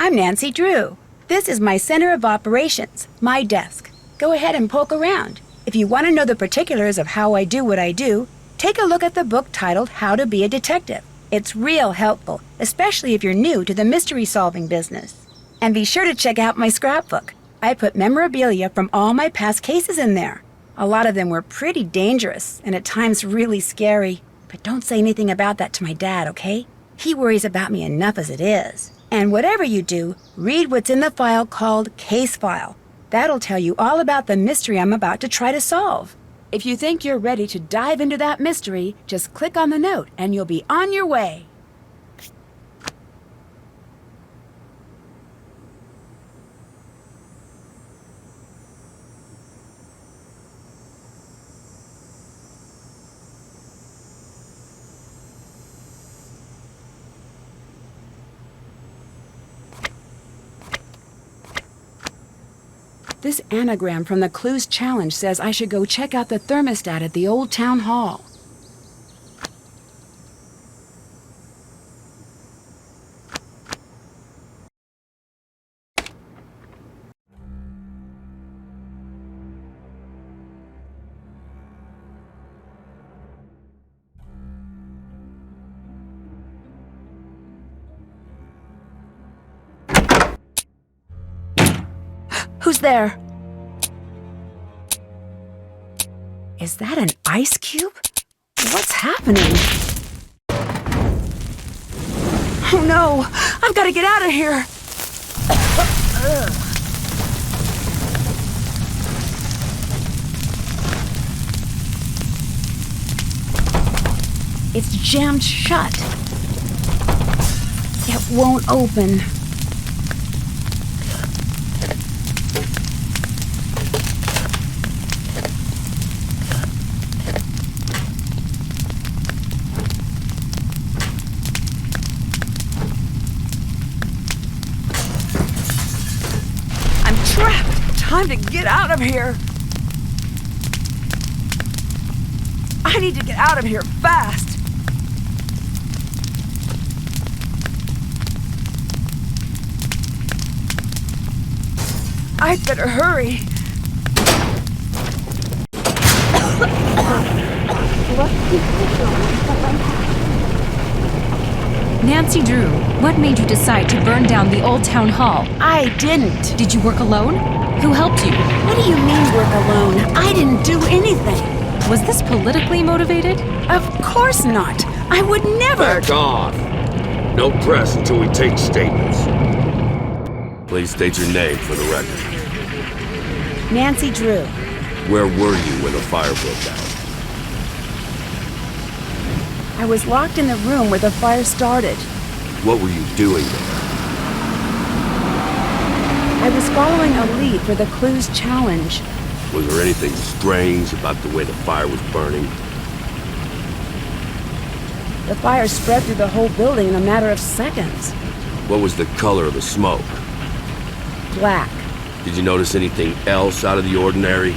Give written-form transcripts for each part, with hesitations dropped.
I'm Nancy Drew. This is my center of operations, my desk. Go ahead and poke around. If you want to know the particulars of how I do what I do, take a look at the book titled How to Be a Detective. It's real helpful, especially if you're new to the mystery-solving business. And be sure to check out my scrapbook. I put memorabilia from all my past cases in there. A lot of them were pretty dangerous and at times really scary. But don't say anything about that to my dad, okay? He worries about me enough as it is. And whatever you do, read what's in the file called Case File. That'll tell you all about the mystery I'm about to try to solve. If you think you're ready to dive into that mystery, just click on the note and you'll be on your way. This anagram from the Clues Challenge says I should go check out the thermostat at the old town hall. Who's there? Is that an ice cube? What's happening? Oh no! I've got to get out of here! It's jammed shut. It won't open. Time to get out of here. I need to get out of here fast. I'd better hurry. Nancy Drew, what made you decide to burn down the old town hall? I didn't. Did you work alone? Who helped you? What do you mean work alone? I didn't do anything. Was this politically motivated? Of course not. I would never. Back off. No press until we take statements. Please state your name for the record. Nancy Drew. Where were you when the fire broke out? I was locked in the room where the fire started. What were you doing there? I was following a lead for the Clues Challenge. Was there anything strange about the way the fire was burning? The fire spread through the whole building in a matter of seconds. What was the color of the smoke? Black. Did you notice anything else out of the ordinary?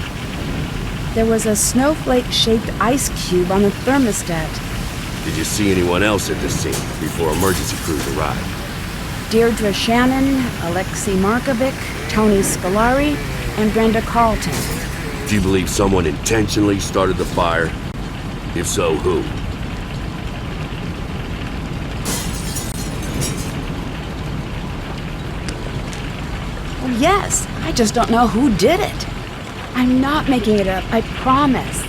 There was a snowflake-shaped ice cube on the thermostat. Did you see anyone else at the scene before emergency crews arrived? Deirdre Shannon, Alexei Markovic, Toni Scolari, and Brenda Carlton. Do you believe someone intentionally started the fire? If so, who? Oh, yes. I just don't know who did it. I'm not making it up, I promise.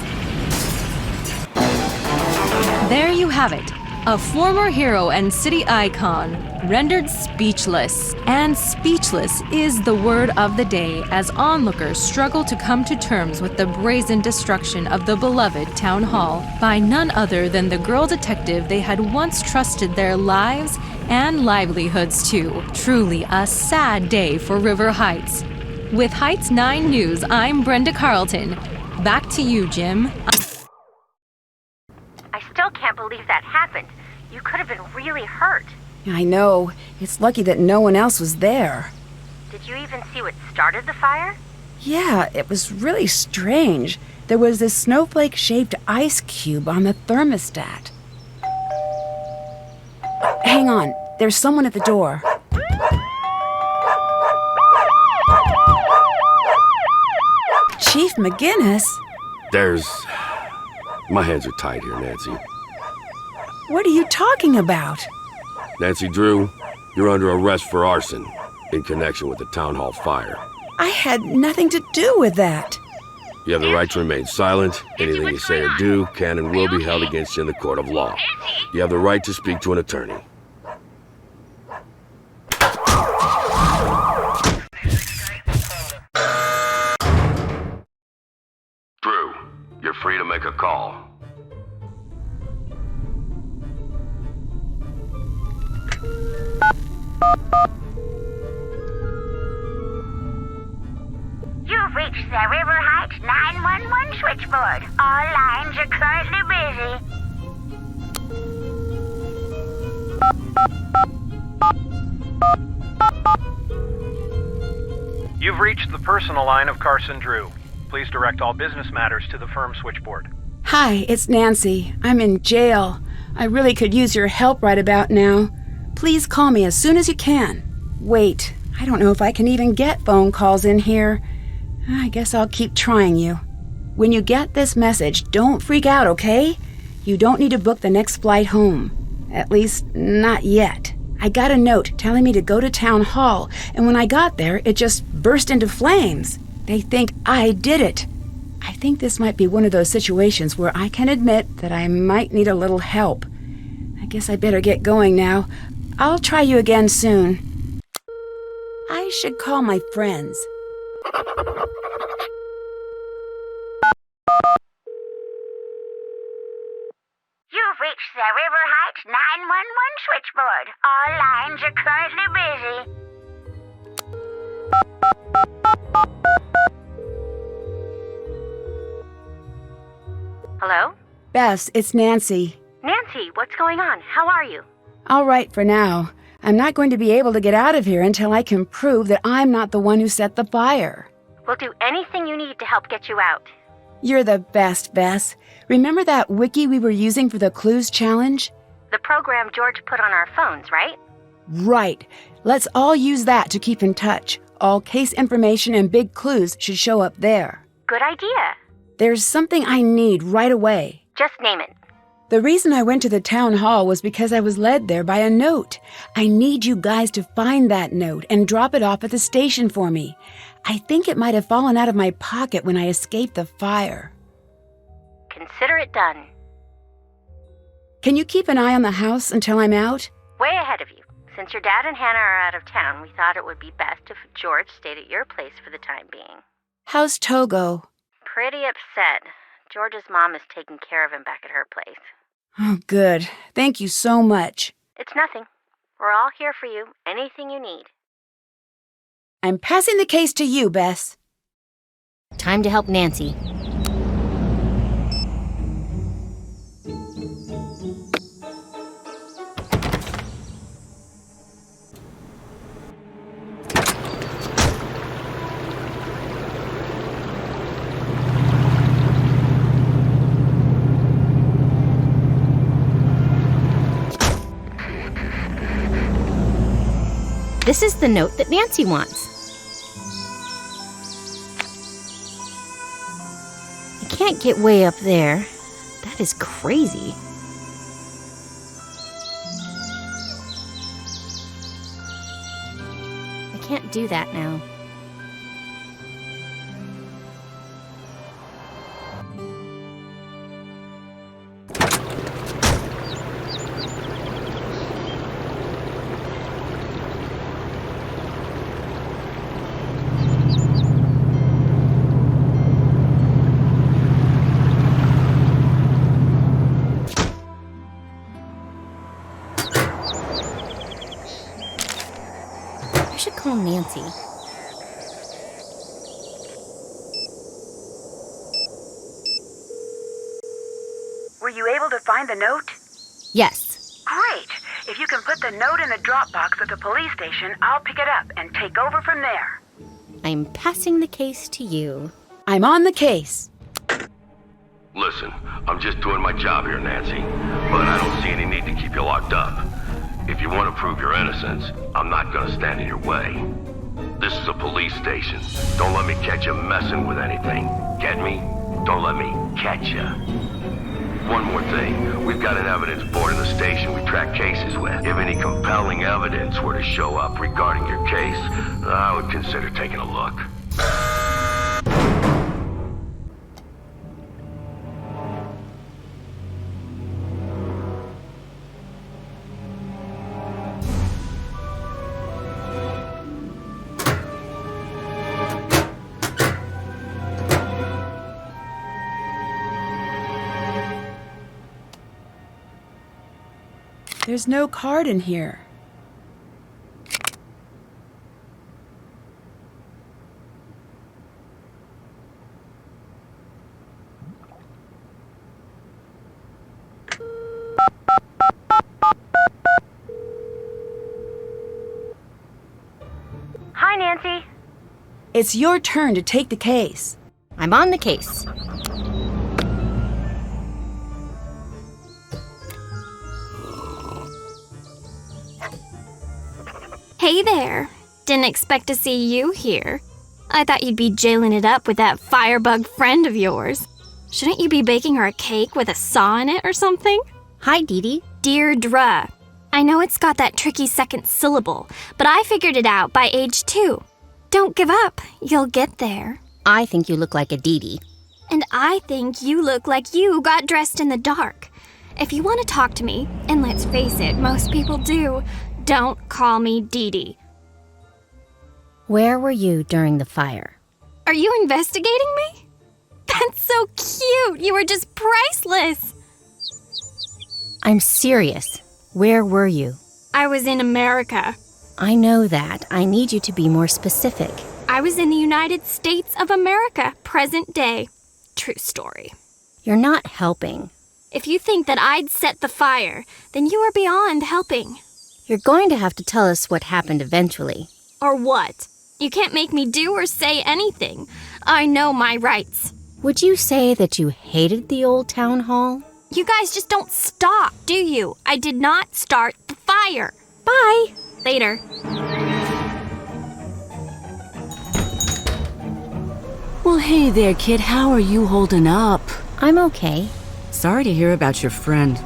There you have it. A former hero and city icon, rendered speechless. And speechless is the word of the day as onlookers struggle to come to terms with the brazen destruction of the beloved town hall by none other than the girl detective they had once trusted their lives and livelihoods to. Truly a sad day for River Heights. With Heights 9 News, I'm Brenda Carlton. Back to you, Jim. I still can't believe that happened. You could have been really hurt. I know. It's lucky that no one else was there. Did you even see what started the fire? Yeah, it was really strange. There was this snowflake-shaped ice cube on the thermostat. Hang on. There's someone at the door. Chief McGinnis? My hands are tied here, Nancy. What are you talking about? Nancy Drew, you're under arrest for arson in connection with the town hall fire. I had nothing to do with that. You have the right to remain silent. Anything you say or do can and will be held against you in the court of law. You have the right to speak to an attorney. Drew, you're free to make a call. You've reached the River Heights 911 switchboard. All lines are currently busy. You've reached the personal line of Carson Drew. Please direct all business matters to the firm switchboard. Hi, it's Nancy. I'm in jail. I really could use your help right about now. Please call me as soon as you can. Wait, I don't know if I can even get phone calls in here. I guess I'll keep trying you. When you get this message, don't freak out, okay? You don't need to book the next flight home. At least, not yet. I got a note telling me to go to town hall, and when I got there, it just burst into flames. They think I did it. I think this might be one of those situations where I can admit that I might need a little help. I guess I better get going now. I'll try you again soon. I should call my friends. You've reached the River Heights 911 switchboard. All lines are currently busy. Hello? Bess, it's Nancy. Nancy, what's going on? How are you? All right for now. I'm not going to be able to get out of here until I can prove that I'm not the one who set the fire. We'll do anything you need to help get you out. You're the best, Bess. Remember that wiki we were using for the clues challenge? The program George put on our phones, right? Right. Let's all use that to keep in touch. All case information and big clues should show up there. Good idea. There's something I need right away. Just name it. The reason I went to the town hall was because I was led there by a note. I need you guys to find that note and drop it off at the station for me. I think it might have fallen out of my pocket when I escaped the fire. Consider it done. Can you keep an eye on the house until I'm out? Way ahead of you. Since your dad and Hannah are out of town, we thought it would be best if George stayed at your place for the time being. How's Togo? Pretty upset. George's mom is taking care of him back at her place. Oh, good. Thank you so much. It's nothing. We're all here for you. Anything you need. I'm passing the case to you, Bess. Time to help Nancy. This is the note that Nancy wants. I can't get way up there. That is crazy. I can't do that now. I should call Nancy. Were you able to find the note? Yes. Great. If you can put the note in the drop box at the police station, I'll pick it up and take over from there. I'm passing the case to you. I'm on the case. Listen, I'm just doing my job here, Nancy, but I don't see any need to keep you locked up. If you want to prove your innocence, I'm not going to stand in your way. This is a police station. Don't let me catch you messing with anything. Get me? Don't let me catch you. One more thing. We've got an evidence board in the station we track cases with. If any compelling evidence were to show up regarding your case, I would consider taking a look. There's no card in here. Hi, Nancy. It's your turn to take the case. I'm on the case. Hey there. Didn't expect to see you here. I thought you'd be jailing it up with that firebug friend of yours. Shouldn't you be baking her a cake with a saw in it or something? Hi, Dee Dee. Deirdre. I know it's got that tricky second syllable, but I figured it out by age 2. Don't give up. You'll get there. I think you look like a Dee Dee. And I think you look like you got dressed in the dark. If you want to talk to me, and let's face it, most people do, don't call me Dee Dee. Where were you during the fire? Are you investigating me? That's so cute. You were just priceless. I'm serious. Where were you? I was in America. I know that. I need you to be more specific. I was in the United States of America, present day. True story. You're not helping. If you think that I'd set the fire, then you are beyond helping. You're going to have to tell us what happened eventually. Or what? You can't make me do or say anything. I know my rights. Would you say that you hated the old town hall? You guys just don't stop, do you? I did not start the fire. Bye. Later. Well, hey there, kid. How are you holding up? I'm okay. Sorry to hear about your friend.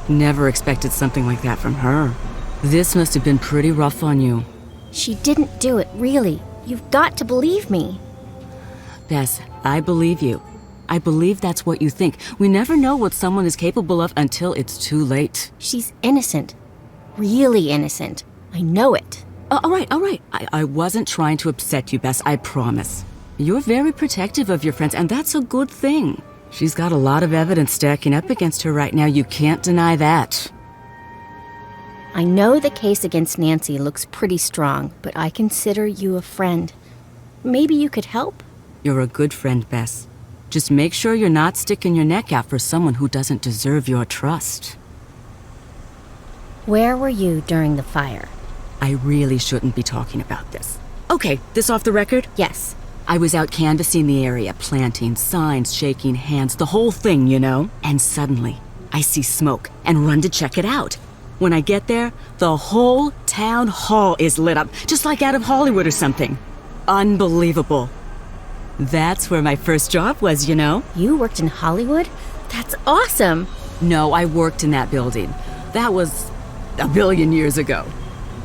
Never expected something like that from her. This must have been pretty rough on you. She didn't do it, really. You've got to believe me. Bess, I believe you. I believe that's what you think. We never know what someone is capable of until it's too late. She's innocent. Really innocent. I know it. All right. I wasn't trying to upset you, Bess, I promise. You're very protective of your friends, and that's a good thing. She's got a lot of evidence stacking up against her right now. You can't deny that. I know the case against Nancy looks pretty strong, but I consider you a friend. Maybe you could help? You're a good friend, Bess. Just make sure you're not sticking your neck out for someone who doesn't deserve your trust. Where were you during the fire? I really shouldn't be talking about this. Okay, this off the record? Yes. I was out canvassing the area, planting signs, shaking hands, the whole thing, you know? And suddenly, I see smoke and run to check it out. When I get there, the whole town hall is lit up, just like out of Hollywood or something. Unbelievable. That's where my first job was, you know? You worked in Hollywood? That's awesome. No, I worked in that building. That was a billion years ago.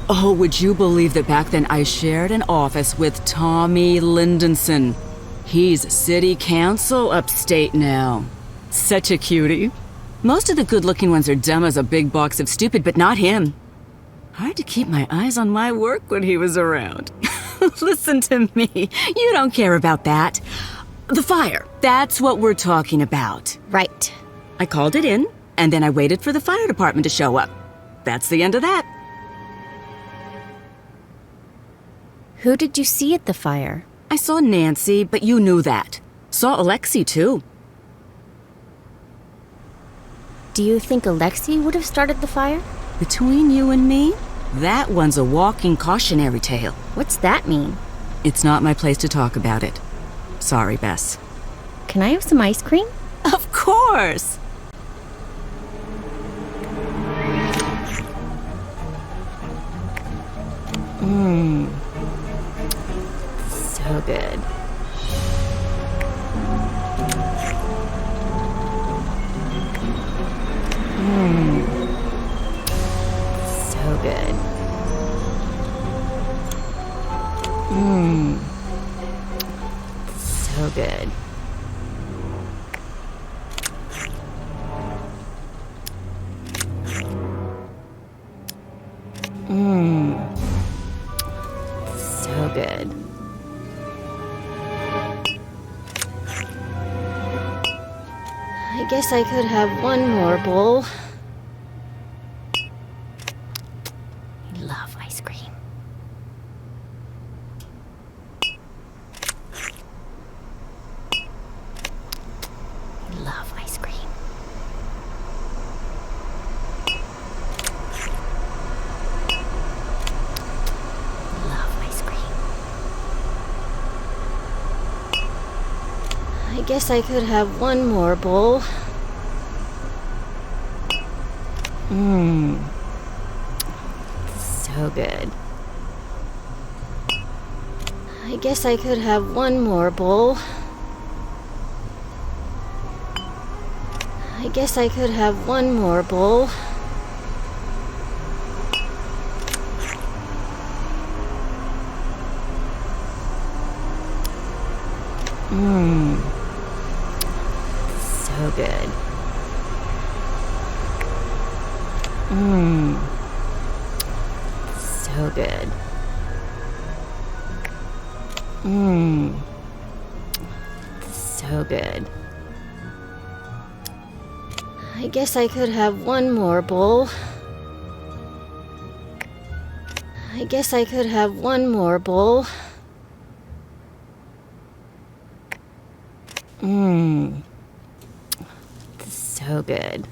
Oh, would you believe that back then I shared an office with Tommy Lindenson? He's city council upstate now. Such a cutie. Most of the good-looking ones are dumb as a big box of stupid, but not him. Hard to keep my eyes on my work when he was around. Listen to me. You don't care about that. The fire. That's what we're talking about. Right. I called it in, and then I waited for the fire department to show up. That's the end of that. Who did you see at the fire? I saw Nancy, but you knew that. Saw Alexi, too. Do you think Alexi would have started the fire? Between you and me, that one's a walking cautionary tale. What's that mean? It's not my place to talk about it. Sorry, Bess. Can I have some ice cream? Of course! So So good. So good. So good. So good. I guess I could have one more bowl. I love ice cream. I love ice cream. I love ice cream. I guess I could have one more bowl. So good. I guess I could have one more bowl. I guess I could have one more bowl. So good. So good. So good. I guess I could have one more bowl. I guess I could have one more bowl. So good.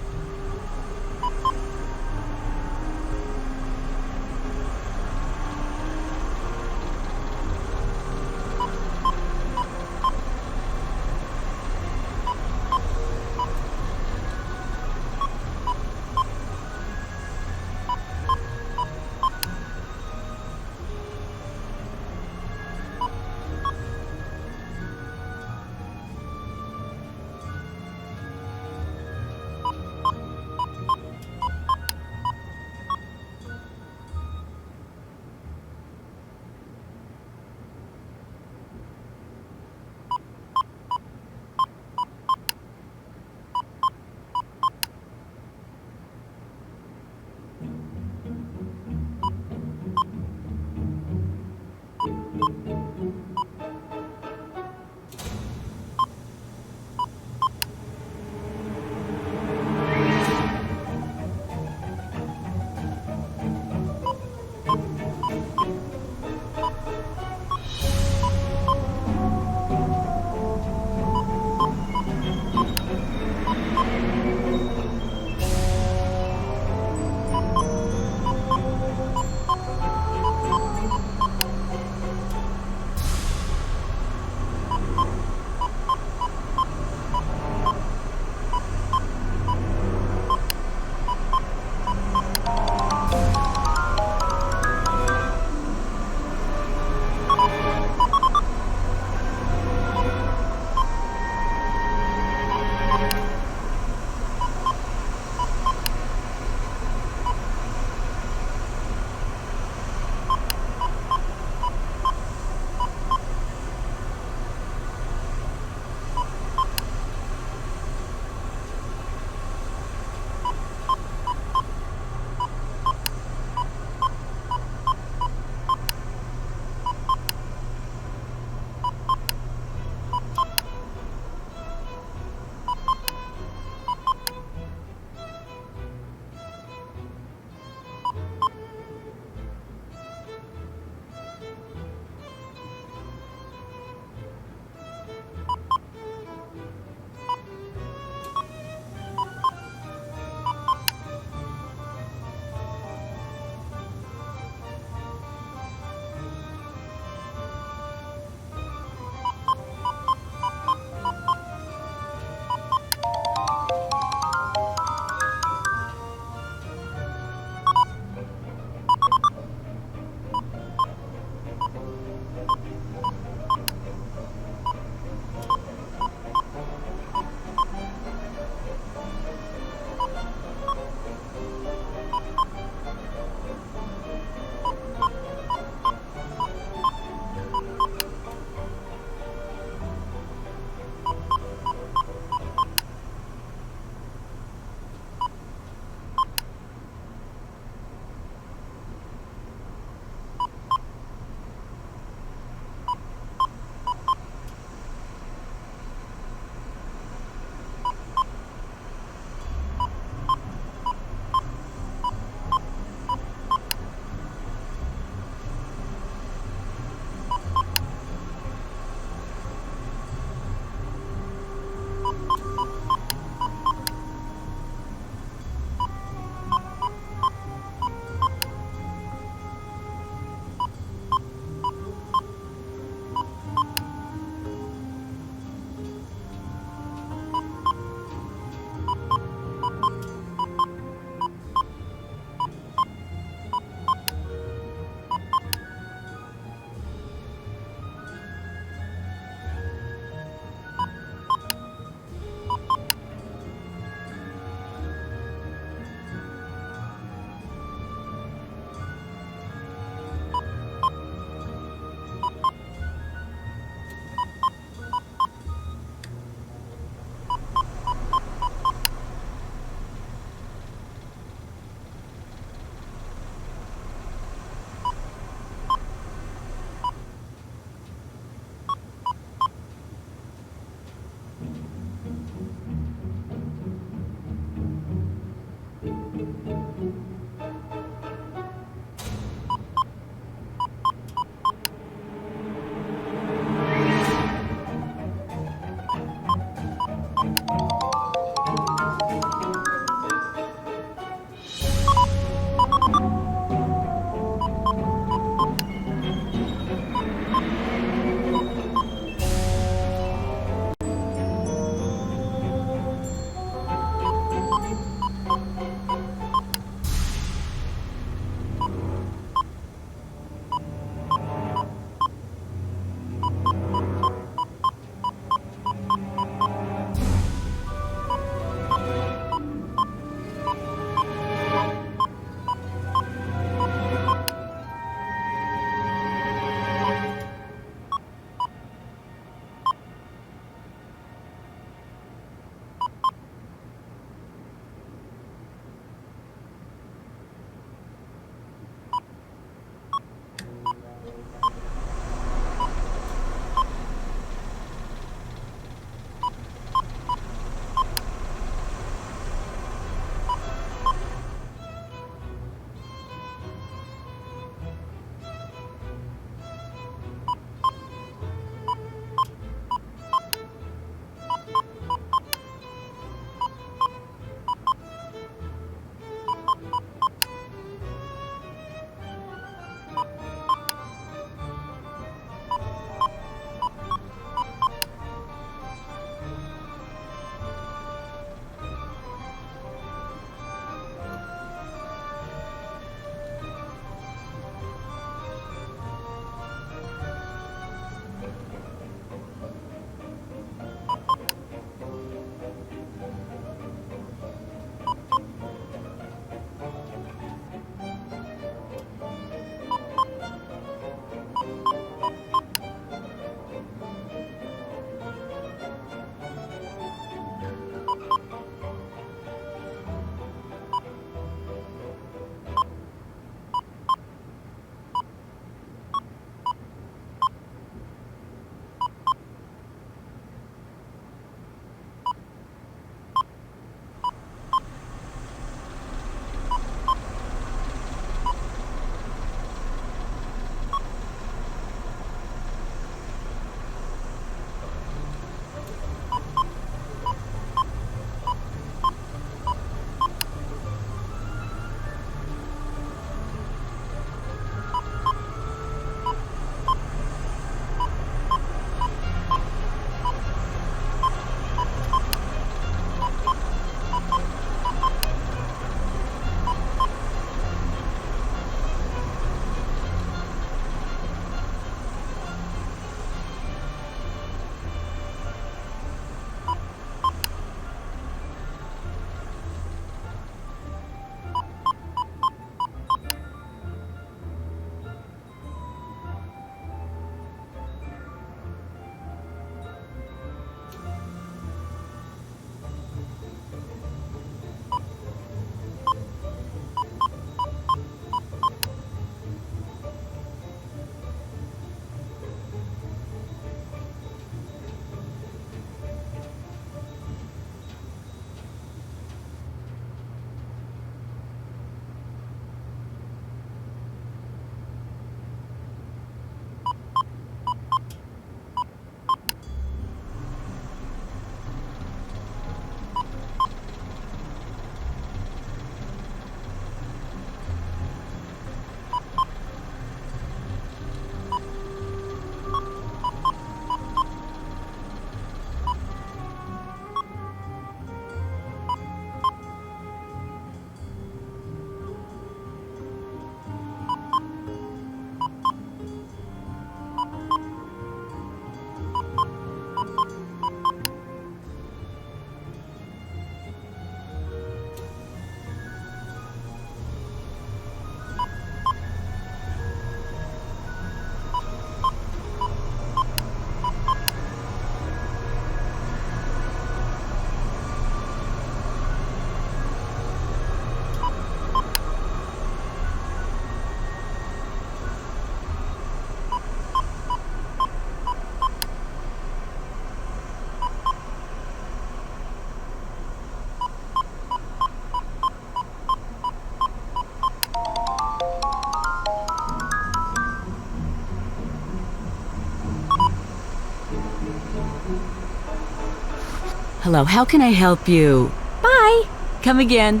Hello, how can I help you? Bye! Come again.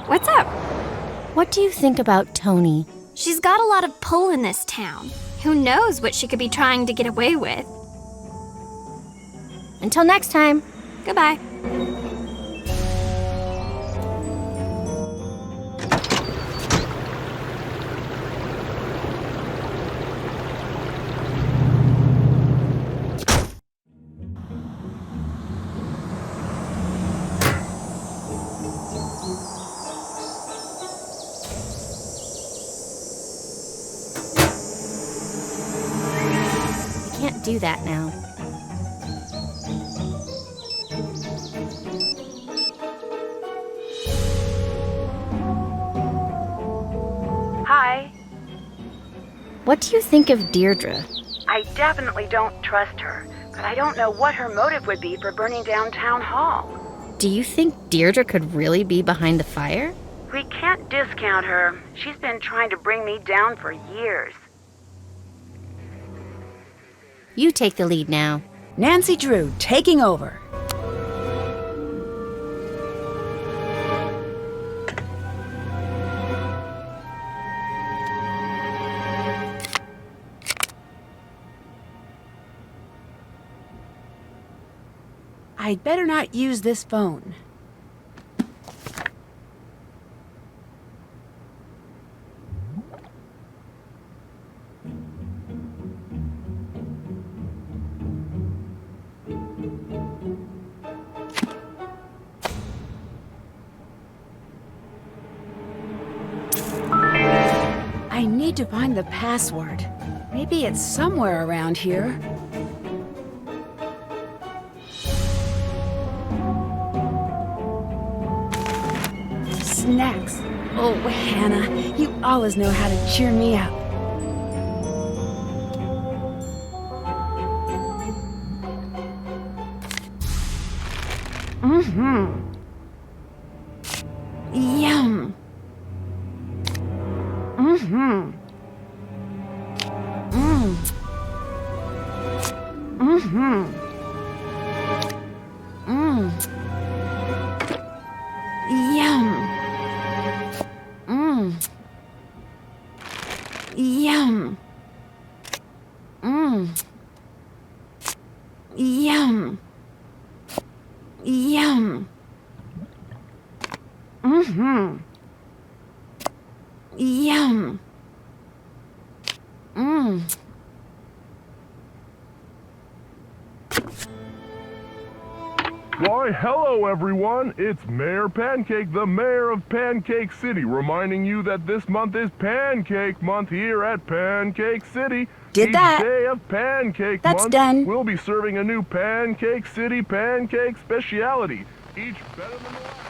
What's up? What do you think about Toni? She's got a lot of pull in this town. Who knows what she could be trying to get away with? Until next time. Goodbye. I can't do that now. Hi. What do you think of Deirdre? I definitely don't trust her, but I don't know what her motive would be for burning down Town Hall. Do you think Deirdre could really be behind the fire? We can't discount her. She's been trying to bring me down for years. You take the lead now. Nancy Drew taking over. I'd better not use this phone. I need to find the password. Maybe it's somewhere around here. Snacks. Oh, Hannah, you always know how to cheer me up. Yum. Yum. Yum. Yum. Yum. Yum. Why, hello everyone! It's Mayor Pancake, the mayor of Pancake City, reminding you that this month is Pancake Month here at Pancake City. Did that. Each day of Pancake That's Month, done. we'll be serving a new Pancake City pancake speciality, each better than the last.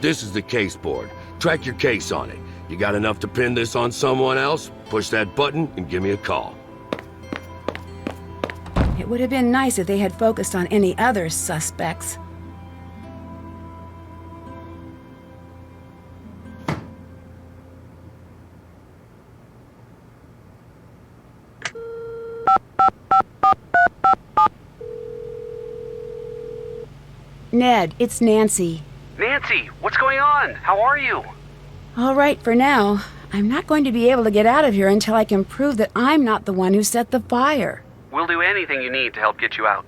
This is the case board. Track your case on it. You got enough to pin this on someone else? Push that button and give me a call. It would have been nice if they had focused on any other suspects. Ned, it's Nancy. Nancy, what's going on? How are you? All right for now. I'm not going to be able to get out of here until I can prove that I'm not the one who set the fire. We'll do anything you need to help get you out.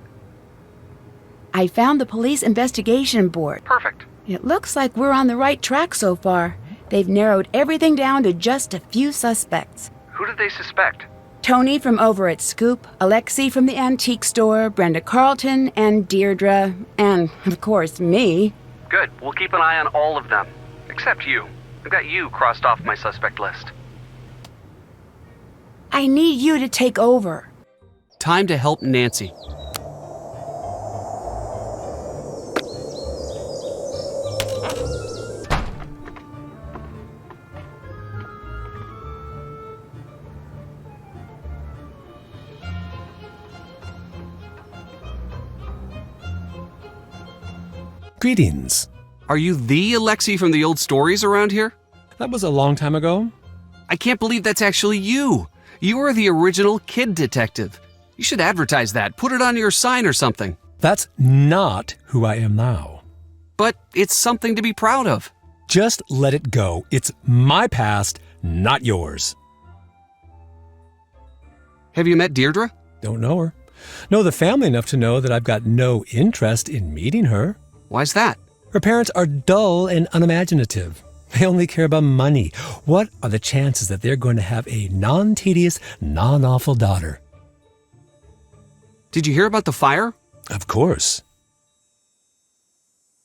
I found the police investigation board. Perfect. It looks like we're on the right track so far. They've narrowed everything down to just a few suspects. Who did they suspect? Toni from over at Scoop, Alexi from the antique store, Brenda Carlton, and Deirdre, and, of course, me. Good. We'll keep an eye on all of them. Except you. I've got you crossed off my suspect list. I need you to take over. Time to help Nancy. Greetings. Are you the Alexei from the old stories around here? That was a long time ago. I can't believe that's actually you. You are the original kid detective. You should advertise that. Put it on your sign or something. That's not who I am now. But it's something to be proud of. Just let it go. It's my past, not yours. Have you met Deirdre? Don't know her. Know the family enough to know that I've got no interest in meeting her. Why's that? Her parents are dull and unimaginative. They only care about money. What are the chances that they're going to have a non-tedious, non-awful daughter? Did you hear about the fire? Of course.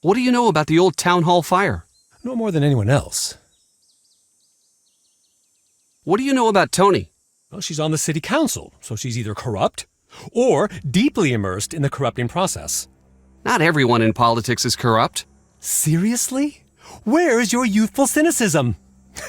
What do you know about the old town hall fire? No more than anyone else. What do you know about Toni? Well, she's on the city council, so she's either corrupt or deeply immersed in the corrupting process. Not everyone in politics is corrupt. Seriously? Where's your youthful cynicism?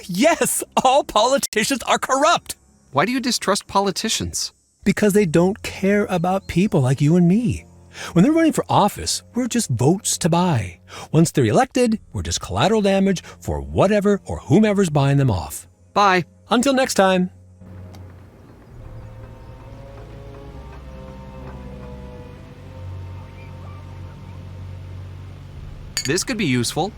Yes, all politicians are corrupt. Why do you distrust politicians? Because they don't care about people like you and me. When they're running for office, we're just votes to buy. Once they're elected, we're just collateral damage for whatever or whomever's buying them off. Bye. Until next time. This could be useful.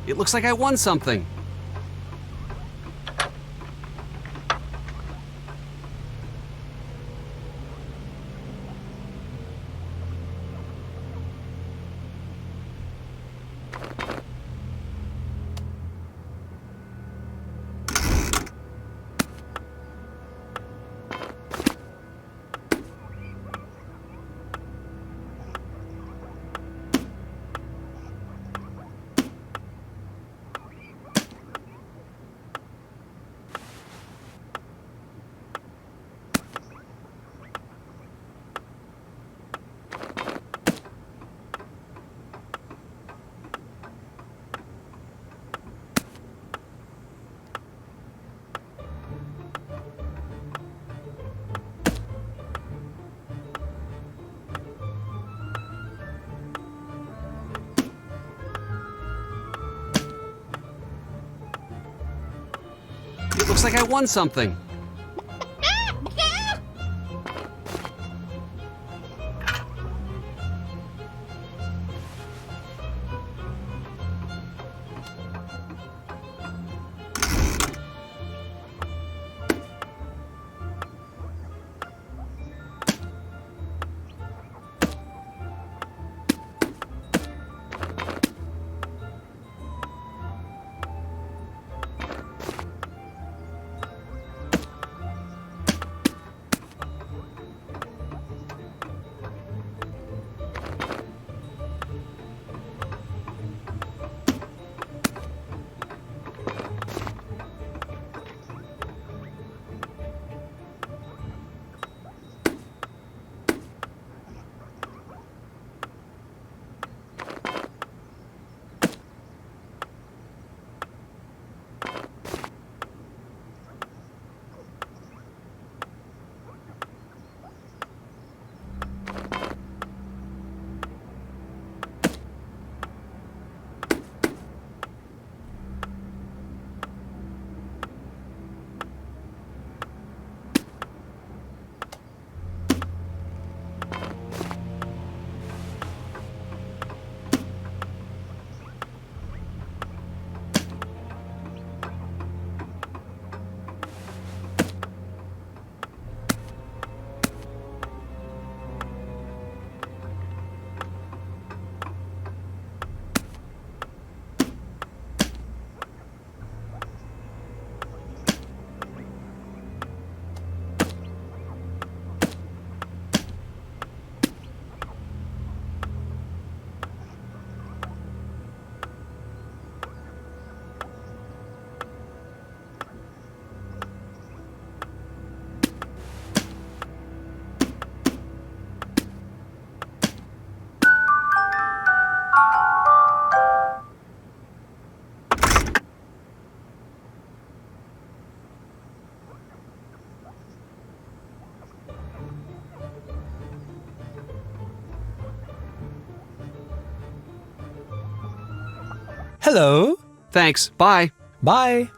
It looks like I won something. It looks like I won something. Hello. Thanks. Bye. Bye.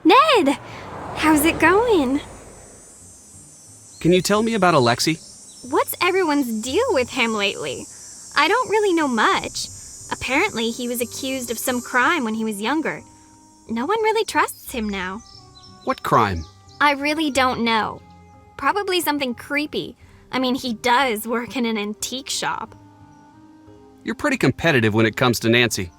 Ned! How's it going? Can you tell me about Alexei? What's everyone's deal with him lately? I don't really know much. Apparently, he was accused of some crime when he was younger. No one really trusts him now. What crime? I really don't know. Probably something creepy. I mean, he does work in an antique shop. You're pretty competitive when it comes to Nancy.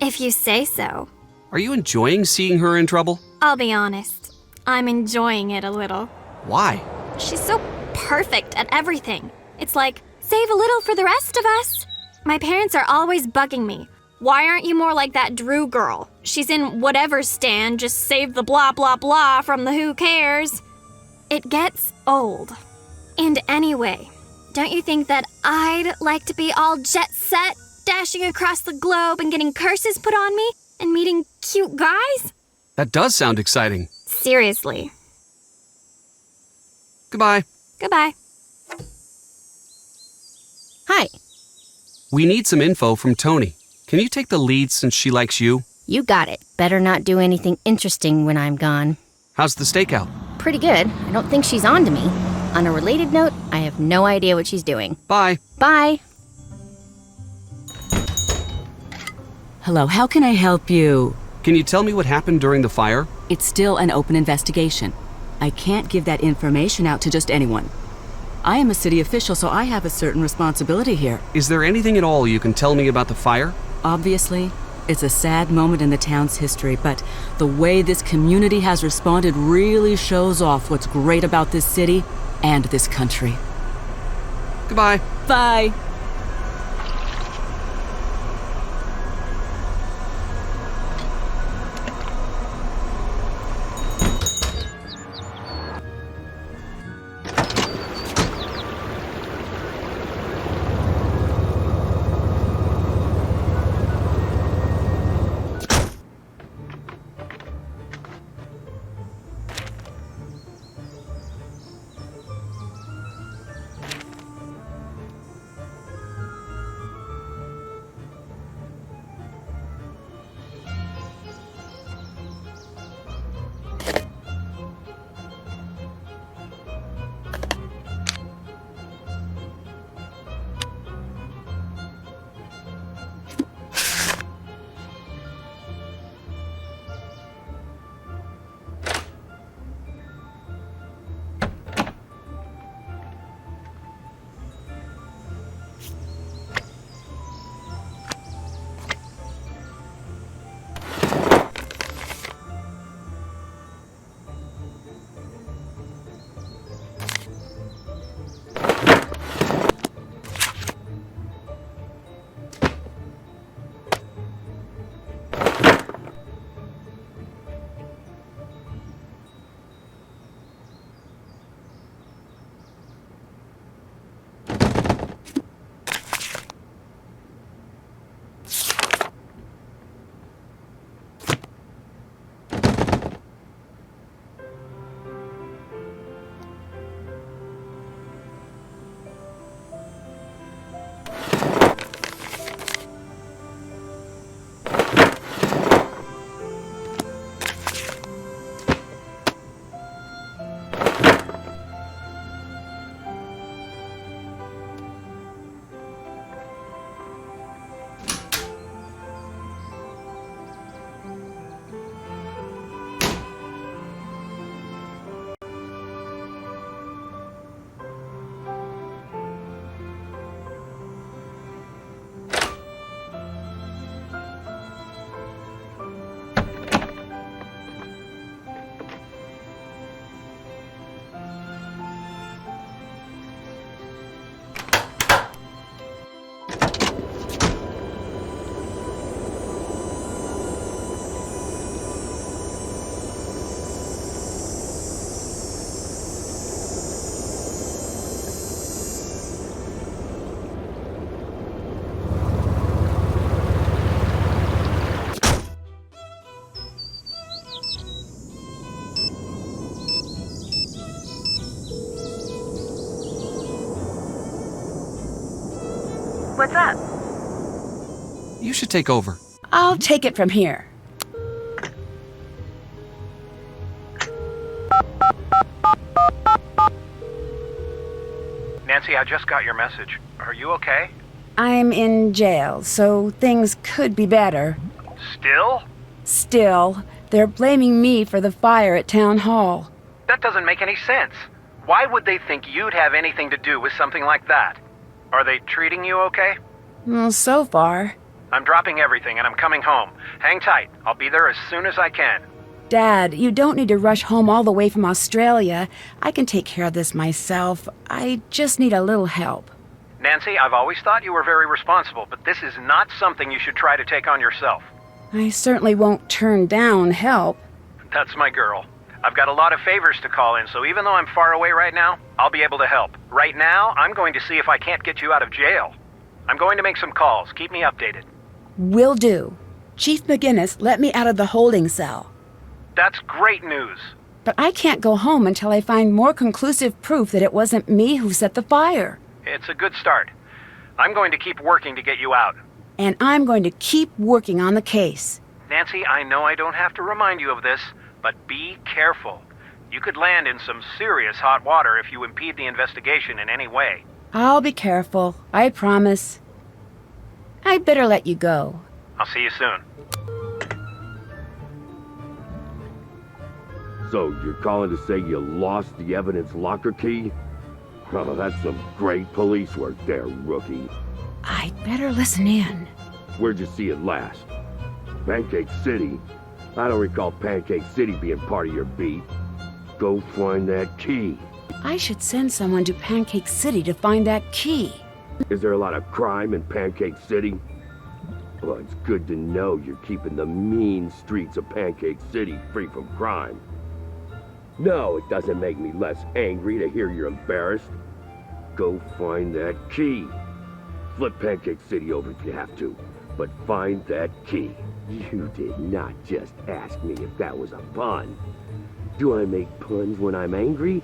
If you say so. Are you enjoying seeing her in trouble? I'll be honest. I'm enjoying it a little. Why? She's so perfect at everything. It's like, save a little for the rest of us. My parents are always bugging me. Why aren't you more like that Drew girl? She's in whatever stand, just save the blah blah blah from the who cares. It gets old. And anyway, don't you think that I'd like to be all jet set, dashing across the globe and getting curses put on me and meeting cute guys? That does sound exciting. Seriously. Goodbye. Goodbye. Hi. We need some info from Toni. Can you take the lead since she likes you? You got it. Better not do anything interesting when I'm gone. How's the stakeout? Pretty good. I don't think she's on to me. On a related note, I have no idea what she's doing. Bye. Bye. Hello, how can I help you? Can you tell me what happened during the fire? It's still an open investigation. I can't give that information out to just anyone. I am a city official, so I have a certain responsibility here. Is there anything at all you can tell me about the fire? Obviously, it's a sad moment in the town's history, but the way this community has responded really shows off what's great about this city and this country. Goodbye. Bye. What's up? You should take over. I'll take it from here. Nancy, I just got your message. Are you okay? I'm in jail, so things could be better. Still? Still, they're blaming me for the fire at Town Hall. That doesn't make any sense. Why would they think you'd have anything to do with something like that? Are they treating you okay? Well, so far. I'm dropping everything and I'm coming home. Hang tight. I'll be there as soon as I can. Dad, you don't need to rush home all the way from Australia. I can take care of this myself. I just need a little help. Nancy, I've always thought you were very responsible, but this is not something you should try to take on yourself. I certainly won't turn down help. That's my girl. I've got a lot of favors to call in, so even though I'm far away right now, I'll be able to help. Right now, I'm going to see if I can't get you out of jail. I'm going to make some calls. Keep me updated. Will do. Chief McGinnis let me out of the holding cell. That's great news. But I can't go home until I find more conclusive proof that it wasn't me who set the fire. It's a good start. I'm going to keep working to get you out. And I'm going to keep working on the case. Nancy, I know I don't have to remind you of this, but be careful. You could land in some serious hot water if you impede the investigation in any way. I'll be careful, I promise. I'd better let you go. I'll see you soon. So, you're calling to say you lost the evidence locker key? Well, that's some great police work there, rookie. I'd better listen in. Where'd you see it last? Pancake City? I don't recall Pancake City being part of your beat. Go find that key. I should send someone to Pancake City to find that key. Is there a lot of crime in Pancake City? Well, it's good to know you're keeping the mean streets of Pancake City free from crime. No, it doesn't make me less angry to hear you're embarrassed. Go find that key. Flip Pancake City over if you have to, but find that key. You did not just ask me if that was a pun. Do I make puns when I'm angry?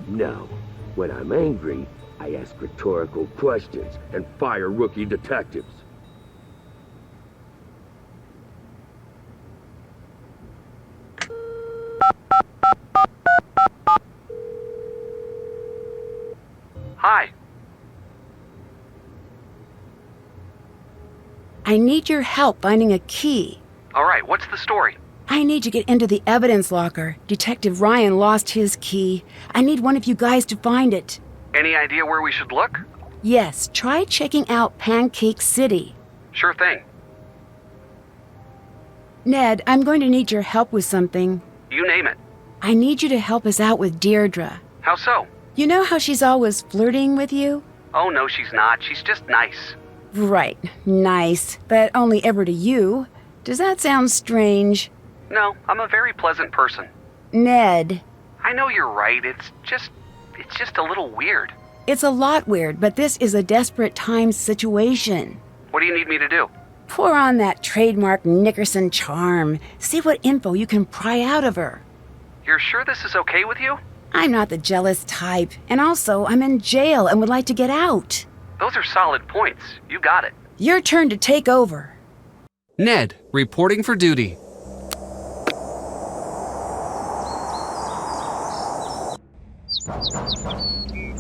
No. When I'm angry, I ask rhetorical questions and fire rookie detectives. Hi. I need your help finding a key. All right, what's the story? I need to get into the evidence locker. Detective Ryan lost his key. I need one of you guys to find it. Any idea where we should look? Yes, try checking out Pancake City. Sure thing. Ned, I'm going to need your help with something. You name it. I need you to help us out with Deirdre. How so? You know how she's always flirting with you? Oh, no, she's not. She's just nice. Right, nice, but only ever to you. Does that sound strange? No, I'm a very pleasant person. Ned. I know you're right. It's just a little weird. It's a lot weird, but this is a desperate times situation. What do you need me to do? Pour on that trademark Nickerson charm. See what info you can pry out of her. You're sure this is okay with you? I'm not the jealous type, and also I'm in jail and would like to get out. Those are solid points. You got it. Your turn to take over. Ned, reporting for duty.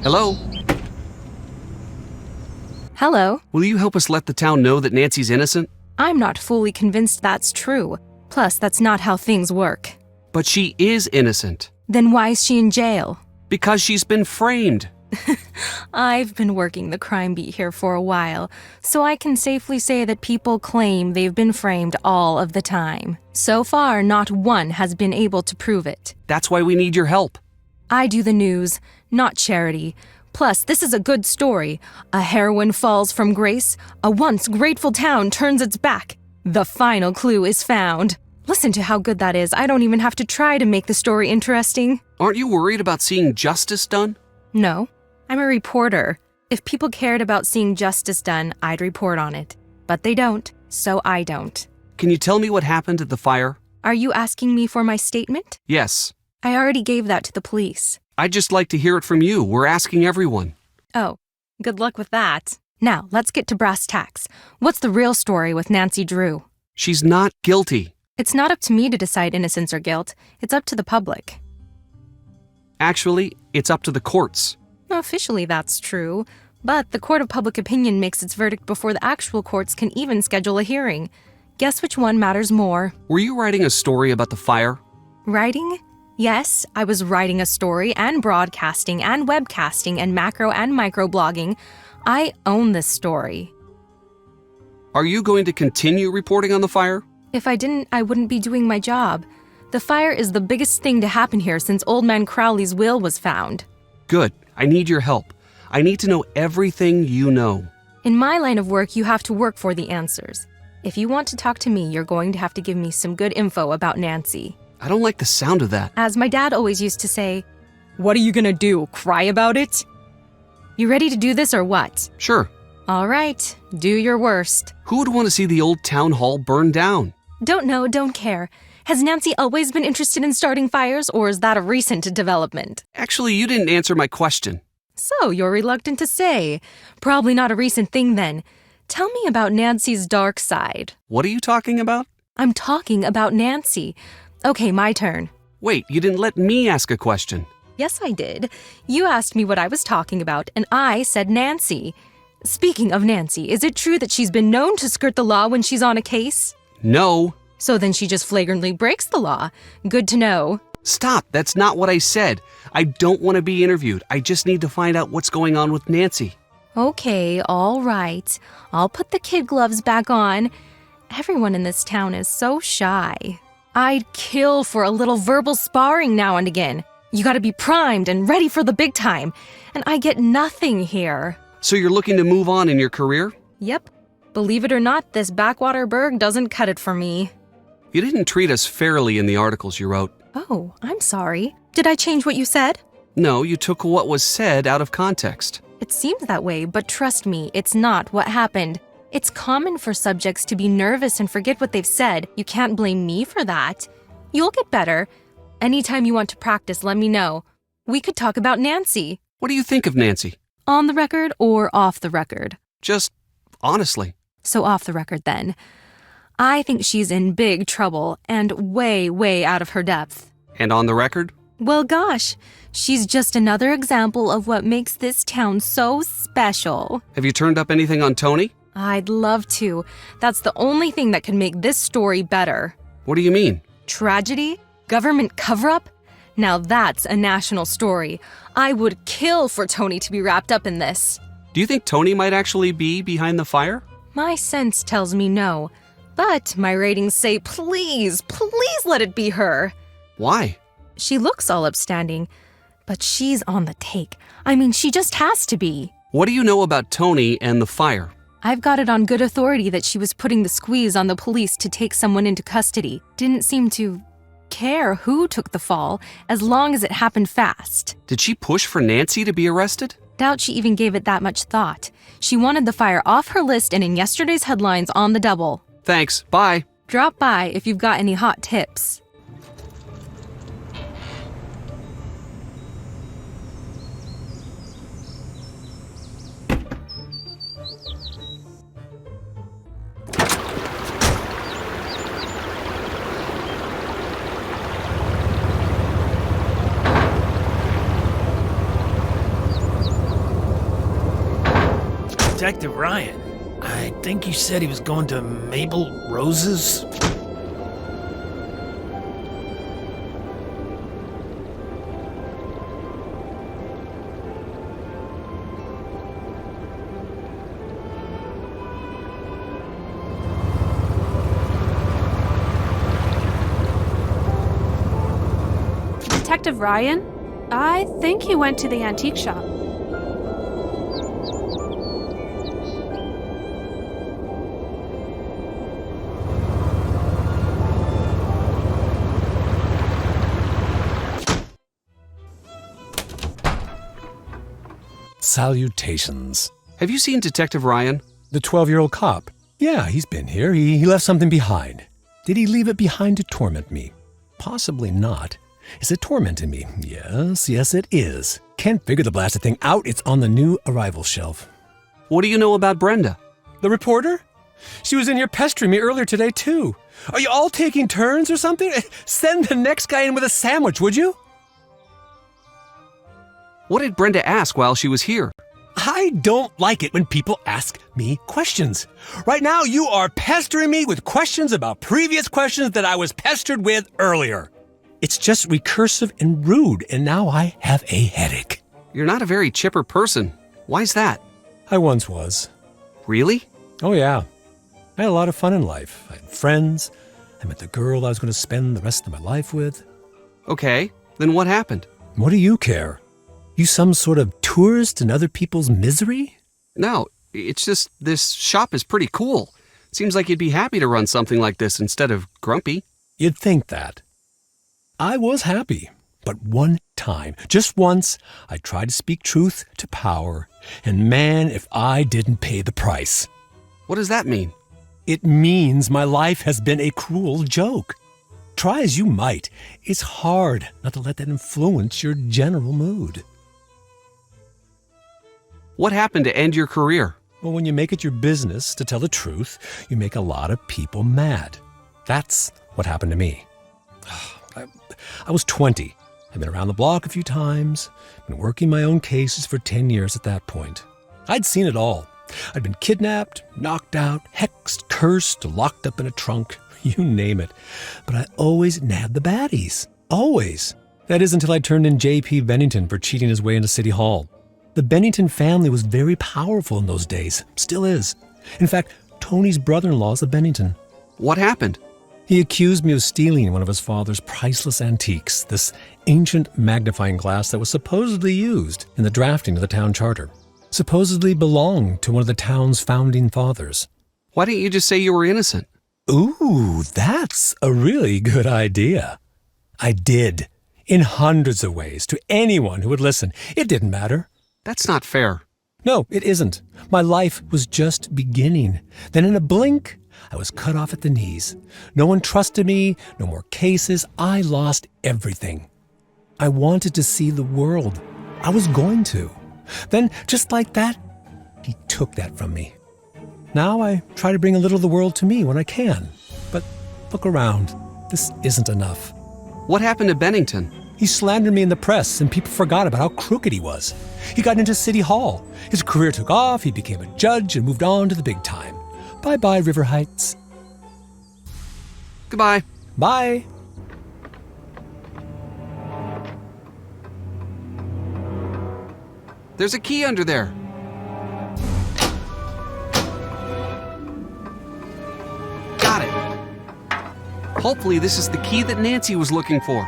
Hello? Hello. Will you help us let the town know that Nancy's innocent? I'm not fully convinced that's true. Plus, that's not how things work. But she is innocent. Then why is she in jail? Because she's been framed. I've been working the crime beat here for a while, so I can safely say that people claim they've been framed all of the time. So far, not one has been able to prove it. That's why we need your help. I do the news, not charity. Plus, this is a good story. A heroine falls from grace. A once grateful town turns its back. The final clue is found. Listen to how good that is. I don't even have to try to make the story interesting. Aren't you worried about seeing justice done? No. I'm a reporter. If people cared about seeing justice done, I'd report on it. But they don't, so I don't. Can you tell me what happened at the fire? Are you asking me for my statement? Yes. I already gave that to the police. I'd just like to hear it from you. We're asking everyone. Oh, good luck with that. Now, let's get to brass tacks. What's the real story with Nancy Drew? She's not guilty. It's not up to me to decide innocence or guilt. It's up to the public. Actually, it's up to the courts. Officially, that's true. But the court of public opinion makes its verdict before the actual courts can even schedule a hearing. Guess which one matters more? Were you writing a story about the fire? Writing? Yes, I was writing a story and broadcasting and webcasting and macro and micro blogging. I own this story. Are you going to continue reporting on the fire? If I didn't, I wouldn't be doing my job. The fire is the biggest thing to happen here since Old Man Crowley's will was found. Good. I need your help. I need to know everything you know. In my line of work, you have to work for the answers. If you want to talk to me, you're going to have to give me some good info about Nancy. I don't like the sound of that. As my dad always used to say, "What are you gonna do, cry about it?" You ready to do this or what? Sure. All right, do your worst. Who would want to see the old town hall burn down? Don't know, don't care. Has Nancy always been interested in starting fires, or is that a recent development? Actually, you didn't answer my question. So, you're reluctant to say. Probably not a recent thing then. Tell me about Nancy's dark side. What are you talking about? I'm talking about Nancy. Okay, my turn. Wait, you didn't let me ask a question. Yes, I did. You asked me what I was talking about, and I said Nancy. Speaking of Nancy, is it true that she's been known to skirt the law when she's on a case? No. So then she just flagrantly breaks the law. Good to know. Stop, that's not what I said. I don't want to be interviewed. I just need to find out what's going on with Nancy. Okay, all right. I'll put the kid gloves back on. Everyone in this town is so shy. I'd kill for a little verbal sparring now and again. You gotta be primed and ready for the big time. And I get nothing here. So you're looking to move on in your career? Yep. Believe it or not, this backwater burg doesn't cut it for me. You didn't treat us fairly in the articles you wrote. Oh, I'm sorry. Did I change what you said? No, you took what was said out of context. It seems that way, but trust me, it's not what happened. It's common for subjects to be nervous and forget what they've said. You can't blame me for that. You'll get better. Anytime you want to practice, let me know. We could talk about Nancy. What do you think of Nancy? On the record or off the record? Just honestly. So off the record then. I think she's in big trouble and way, way out of her depth. And on the record? Well, gosh, she's just another example of what makes this town so special. Have you turned up anything on Toni? I'd love to. That's the only thing that can make this story better. What do you mean? Tragedy? Government cover-up? Now that's a national story. I would kill for Toni to be wrapped up in this. Do you think Toni might actually be behind the fire? My sense tells me no. But my ratings say please, please let it be her. Why? She looks all upstanding, but she's on the take. I mean, she just has to be. What do you know about Toni and the fire? I've got it on good authority that she was putting the squeeze on the police to take someone into custody. Didn't seem to care who took the fall, as long as it happened fast. Did she push for Nancy to be arrested? Doubt she even gave it that much thought. She wanted the fire off her list and in yesterday's headlines on the double. Thanks, bye. Drop by if you've got any hot tips. Detective Ryan, I think you said he was going to Mabel Rose's? Detective Ryan? I think he went to the antique shop. Salutations. Have you seen Detective Ryan? The 12-year-old cop. Yeah, he's been here. He left something behind. Did he leave it behind to torment me? Possibly not. Is it tormenting me? Yes, it is. Can't figure the blasted thing out. It's on the new arrival shelf. What do you know about Brenda? The reporter? She was in here pestering me earlier today, too. Are you all taking turns or something? Send the next guy in with a sandwich, would you? What did Brenda ask while she was here? I don't like it when people ask me questions. Right now, you are pestering me with questions about previous questions that I was pestered with earlier. It's just recursive and rude, and now I have a headache. You're not a very chipper person. Why's that? I once was. Really? Oh, yeah. I had a lot of fun in life. I had friends. I met the girl I was going to spend the rest of my life with. Okay, then what happened? What do you care? You some sort of tourist in other people's misery? No, it's just this shop is pretty cool. Seems like you'd be happy to run something like this instead of grumpy. You'd think that. I was happy, but one time, just once, I tried to speak truth to power, and man, if I didn't pay the price. What does that mean? It means my life has been a cruel joke. Try as you might, it's hard not to let that influence your general mood. What happened to end your career? Well, when you make it your business to tell the truth, you make a lot of people mad. That's what happened to me. I was 20. I'd been around the block a few times, been working my own cases for 10 years at that point. I'd seen it all. I'd been kidnapped, knocked out, hexed, cursed, locked up in a trunk, you name it. But I always nabbed the baddies. Always. That is until I turned in J.P. Bennington for cheating his way into City Hall. The Bennington family was very powerful in those days. Still is. In fact, Toni's brother-in-law is a Bennington. What happened? He accused me of stealing one of his father's priceless antiques, this ancient magnifying glass that was supposedly used in the drafting of the town charter. Supposedly belonged to one of the town's founding fathers. Why didn't you just say you were innocent? Ooh, that's a really good idea. I did. In hundreds of ways, to anyone who would listen. It didn't matter. That's not fair. No, it isn't. My life was just beginning. Then in a blink, I was cut off at the knees. No one trusted me, no more cases. I lost everything. I wanted to see the world. I was going to. Then, just like that, he took that from me. Now I try to bring a little of the world to me when I can. But look around. This isn't enough. What happened to Bennington? He slandered me in the press, and people forgot about how crooked he was. He got into City Hall. His career took off, he became a judge, and moved on to the big time. Bye-bye, River Heights. Goodbye. Bye. There's a key under there. Got it. Hopefully this is the key that Nancy was looking for.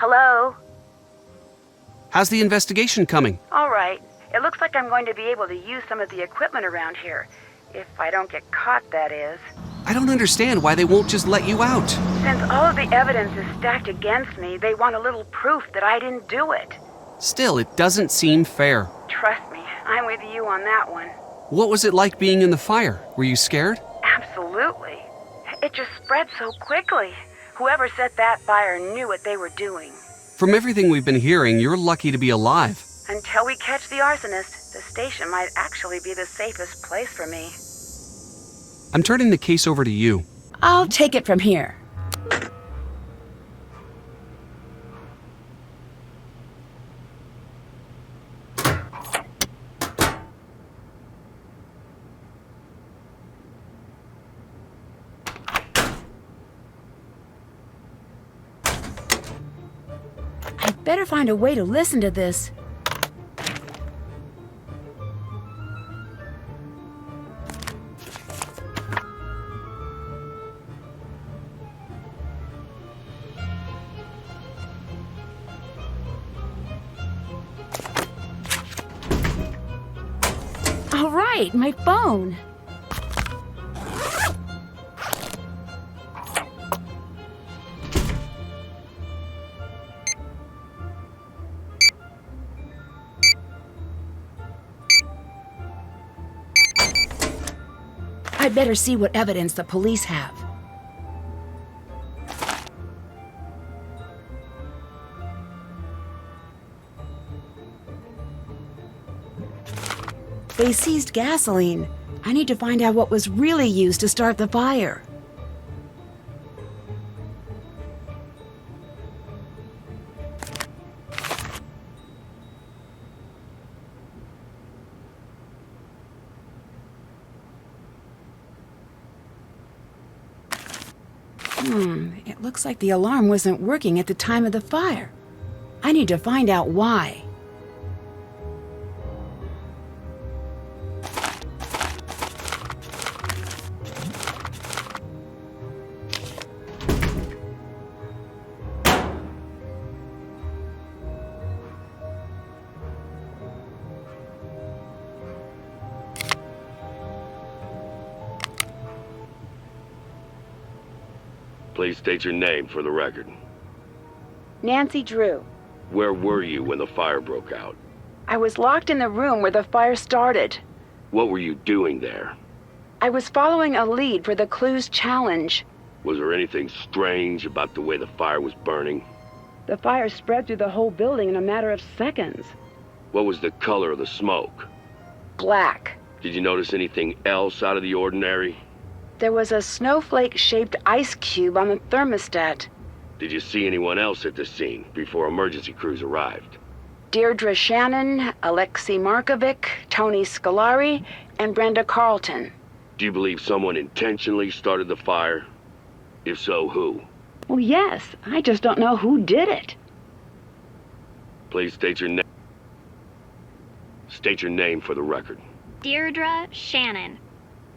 Hello? How's the investigation coming? All right. It looks like I'm going to be able to use some of the equipment around here. If I don't get caught, that is. I don't understand why they won't just let you out. Since all of the evidence is stacked against me, they want a little proof that I didn't do it. Still, it doesn't seem fair. Trust me, I'm with you on that one. What was it like being in the fire? Were you scared? Absolutely. It just spread so quickly. Whoever set that fire knew what they were doing. From everything we've been hearing, you're lucky to be alive. Until we catch the arsonist, the station might actually be the safest place for me. I'm turning the case over to you. I'll take it from here. I'd better find a way to listen to this. All right, my phone. I'd better see what evidence the police have. They seized gasoline. I need to find out what was really used to start the fire. It looks like the alarm wasn't working at the time of the fire. I need to find out why. Please state your name for the record. Nancy Drew. Where were you when the fire broke out? I was locked in the room where the fire started. What were you doing there? I was following a lead for the Clues Challenge. Was there anything strange about the way the fire was burning? The fire spread through the whole building in a matter of seconds. What was the color of the smoke? Black. Did you notice anything else out of the ordinary? There was a snowflake-shaped ice cube on the thermostat. Did you see anyone else at the scene before emergency crews arrived? Deirdre Shannon, Alexei Markovic, Toni Scolari, and Brenda Carlton. Do you believe someone intentionally started the fire? If so, who? Well, yes. I just don't know who did it. Please state your name. State your name for the record. Deirdre Shannon.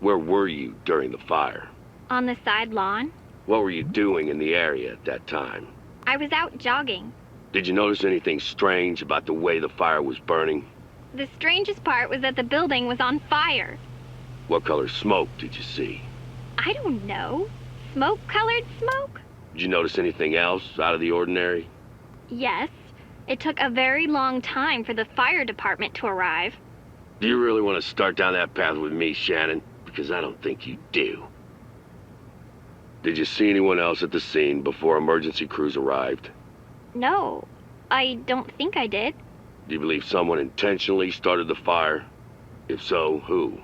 Where were you during the fire? On the side lawn. What were you doing in the area at that time? I was out jogging. Did you notice anything strange about the way the fire was burning? The strangest part was that the building was on fire. What color smoke did you see? I don't know. Smoke-colored smoke? Did you notice anything else out of the ordinary? Yes. It took a very long time for the fire department to arrive. Do you really want to start down that path with me, Shannon? Because I don't think you do. Did you see anyone else at the scene before emergency crews arrived? No, I don't think I did. Do you believe someone intentionally started the fire? If so, who?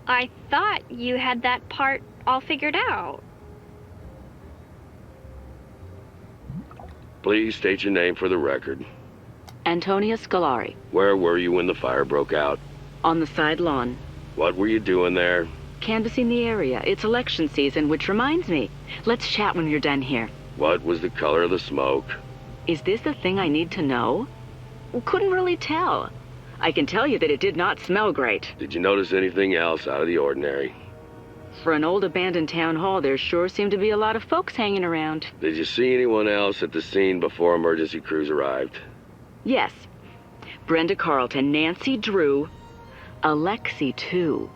I thought you had that part all figured out. Please state your name for the record. Antonia Scolari. Where were you when the fire broke out? On the side lawn. What were you doing there? Canvassing the area. It's election season, which reminds me. Let's chat when you're done here. What was the color of the smoke? Is this the thing I need to know? Couldn't really tell. I can tell you that it did not smell great. Did you notice anything else out of the ordinary? For an old abandoned town hall, there sure seemed to be a lot of folks hanging around. Did you see anyone else at the scene before emergency crews arrived? Yes. Brenda Carlton, Nancy Drew, Alexei, too.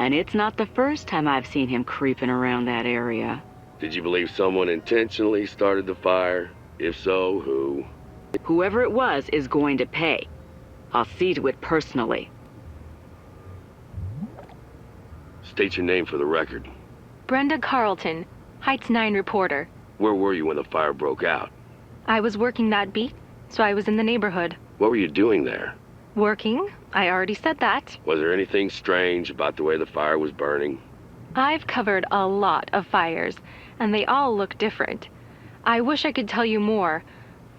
And it's not the first time I've seen him creeping around that area. Did you believe someone intentionally started the fire? If so, who? Whoever it was is going to pay. I'll see to it personally. State your name for the record. Brenda Carlton, Heights 9 reporter. Where were you when the fire broke out? I was working that beat, so I was in the neighborhood. What were you doing there? Working? I already said that. Was there anything strange about the way the fire was burning? I've covered a lot of fires, and they all look different. I wish I could tell you more.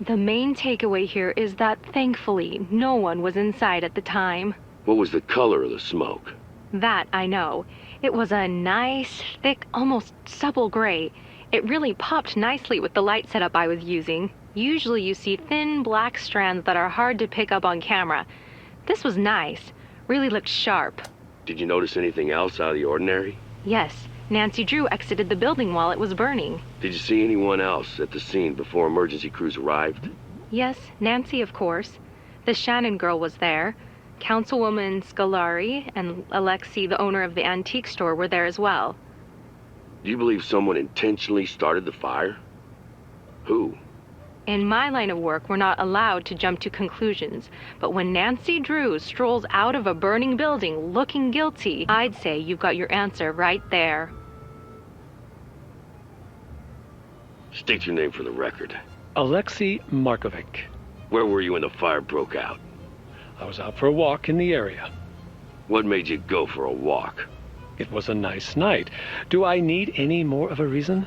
The main takeaway here is that, thankfully, no one was inside at the time. What was the color of the smoke? That I know. It was a nice, thick, almost supple gray. It really popped nicely with the light setup I was using. Usually you see thin, black strands that are hard to pick up on camera. This was nice. Really looked sharp. Did you notice anything else out of the ordinary? Yes. Nancy Drew exited the building while it was burning. Did you see anyone else at the scene before emergency crews arrived? Yes, Nancy, of course. The Shannon girl was there. Councilwoman Scolari and Alexei, the owner of the antique store, were there as well. Do you believe someone intentionally started the fire? Who? In my line of work, we're not allowed to jump to conclusions, but when Nancy Drew strolls out of a burning building looking guilty, I'd say you've got your answer right there. State your name for the record. Alexei Markovic. Where were you when the fire broke out? I was out for a walk in the area. What made you go for a walk? It was a nice night. Do I need any more of a reason?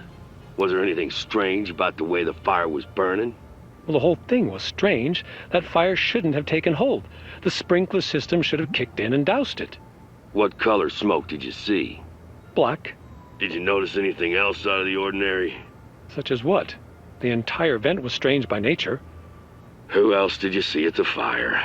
Was there anything strange about the way the fire was burning? Well, the whole thing was strange. That fire shouldn't have taken hold. The sprinkler system should have kicked in and doused it. What color smoke did you see? Black. Did you notice anything else out of the ordinary? Such as what? The entire event was strange by nature. Who else did you see at the fire?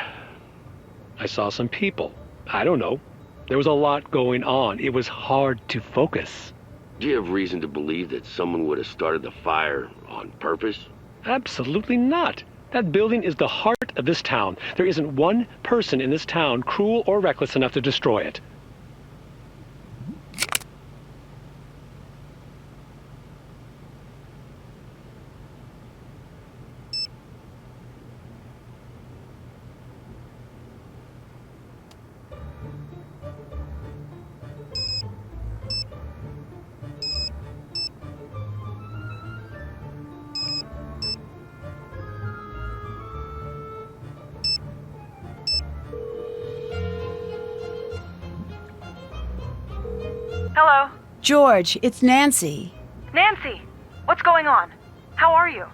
I saw some people. I don't know. There was a lot going on. It was hard to focus. Do you have reason to believe that someone would have started the fire on purpose? Absolutely not. That building is the heart of this town. There isn't one person in this town cruel or reckless enough to destroy it. Hello? George, it's Nancy. Nancy! What's going on? How are you?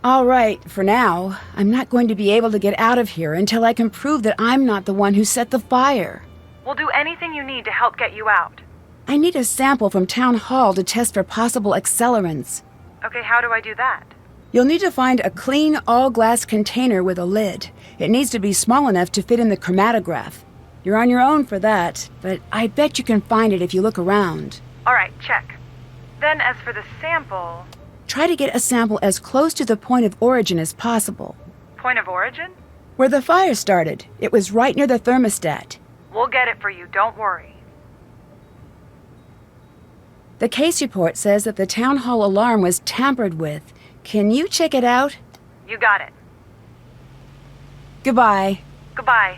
All right, for now. I'm not going to be able to get out of here until I can prove that I'm not the one who set the fire. We'll do anything you need to help get you out. I need a sample from Town Hall to test for possible accelerants. Okay, how do I do that? You'll need to find a clean, all-glass container with a lid. It needs to be small enough to fit in the chromatograph. You're on your own for that, but I bet you can find it if you look around. All right, check. Then as for the sample... Try to get a sample as close to the point of origin as possible. Point of origin? Where the fire started. It was right near the thermostat. We'll get it for you, don't worry. The case report says that the town hall alarm was tampered with. Can you check it out? You got it. Goodbye. Goodbye.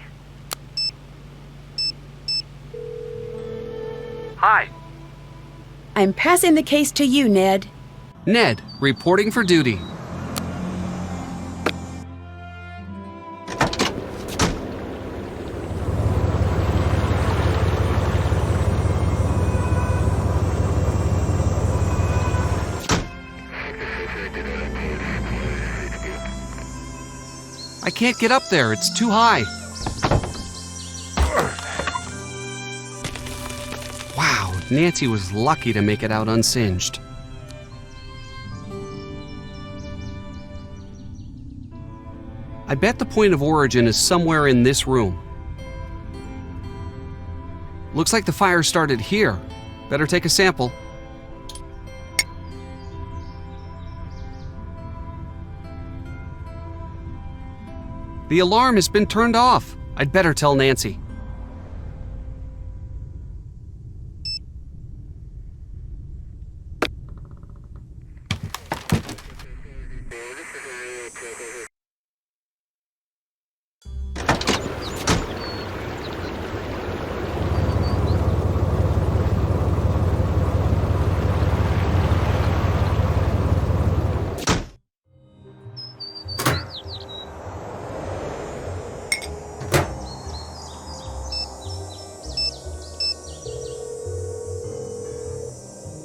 Hi. I'm passing the case to you, Ned. Ned, reporting for duty. I can't get up there. It's too high. Wow, Nancy was lucky to make it out unsinged. I bet the point of origin is somewhere in this room. Looks like the fire started here. Better take a sample. The alarm has been turned off. I'd better tell Nancy.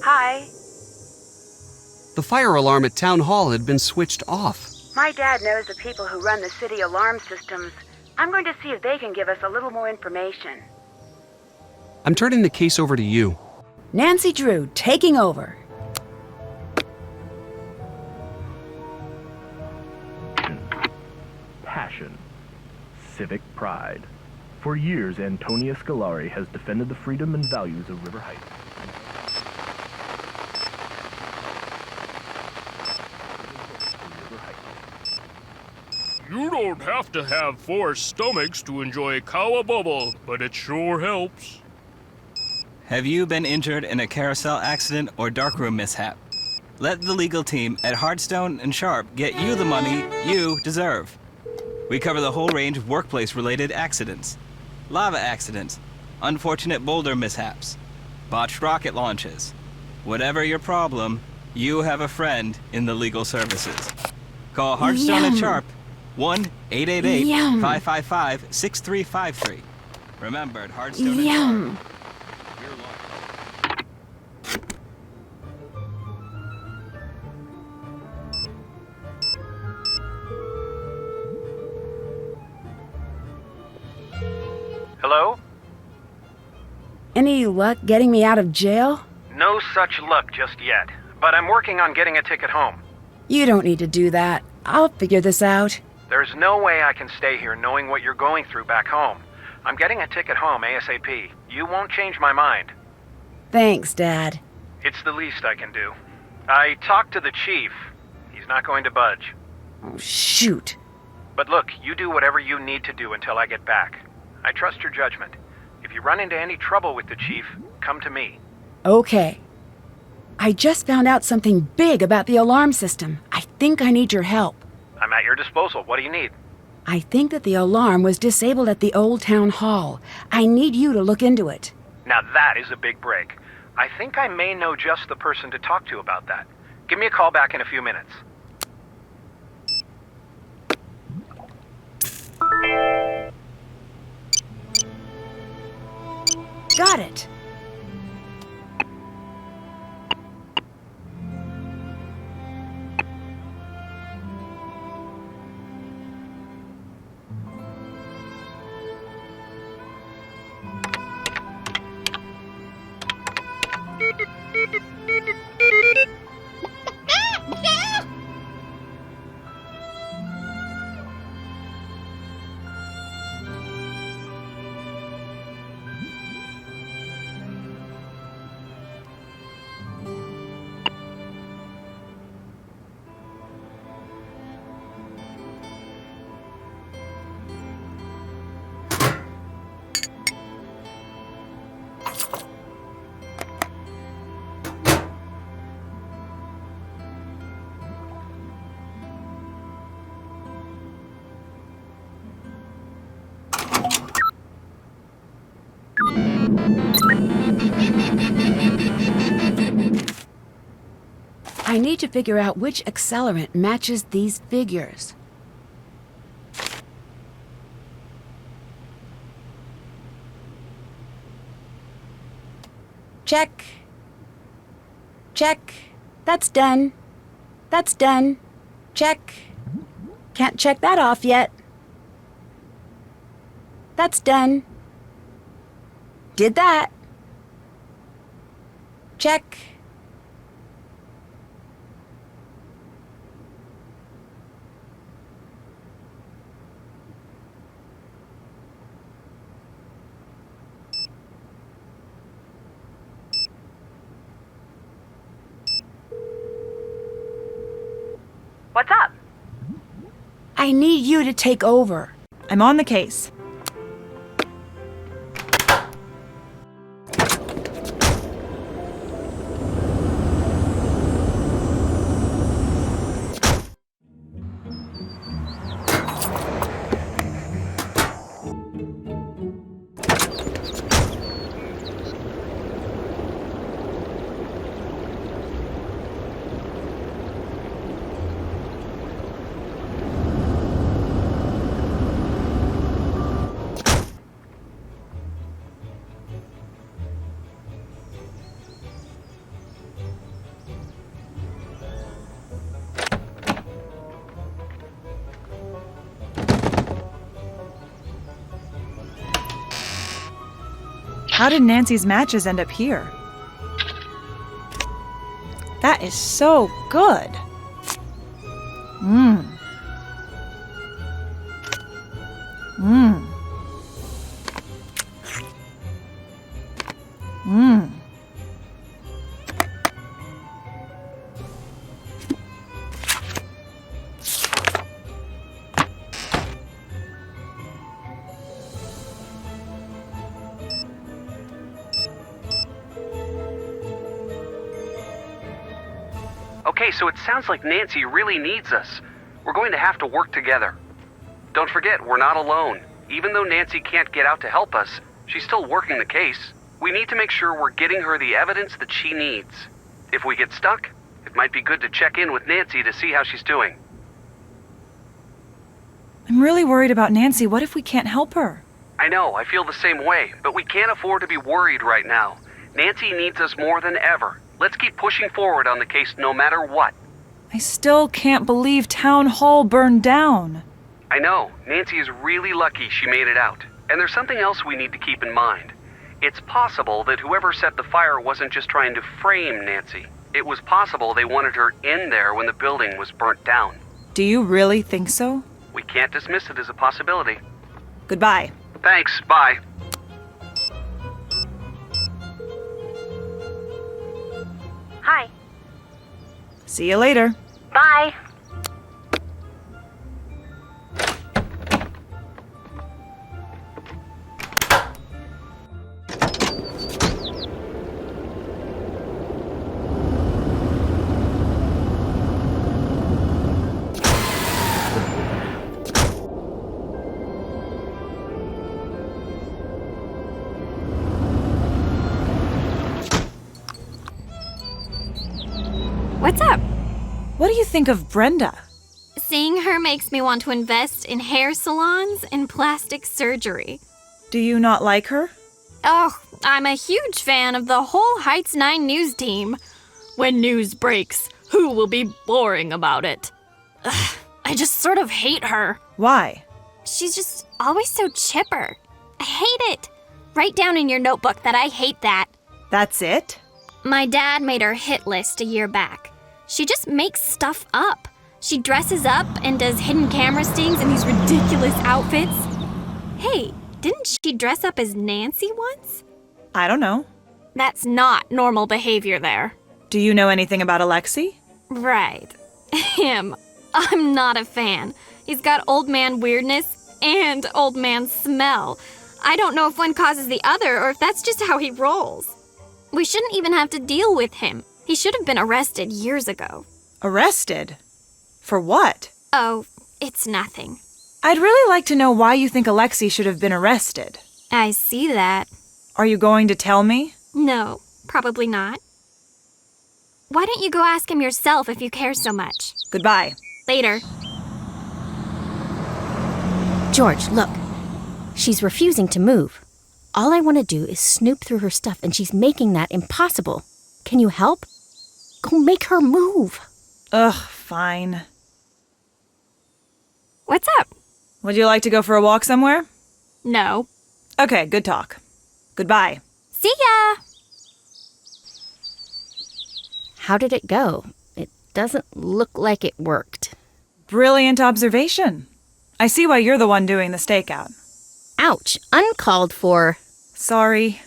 Hi. The fire alarm at Town Hall had been switched off. My dad knows the people who run the city alarm systems. I'm going to see if they can give us a little more information. I'm turning the case over to you. Nancy Drew, taking over. Passion. Civic pride. For years, Antonia Scolari has defended the freedom and values of River Heights. You don't don't have to have 4 stomachs to enjoy Kawabubble, but it sure helps. Have you been injured in a carousel accident or darkroom mishap? Let the legal team at Hardstone and Sharp get you the money you deserve. We cover the whole range of workplace-related accidents. Lava accidents, unfortunate boulder mishaps, botched rocket launches. Whatever your problem, you have a friend in the legal services. Call Hardstone and Sharp, 1-888-555-6353. Remember, at Hardstone and Sharp. Hello? Any luck getting me out of jail? No such luck just yet, but I'm working on getting a ticket home. You don't need to do that. I'll figure this out. There's no way I can stay here knowing what you're going through back home. I'm getting a ticket home ASAP. You won't change my mind. Thanks, Dad. It's the least I can do. I talked to the chief. He's not going to budge. Oh, shoot. But look, you do whatever you need to do until I get back. I trust your judgment. If you run into any trouble with the chief, come to me. Okay. I just found out something big about the alarm system. I think I need your help. I'm at your disposal. What do you need? I think that the alarm was disabled at the old town hall. I need you to look into it. Now that is a big break. I think I may know just the person to talk to about that. Give me a call back in a few minutes. Got it. I need to figure out which accelerant matches these figures. Check. Check. That's done. That's done. Check. Can't check that off yet. That's done. Did that. Check. What's up? I need you to take over. I'm on the case. How did Nancy's matches end up here? That is so good. Mmm. Mmm. Mmm. Okay, so it sounds like Nancy really needs us. We're going to have to work together. Don't forget, we're not alone. Even though Nancy can't get out to help us, she's still working the case. We need to make sure we're getting her the evidence that she needs. If we get stuck, it might be good to check in with Nancy to see how she's doing. I'm really worried about Nancy. What if we can't help her? I know, I feel the same way, but we can't afford to be worried right now. Nancy needs us more than ever. Let's keep pushing forward on the case no matter what. I still can't believe Town Hall burned down. I know, Nancy is really lucky she made it out. And there's something else we need to keep in mind. It's possible that whoever set the fire wasn't just trying to frame Nancy. It was possible they wanted her in there when the building was burnt down. Do you really think so? We can't dismiss it as a possibility. Goodbye. Thanks, bye. Hi. See you later. Bye. What's up? What do you think of Brenda? Seeing her makes me want to invest in hair salons and plastic surgery. Do you not like her? Oh, I'm a huge fan of the whole Heights 9 news team. When news breaks, who will be boring about it? Ugh, I just sort of hate her. Why? She's just always so chipper. I hate it. Write down in your notebook that I hate that. That's it? My dad made her hit list a year back. She just makes stuff up. She dresses up and does hidden camera stings in these ridiculous outfits. Hey, didn't she dress up as Nancy once? I don't know. That's not normal behavior there. Do you know anything about Alexei? Right. Him. I'm not a fan. He's got old man weirdness and old man smell. I don't know if one causes the other or if that's just how he rolls. We shouldn't even have to deal with him. He should have been arrested years ago. Arrested? For what? Oh, it's nothing. I'd really like to know why you think Alexei should have been arrested. I see that. Are you going to tell me? No, probably not. Why don't you go ask him yourself if you care so much? Goodbye. Later. George, look. She's refusing to move. All I want to do is snoop through her stuff, and she's making that impossible. Can you help? Go make her move. Ugh, fine. What's up? Would you like to go for a walk somewhere? No. Okay, good talk. Goodbye. See ya! How did it go? It doesn't look like it worked. Brilliant observation. I see why you're the one doing the stakeout. Ouch, uncalled for. Sorry.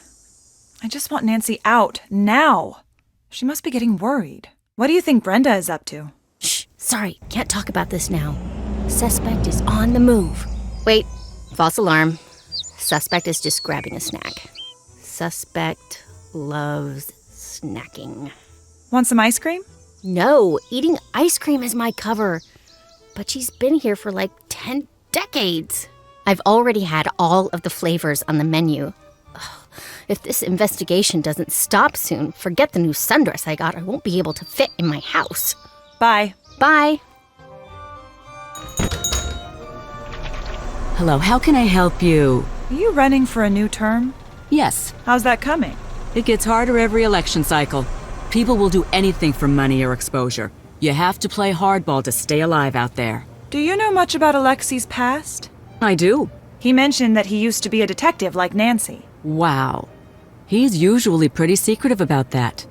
I just want Nancy out, now. She must be getting worried. What do you think Brenda is up to? Shh, sorry, can't talk about this now. Suspect is on the move. Wait, false alarm. Suspect is just grabbing a snack. Suspect loves snacking. Want some ice cream? No, eating ice cream is my cover. But she's been here for like 10 decades. I've already had all of the flavors on the menu. Ugh, if this investigation doesn't stop soon, forget the new sundress I got. I won't be able to fit in my house. Bye. Bye. Hello, how can I help you? Are you running for a new term? Yes. How's that coming? It gets harder every election cycle. People will do anything for money or exposure. You have to play hardball to stay alive out there. Do you know much about Alexei's past? I do. He mentioned that he used to be a detective like Nancy. Wow. He's usually pretty secretive about that.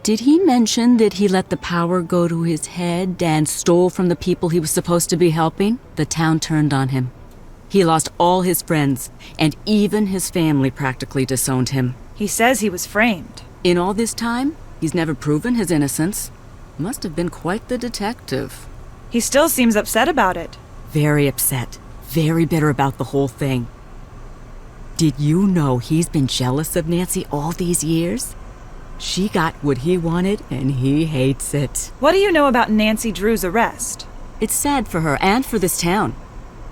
Did he mention that he let the power go to his head and stole from the people he was supposed to be helping? The town turned on him. He lost all his friends, and even his family practically disowned him. He says he was framed. In all this time, he's never proven his innocence. Must have been quite the detective. He still seems upset about it. Very upset. Very bitter about the whole thing. Did you know he's been jealous of Nancy all these years? She got what he wanted, and he hates it. What do you know about Nancy Drew's arrest? It's sad for her and for this town.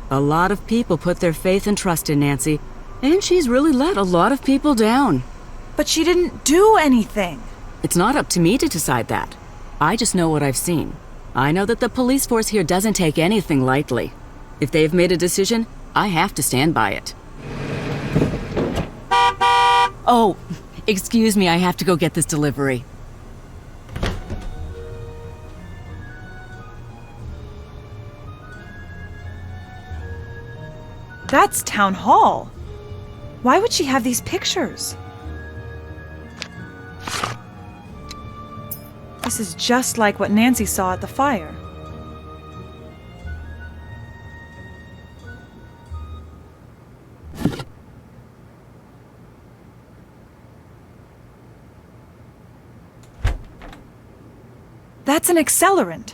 A lot of people put their faith and trust in Nancy, and she's really let a lot of people down. But she didn't do anything. It's not up to me to decide that. I just know what I've seen. I know that the police force here doesn't take anything lightly. If they've made a decision, I have to stand by it. Oh, excuse me, I have to go get this delivery. That's Town Hall. Why would she have these pictures? This is just like what Nancy saw at the fire. That's an accelerant.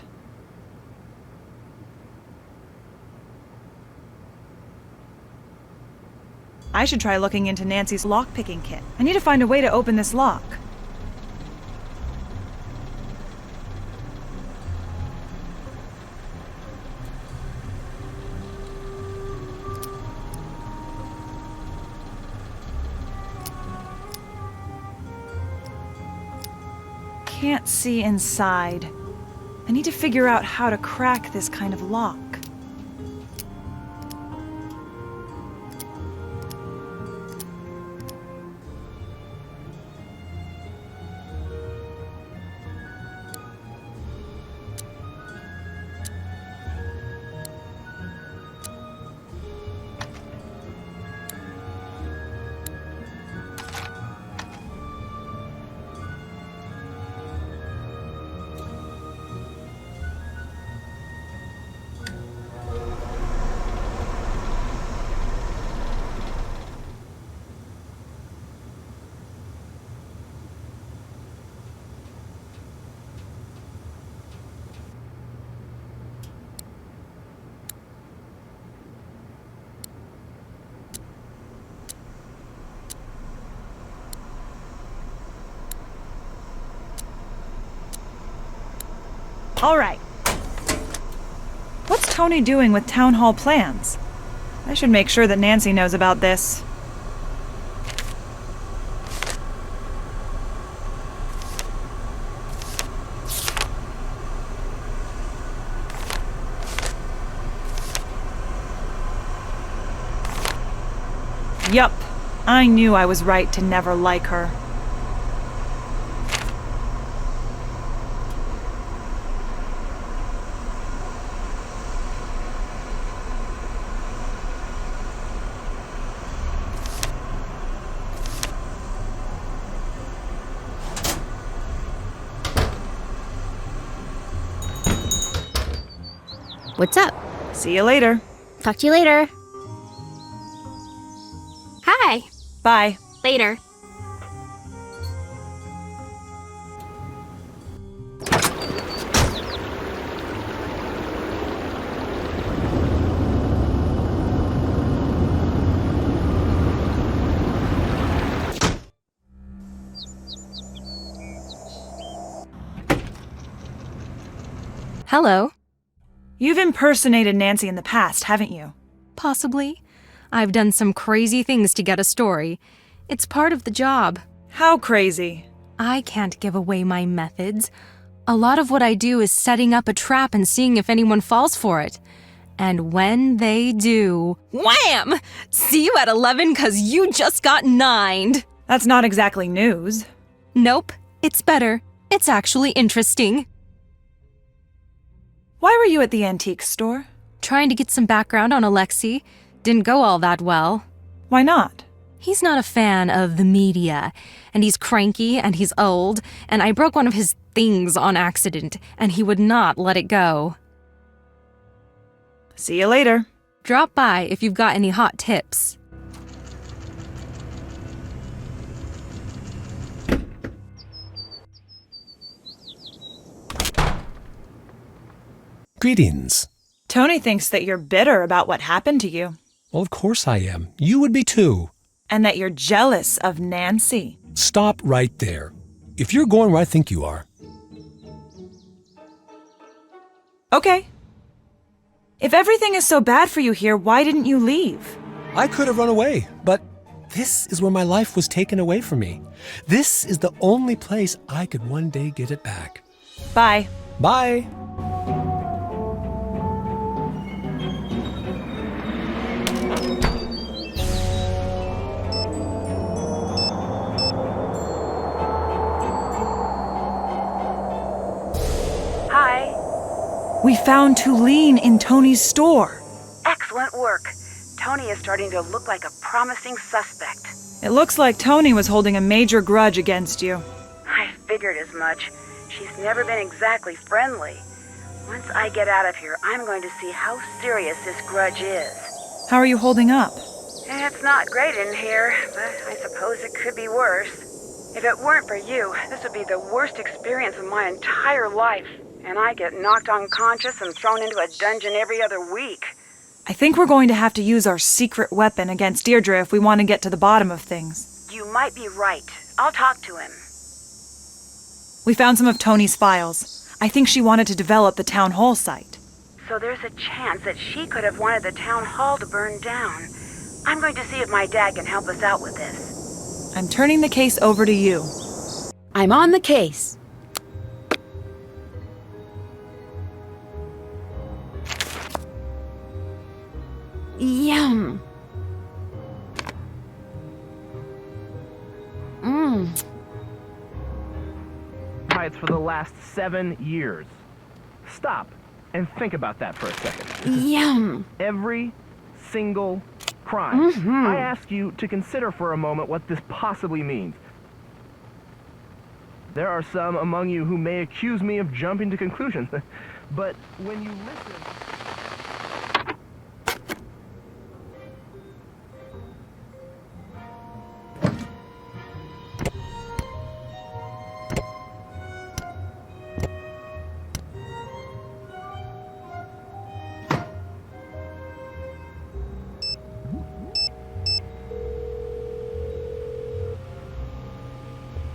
I should try looking into Nancy's lockpicking kit. I need to find a way to open this lock. Can't see inside. I need to figure out how to crack this kind of lock. All right. What's Toni doing with town hall plans? I should make sure that Nancy knows about this. Yup. I knew I was right to never like her. What's up? See you later. Talk to you later. Hi. Bye. Later. Hello. You've impersonated Nancy in the past, haven't you? Possibly. I've done some crazy things to get a story. It's part of the job. How crazy? I can't give away my methods. A lot of what I do is setting up a trap and seeing if anyone falls for it. And when they do, wham! See you at 11 'cause you just got 9'd. That's not exactly news. Nope, it's better. It's actually interesting. Why were you at the antique store? Trying to get some background on Alexei. Didn't go all that well. Why not? He's not a fan of the media, and he's cranky, and he's old, and I broke one of his things on accident, and he would not let it go. See you later. Drop by if you've got any hot tips. Greetings. Toni thinks that you're bitter about what happened to you. Well, of course I am. You would be too. And that you're jealous of Nancy. Stop right there. if you're going where I think you are. Okay. If everything is so bad for you here, why didn't you leave? I could have run away, but this is where my life was taken away from me. This is the only place I could one day get it back. Bye. Bye. Hi. We found Tulene in Toni's store. Excellent work. Toni is starting to look like a promising suspect. It looks like Toni was holding a major grudge against you. I figured as much. She's never been exactly friendly. Once I get out of here, I'm going to see how serious this grudge is. How are you holding up? It's not great in here, but I suppose it could be worse. If it weren't for you, this would be the worst experience of my entire life. And I get knocked unconscious and thrown into a dungeon every other week. I think we're going to have to use our secret weapon against Deirdre if we want to get to the bottom of things. You might be right. I'll talk to him. We found some of Toni's files. I think she wanted to develop the town hall site. So there's a chance that she could have wanted the town hall to burn down. I'm going to see if my dad can help us out with this. I'm turning the case over to you. I'm on the case. Yum. Riots for the last 7 years. Stop and think about that for a second. Yum. Every single crime. Mm-hmm. I ask you to consider for a moment what this possibly means. There are some among you who may accuse me of jumping to conclusions, but when you listen...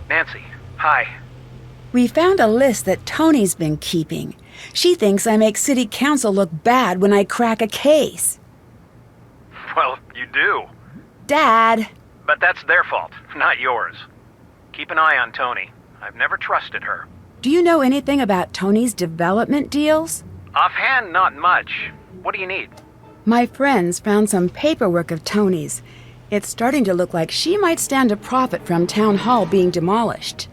Nancy, hi. We found a list that Toni's been keeping. She thinks I make city council look bad when I crack a case. Well, you do. Dad! But that's their fault, not yours. Keep an eye on Toni. I've never trusted her. Do you know anything about Toni's development deals? Offhand, not much. What do you need? My friends found some paperwork of Toni's. It's starting to look like she might stand to profit from Town Hall being demolished.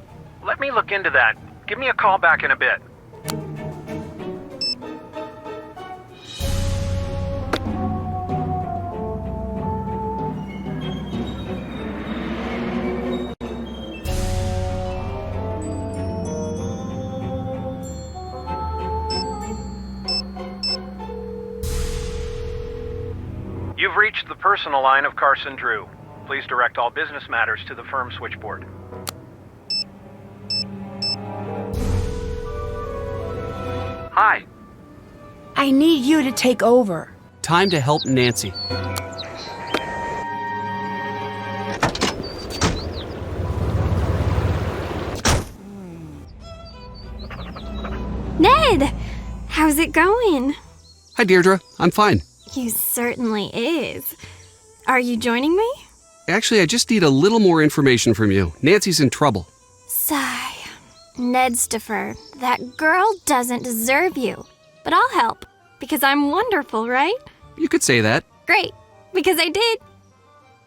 Let me look into that. Give me a call back in a bit. You've reached the personal line of Carson Drew. Please direct all business matters to the firm switchboard. Hi. I need you to take over. Time to help Nancy. Ned! How's it going? Hi, Deirdre. I'm fine. You certainly is. Are you joining me? Actually, I just need a little more information from you. Nancy's in trouble. Sigh. Nedstifer, that girl doesn't deserve you. But I'll help, because I'm wonderful, right? You could say that. Great, because I did.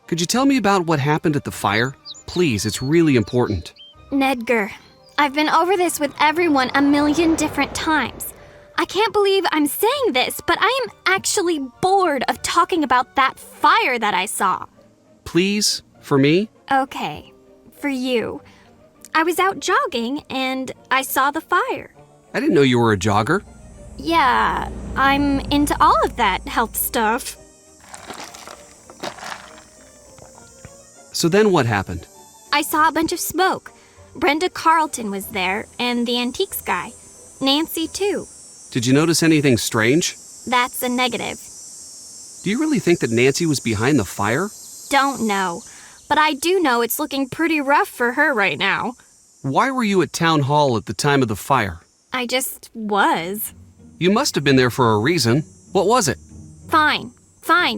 Could you tell me about what happened at the fire? Please, it's really important. Nedgar, I've been over this with everyone a million different times. I can't believe I'm saying this, but I am actually bored of talking about that fire that I saw. Please, for me? Okay, for you. I was out jogging and I saw the fire. I didn't know you were a jogger. Yeah, I'm into all of that health stuff. So then what happened? I saw a bunch of smoke. Brenda Carlton was there, and the antiques guy. Nancy, too. Did you notice anything strange? That's a negative. Do you really think that Nancy was behind the fire? Don't know, but I do know it's looking pretty rough for her right now. Why were you at Town Hall at the time of the fire? I just was. You must have been there for a reason. What was it? Fine.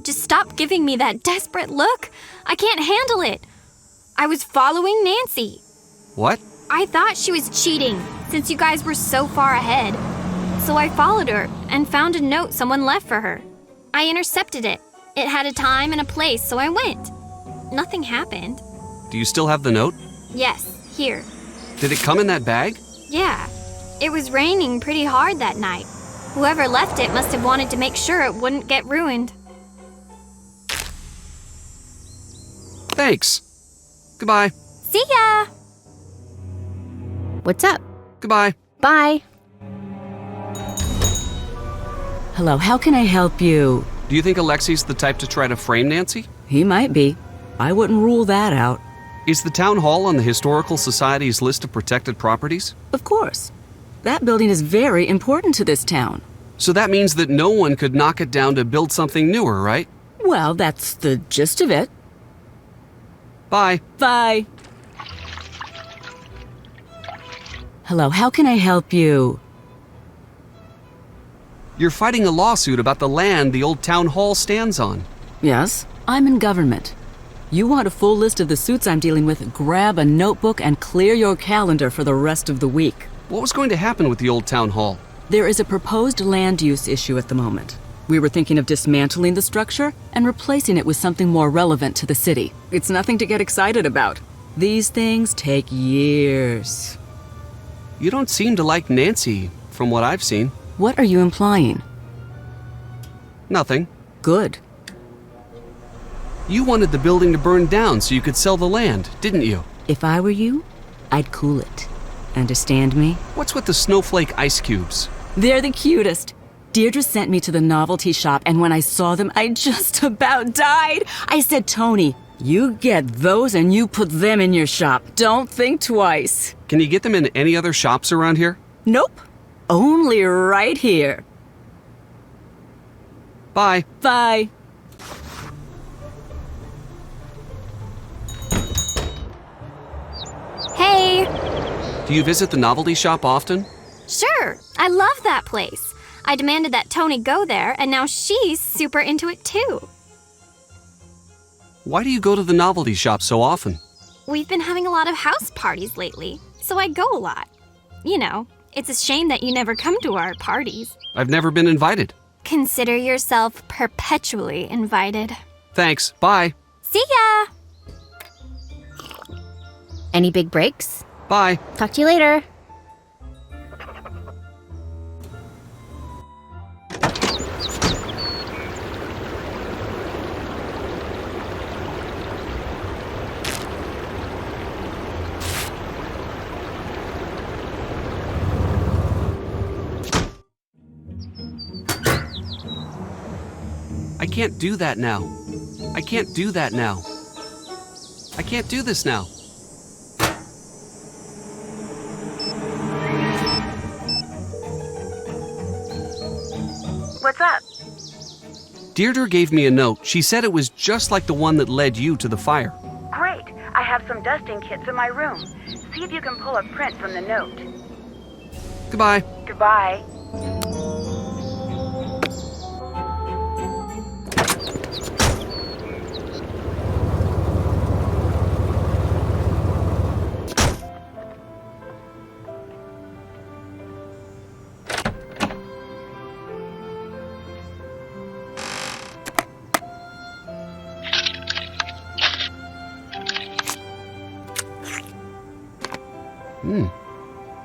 Just stop giving me that desperate look. I can't handle it. I was following Nancy. What? I thought she was cheating, since you guys were so far ahead. So I followed her and found a note someone left for her. I intercepted it. It had a time and a place, so I went. Nothing happened. Do you still have the note? Yes, here. Did it come in that bag? Yeah. It was raining pretty hard that night. Whoever left it must have wanted to make sure it wouldn't get ruined. Thanks. Goodbye. See ya! What's up? Goodbye. Bye. Hello, how can I help you? Do you think Alexi's the type to try to frame Nancy? He might be. I wouldn't rule that out. Is the town hall on the Historical Society's list of protected properties? Of course. That building is very important to this town. So that means that no one could knock it down to build something newer, right? Well, that's the gist of it. Bye. Bye. Hello, how can I help you? You're fighting a lawsuit about the land the old town hall stands on. Yes, I'm in government. You want a full list of the suits I'm dealing with, grab a notebook and clear your calendar for the rest of the week. What was going to happen with the old town hall? There is a proposed land use issue at the moment. We were thinking of dismantling the structure and replacing it with something more relevant to the city. It's nothing to get excited about. These things take years. You don't seem to like Nancy, from what I've seen. What are you implying? Nothing. Good. You wanted the building to burn down so you could sell the land, didn't you? If I were you, I'd cool it. Understand me? What's with the snowflake ice cubes? They're the cutest. Deirdre sent me to the novelty shop, and when I saw them, I just about died. I said, Toni, you get those and you put them in your shop. Don't think twice. Can you get them in any other shops around here? Nope. Only right here. Bye. Bye. Hey! Do you visit the novelty shop often? Sure, I love that place. I demanded that Toni go there, and now she's super into it too. Why do you go to the novelty shop so often? We've been having a lot of house parties lately, so I go a lot. You know, it's a shame that you never come to our parties. I've never been invited. Consider yourself perpetually invited. Thanks. Bye. See ya! Any big breaks? Bye. Talk to you later. I can't do that now. I can't do that now. I can't do this now. What's up? Deirdre gave me a note. She said it was just like the one that led you to the fire. Great. I have some dusting kits in my room. See if you can pull a print from the note. Goodbye. Goodbye.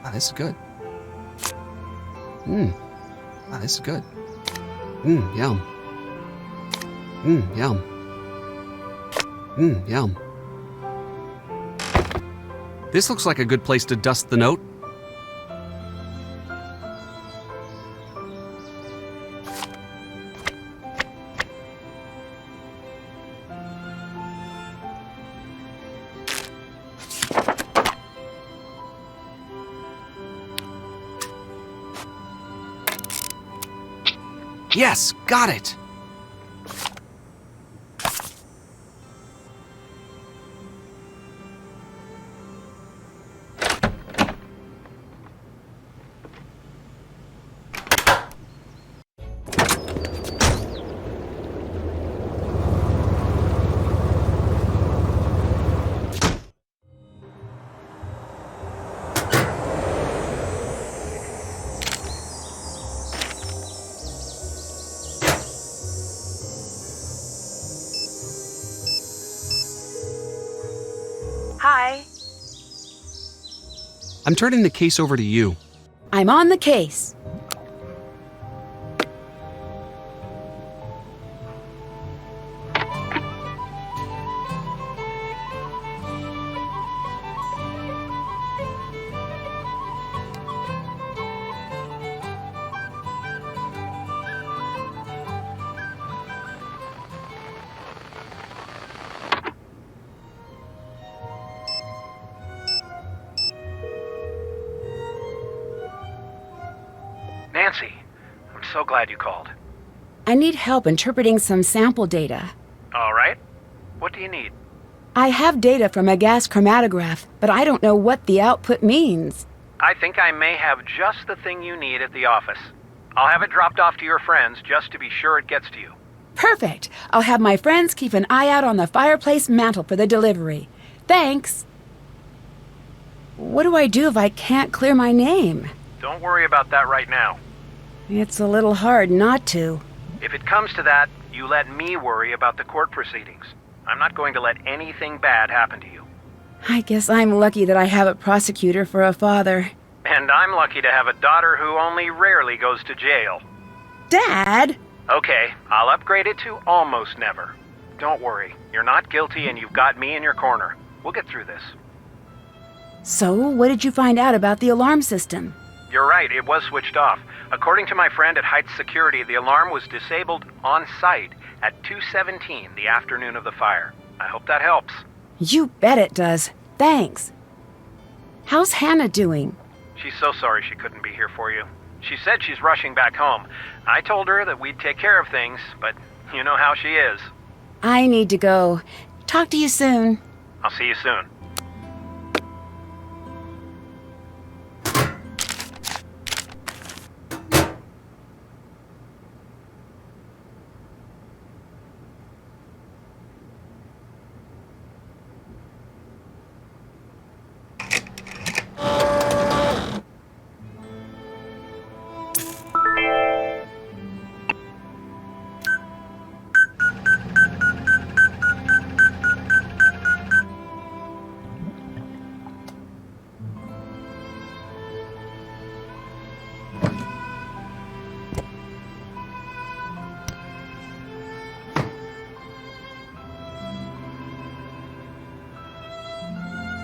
Wow, this is good. Wow, this is good. Yum. Yum. Yum. This looks like a good place to dust the note. Yes, got it! I'm turning the case over to you. I'm on the case. Nancy, I'm so glad you called. I need help interpreting some sample data. All right. What do you need? I have data from a gas chromatograph, but I don't know what the output means. I think I may have just the thing you need at the office. I'll have it dropped off to your friends just to be sure it gets to you. Perfect. I'll have my friends keep an eye out on the fireplace mantel for the delivery. Thanks. What do I do if I can't clear my name? Don't worry about that right now. It's a little hard not to. If it comes to that, you let me worry about the court proceedings. I'm not going to let anything bad happen to you. I guess I'm lucky that I have a prosecutor for a father. And I'm lucky to have a daughter who only rarely goes to jail. Dad! Okay, I'll upgrade it to almost never. Don't worry, you're not guilty and you've got me in your corner. We'll get through this. So, what did you find out about the alarm system? You're right, it was switched off. According to my friend at Heights Security, the alarm was disabled on site at 2:17 the afternoon of the fire. I hope that helps. You bet it does. Thanks. How's Hannah doing? She's so sorry she couldn't be here for you. She said she's rushing back home. I told her that we'd take care of things, but you know how she is. I need to go. Talk to you soon. I'll see you soon.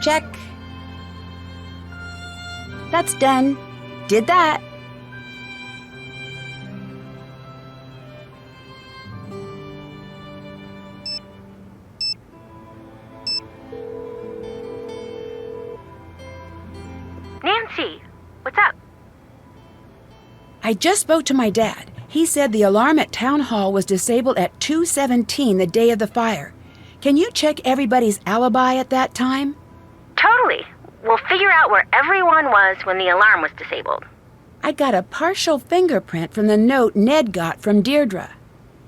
Check. That's done. Did that. Nancy, what's up? I just spoke to my dad. He said the alarm at Town Hall was disabled at 2:17 the day of the fire. Can you check everybody's alibi at that time? Totally. We'll figure out where everyone was when the alarm was disabled. I got a partial fingerprint from the note Ned got from Deirdre.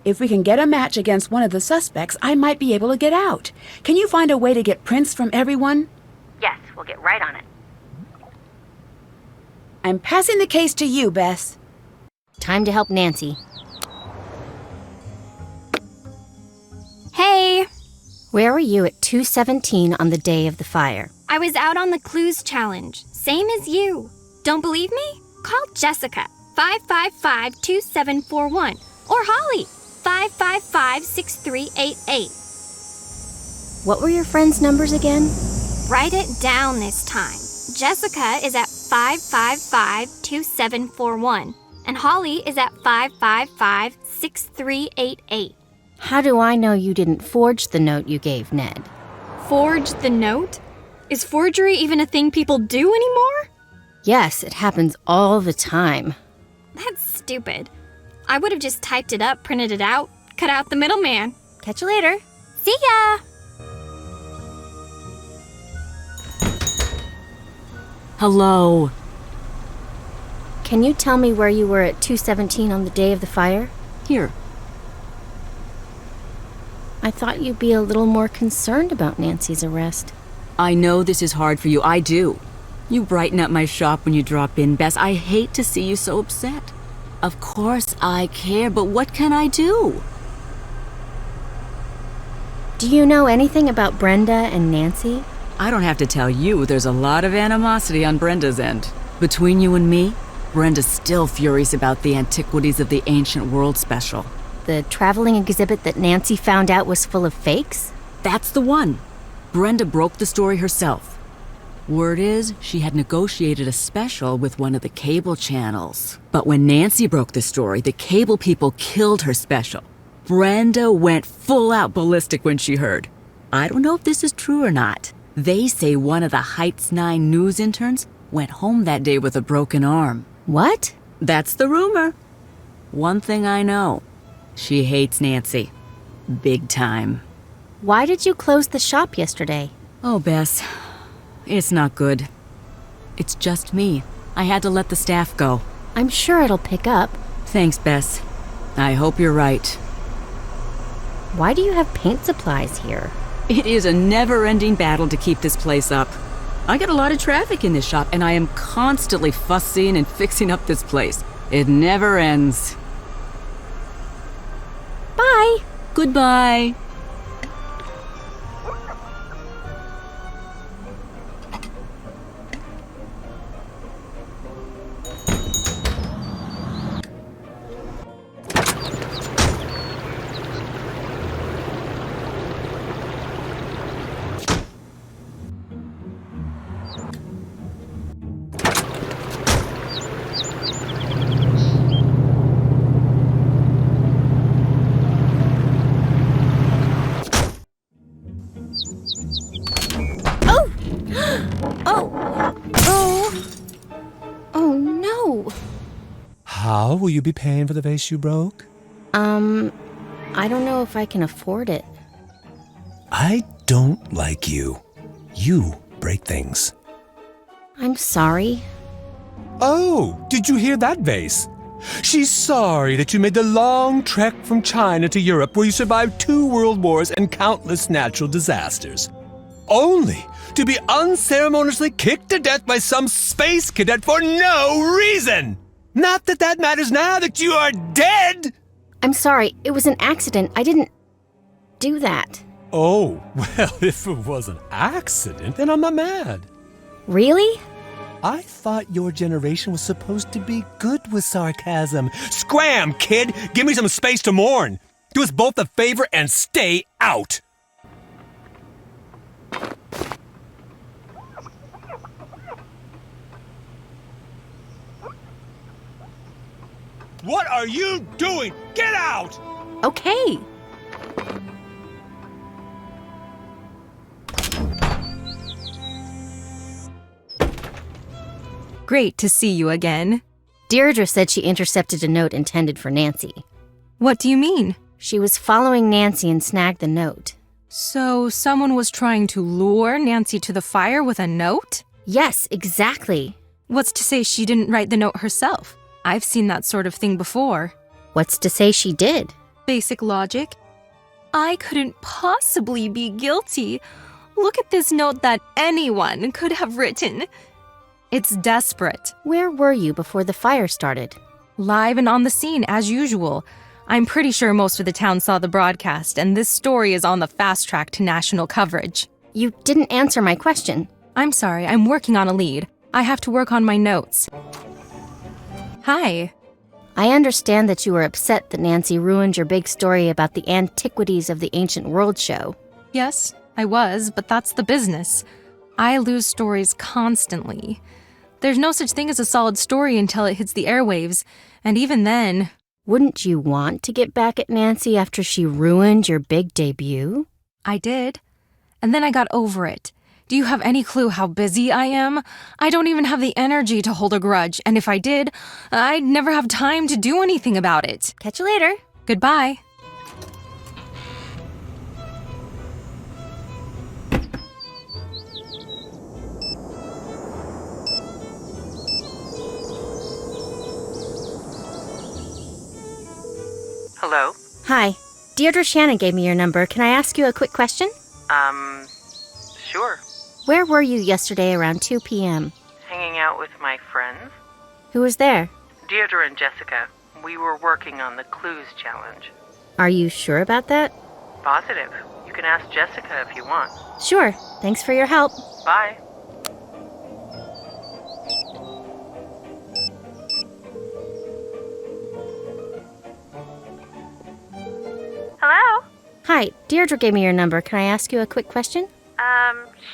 If we can get a match against one of the suspects, I might be able to get out. Can you find a way to get prints from everyone? Yes, we'll get right on it. I'm passing the case to you, Bess. Time to help Nancy. Hey! Where were you at 2:17 on the day of the fire? I was out on the clues challenge, same as you. Don't believe me? Call Jessica, 555-2741, or Holly, 555-6388. What were your friends' numbers again? Write it down this time. Jessica is at 555-2741, and Holly is at 555-6388. How do I know you didn't forge the note you gave Ned? Forge the note? Is forgery even a thing people do anymore? Yes, it happens all the time. That's stupid. I would have just typed it up, printed it out, cut out the middleman. Catch you later. See ya! Hello. Can you tell me where you were at 2:17 on the day of the fire? Here. I thought you'd be a little more concerned about Nancy's arrest. I know this is hard for you. I do. You brighten up my shop when you drop in, Bess. I hate to see you so upset. Of course I care, but what can I do? Do you know anything about Brenda and Nancy? I don't have to tell you there's a lot of animosity on Brenda's end. Between you and me, Brenda's still furious about the Antiquities of the Ancient World special. The traveling exhibit that Nancy found out was full of fakes? That's the one. Brenda broke the story herself. Word is, she had negotiated a special with one of the cable channels. But when Nancy broke the story, the cable people killed her special. Brenda went full-out ballistic when she heard. I don't know if this is true or not. They say one of the Heights 9 news interns went home that day with a broken arm. What? That's the rumor. One thing I know. She hates Nancy. Big time. Why did you close the shop yesterday? Oh, Bess. It's not good. It's just me. I had to let the staff go. I'm sure it'll pick up. Thanks, Bess. I hope you're right. Why do you have paint supplies here? It is a never-ending battle to keep this place up. I get a lot of traffic in this shop, and I am constantly fussing and fixing up this place. It never ends. Bye. Goodbye. How will you be paying for the vase you broke? I don't know if I can afford it. I don't like you. You break things. I'm sorry. Oh, did you hear that vase? She's sorry that you made the long trek from China to Europe where you survived 2 world wars and countless natural disasters. Only to be unceremoniously kicked to death by some space cadet for no reason! Not that that matters now that you are dead! I'm sorry, it was an accident. I didn't do that. Oh, well, if it was an accident, then I'm not mad. Really? I thought your generation was supposed to be good with sarcasm. Scram, kid! Give me some space to mourn! Do us both a favor and stay out! What are you doing? Get out! Okay. Great to see you again. Deirdre said she intercepted a note intended for Nancy. What do you mean? She was following Nancy and snagged the note. So someone was trying to lure Nancy to the fire with a note? Yes, exactly. What's to say she didn't write the note herself? I've seen that sort of thing before. What's to say she did? Basic logic. I couldn't possibly be guilty. Look at this note that anyone could have written. It's desperate. Where were you before the fire started? Live and on the scene, as usual. I'm pretty sure most of the town saw the broadcast, and this story is on the fast track to national coverage. You didn't answer my question. I'm sorry, I'm working on a lead. I have to work on my notes. Hi. I understand that you were upset that Nancy ruined your big story about the Antiquities of the Ancient World show. Yes, I was, but that's the business. I lose stories constantly. There's no such thing as a solid story until it hits the airwaves, and even then... Wouldn't you want to get back at Nancy after she ruined your big debut? I did. And then I got over it. Do you have any clue how busy I am? I don't even have the energy to hold a grudge, and if I did, I'd never have time to do anything about it. Catch you later. Goodbye. Hello? Hi. Deirdre Shannon gave me your number. Can I ask you a quick question? Sure. Where were you yesterday around 2 p.m.? Hanging out with my friends. Who was there? Deirdre and Jessica. We were working on the Clues Challenge. Are you sure about that? Positive. You can ask Jessica if you want. Sure. Thanks for your help. Bye. Hello? Hi, Deirdre gave me your number. Can I ask you a quick question?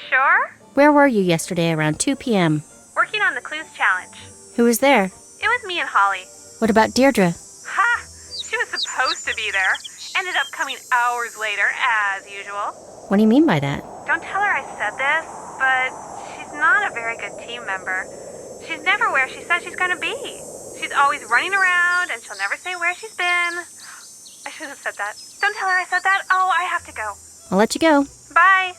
Sure? Where were you yesterday around 2 p.m.? Working on the clues challenge. Who was there? It was me and Holly. What about Deirdre? Ha! She was supposed to be there. Ended up coming hours later, as usual. What do you mean by that? Don't tell her I said this, but she's not a very good team member. She's never where she says she's gonna be. She's always running around, and she'll never say where she's been. I shouldn't have said that. Don't tell her I said that. Oh, I have to go. I'll let you go. Bye.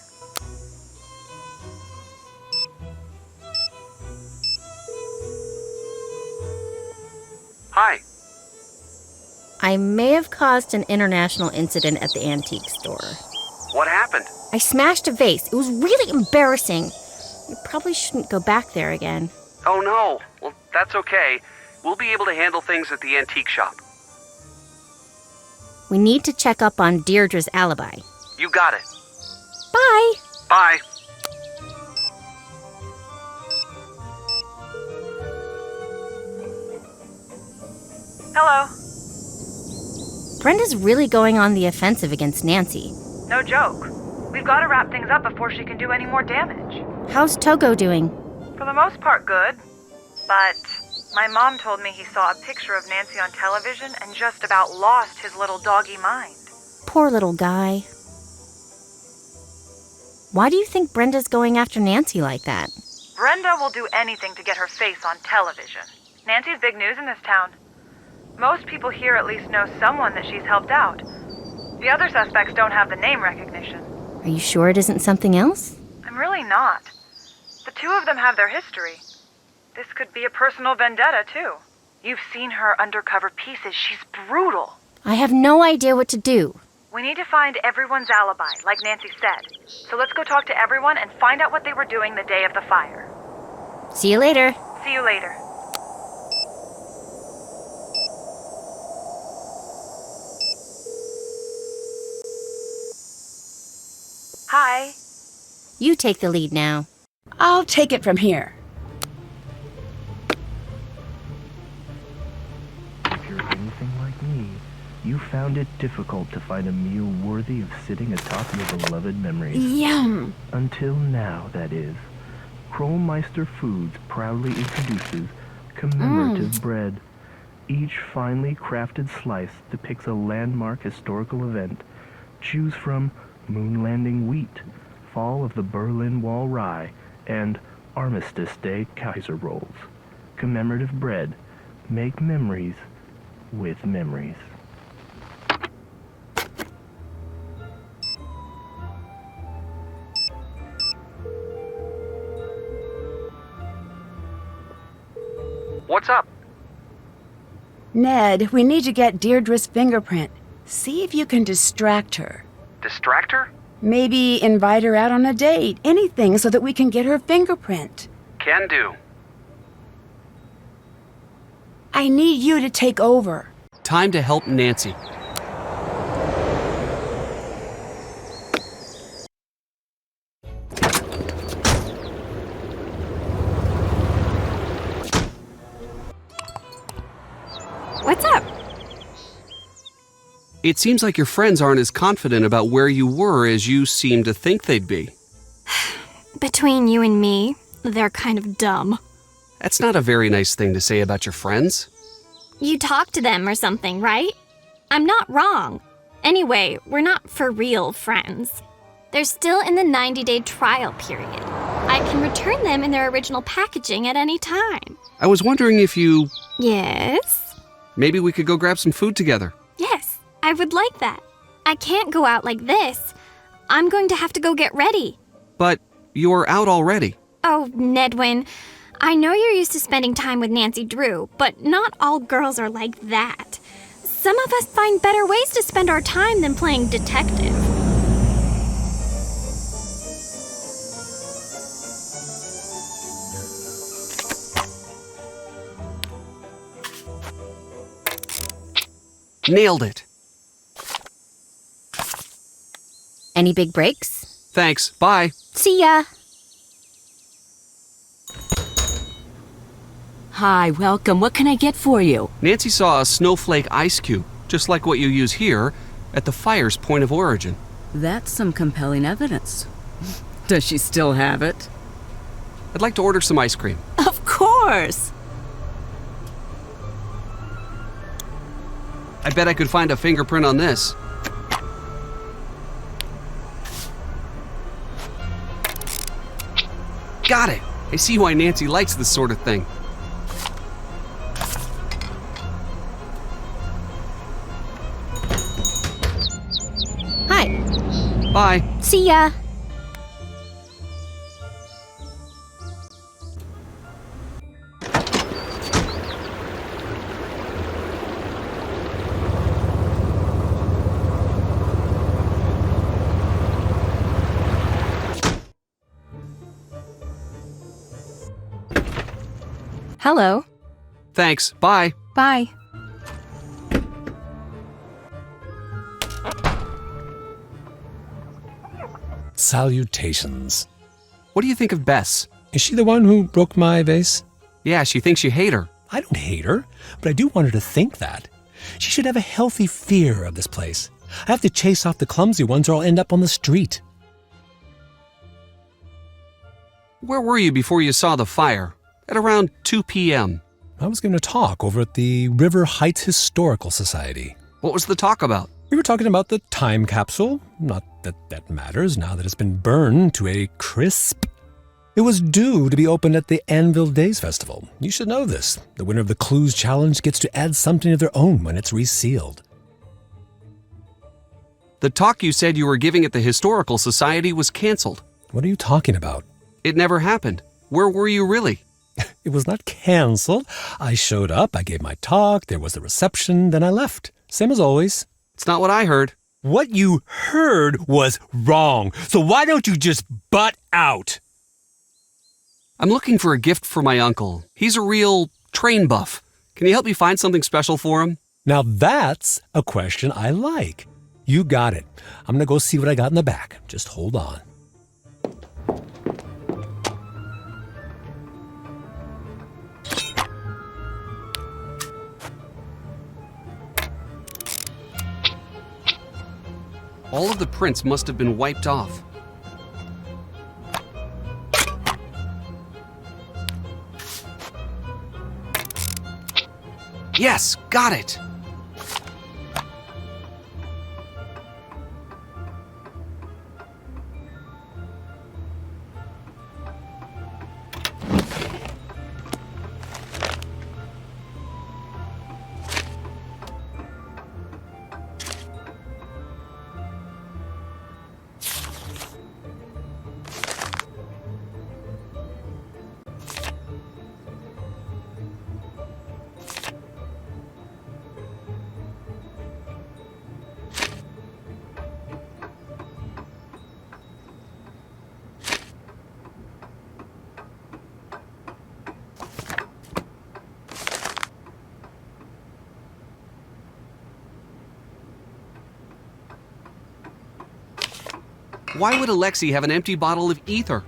Hi. I may have caused an international incident at the antique store. What happened? I smashed a vase. It was really embarrassing. You probably shouldn't go back there again. Oh no. Well, that's okay. We'll be able to handle things at the antique shop. We need to check up on Deirdre's alibi. You got it. Bye. Bye. Hello. Brenda's really going on the offensive against Nancy. No joke. We've got to wrap things up before she can do any more damage. How's Togo doing? For the most part, good. But my mom told me he saw a picture of Nancy on television and just about lost his little doggy mind. Poor little guy. Why do you think Brenda's going after Nancy like that? Brenda will do anything to get her face on television. Nancy's big news in this town. Most people here at least know someone that she's helped out. The other suspects don't have the name recognition. Are you sure it isn't something else? I'm really not. The two of them have their history. This could be a personal vendetta, too. You've seen her undercover pieces. She's brutal. I have no idea what to do. We need to find everyone's alibi, like Nancy said. So let's go talk to everyone and find out what they were doing the day of the fire. See you later. See you later. Hi. You take the lead now. I'll take it from here. If you're anything like me, you found it difficult to find a meal worthy of sitting atop your beloved memories. Yum! Until now, that is. Krollmeister Foods proudly introduces commemorative bread. Each finely crafted slice depicts a landmark historical event. Choose from Moon Landing Wheat, Fall of the Berlin Wall Rye, and Armistice Day Kaiser Rolls. Commemorative bread. Make memories with memories. What's up? Ned, we need to get Deirdre's fingerprint. See if you can distract her. Distract her? Maybe invite her out on a date. Anything so that we can get her fingerprint. Can do. I need you to take over. Time to help Nancy. What's up? It seems like your friends aren't as confident about where you were as you seem to think they'd be. Between you and me, they're kind of dumb. That's not a very nice thing to say about your friends. You talk to them or something, right? I'm not wrong. Anyway, we're not for real friends. They're still in the 90-day trial period. I can return them in their original packaging at any time. I was wondering if you... Yes? Maybe we could go grab some food together. Yes, I would like that. I can't go out like this. I'm going to have to go get ready. But you're out already. Oh, Nedwin, I know you're used to spending time with Nancy Drew, but not all girls are like that. Some of us find better ways to spend our time than playing detective. Nailed it. Any big breaks? Thanks. Bye. See ya. Hi, welcome. What can I get for you? Nancy saw a snowflake ice cube, just like what you use here, at the fire's point of origin. That's some compelling evidence. Does she still have it? I'd like to order some ice cream. Of course! I bet I could find a fingerprint on this. Got it! I see why Nancy likes this sort of thing. Hi. Bye. See ya. Hello. Thanks. Bye. Bye. Salutations. What do you think of Bess? Is she the one who broke my vase? Yeah, she thinks you hate her. I don't hate her, but I do want her to think that. She should have a healthy fear of this place. I have to chase off the clumsy ones or I'll end up on the street. Where were you before you saw the fire? At around 2 p.m. I was going to talk over at the River Heights Historical Society. What was the talk about? We were talking about the time capsule. Not that that matters now that it's been burned to a crisp. It was due to be opened at the Anvil Days Festival. You should know this. The winner of the Clues Challenge gets to add something of their own when it's resealed. The talk you said you were giving at the Historical Society was canceled. What are you talking about? It never happened. Where were you really? It was not canceled. I showed up, I gave my talk, there was a reception, then I left. Same as always. It's not what I heard. What you heard was wrong. So why don't you just butt out? I'm looking for a gift for my uncle. He's a real train buff. Can you help me find something special for him? Now that's a question I like. You got it. I'm going to go see what I got in the back. Just hold on. All of the prints must have been wiped off. Yes, got it! Why would Alexei have an empty bottle of ether?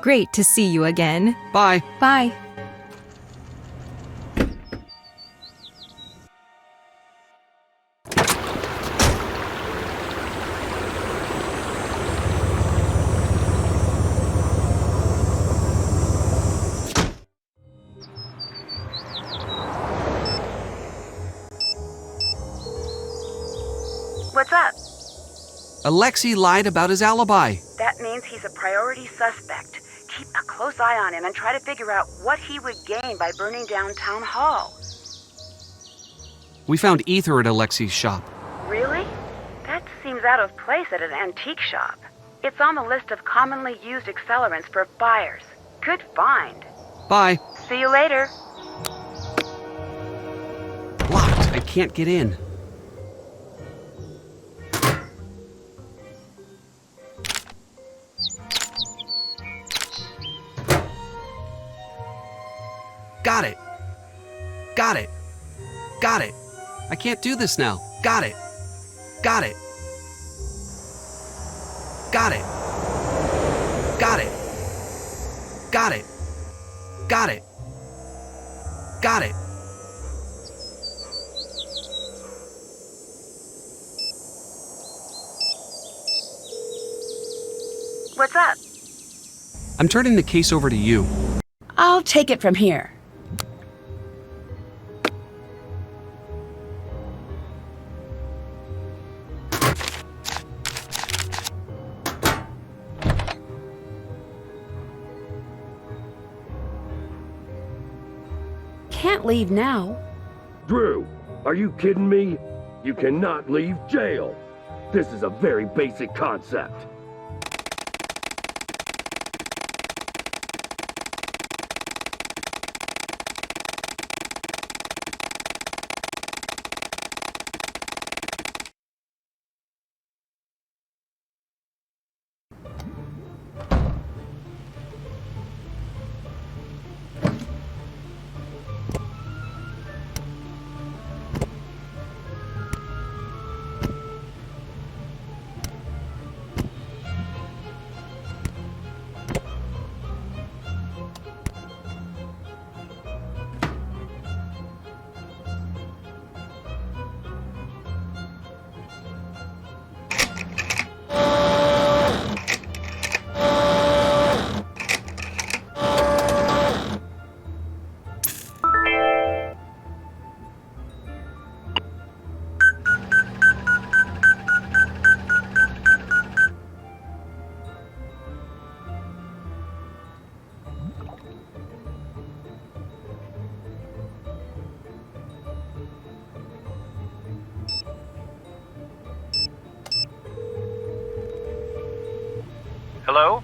Great to see you again. Bye. Bye. What's up? Alexei lied about his alibi. That means he's a priority suspect. Keep a close eye on him and try to figure out what he would gain by burning down Town Hall. We found ether at Alexei's shop. Really? That seems out of place at an antique shop. It's on the list of commonly used accelerants for buyers. Good find. Bye. See you later. Locked. I can't get in. Got it. Got it. Got it. I can't do this now. Got it. Got it. Got it. Got it. Got it. Got it. Got it. What's up? I'm turning the case over to you. I'll take it from here. Can't leave now. Drew, are you kidding me? You cannot leave jail. This is a very basic concept. Hello?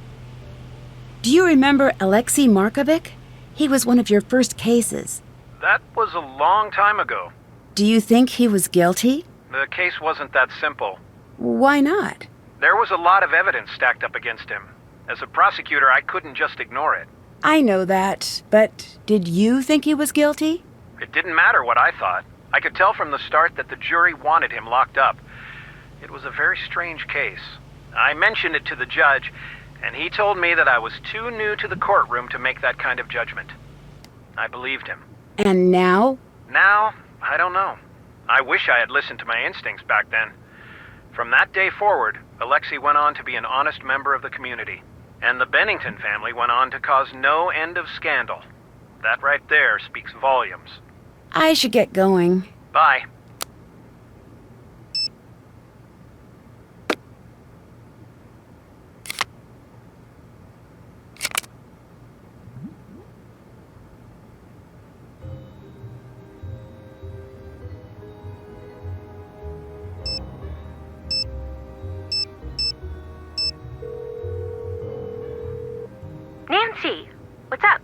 Do you remember Alexei Markovic? He was one of your first cases. That was a long time ago. Do you think he was guilty? The case wasn't that simple. Why not? There was a lot of evidence stacked up against him. As a prosecutor, I couldn't just ignore it. I know that, but did you think he was guilty? It didn't matter what I thought. I could tell from the start that the jury wanted him locked up. It was a very strange case. I mentioned it to the judge, and he told me that I was too new to the courtroom to make that kind of judgment. I believed him. And now? Now, I don't know. I wish I had listened to my instincts back then. From that day forward, Alexei went on to be an honest member of the community. And the Bennington family went on to cause no end of scandal. That right there speaks volumes. I should get going. Bye. Nancy, what's up?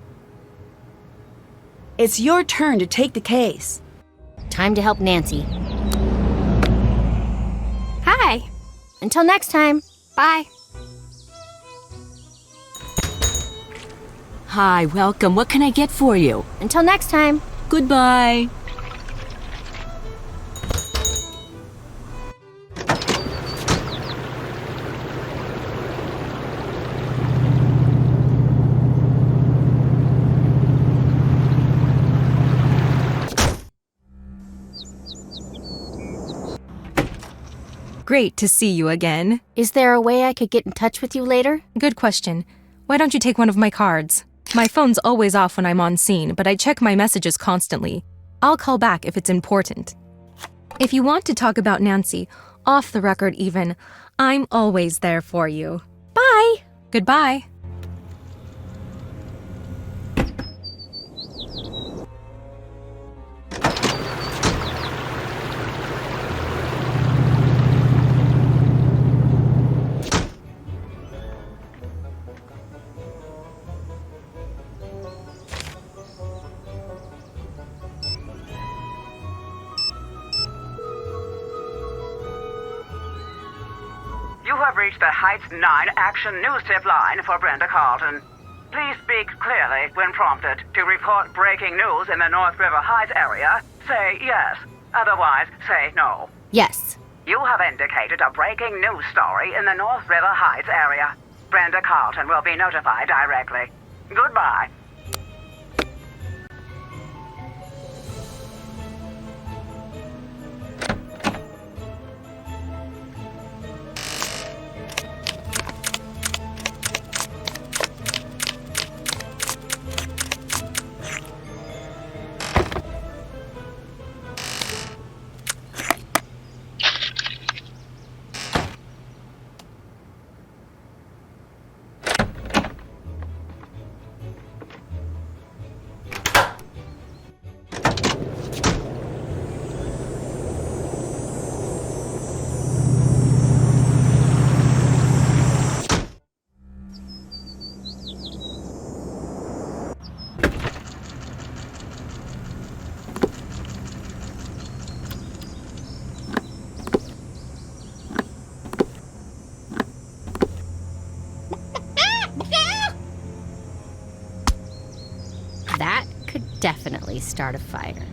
It's your turn to take the case. Time to help Nancy. Hi. Until next time. Bye. Hi, welcome. What can I get for you? Until next time. Goodbye. Great to see you again. Is there a way I could get in touch with you later? Good question. Why don't you take one of my cards? My phone's always off when I'm on scene, but I check my messages constantly. I'll call back if it's important. If you want to talk about Nancy, off the record even, I'm always there for you. Bye! Goodbye. You have reached the Heights 9 Action News Tip line for Brenda Carlton. Please speak clearly when prompted. To report breaking news in the North River Heights area, say yes. Otherwise, say no. Yes. You have indicated a breaking news story in the North River Heights area. Brenda Carlton will be notified directly. Goodbye. That could definitely start a fire.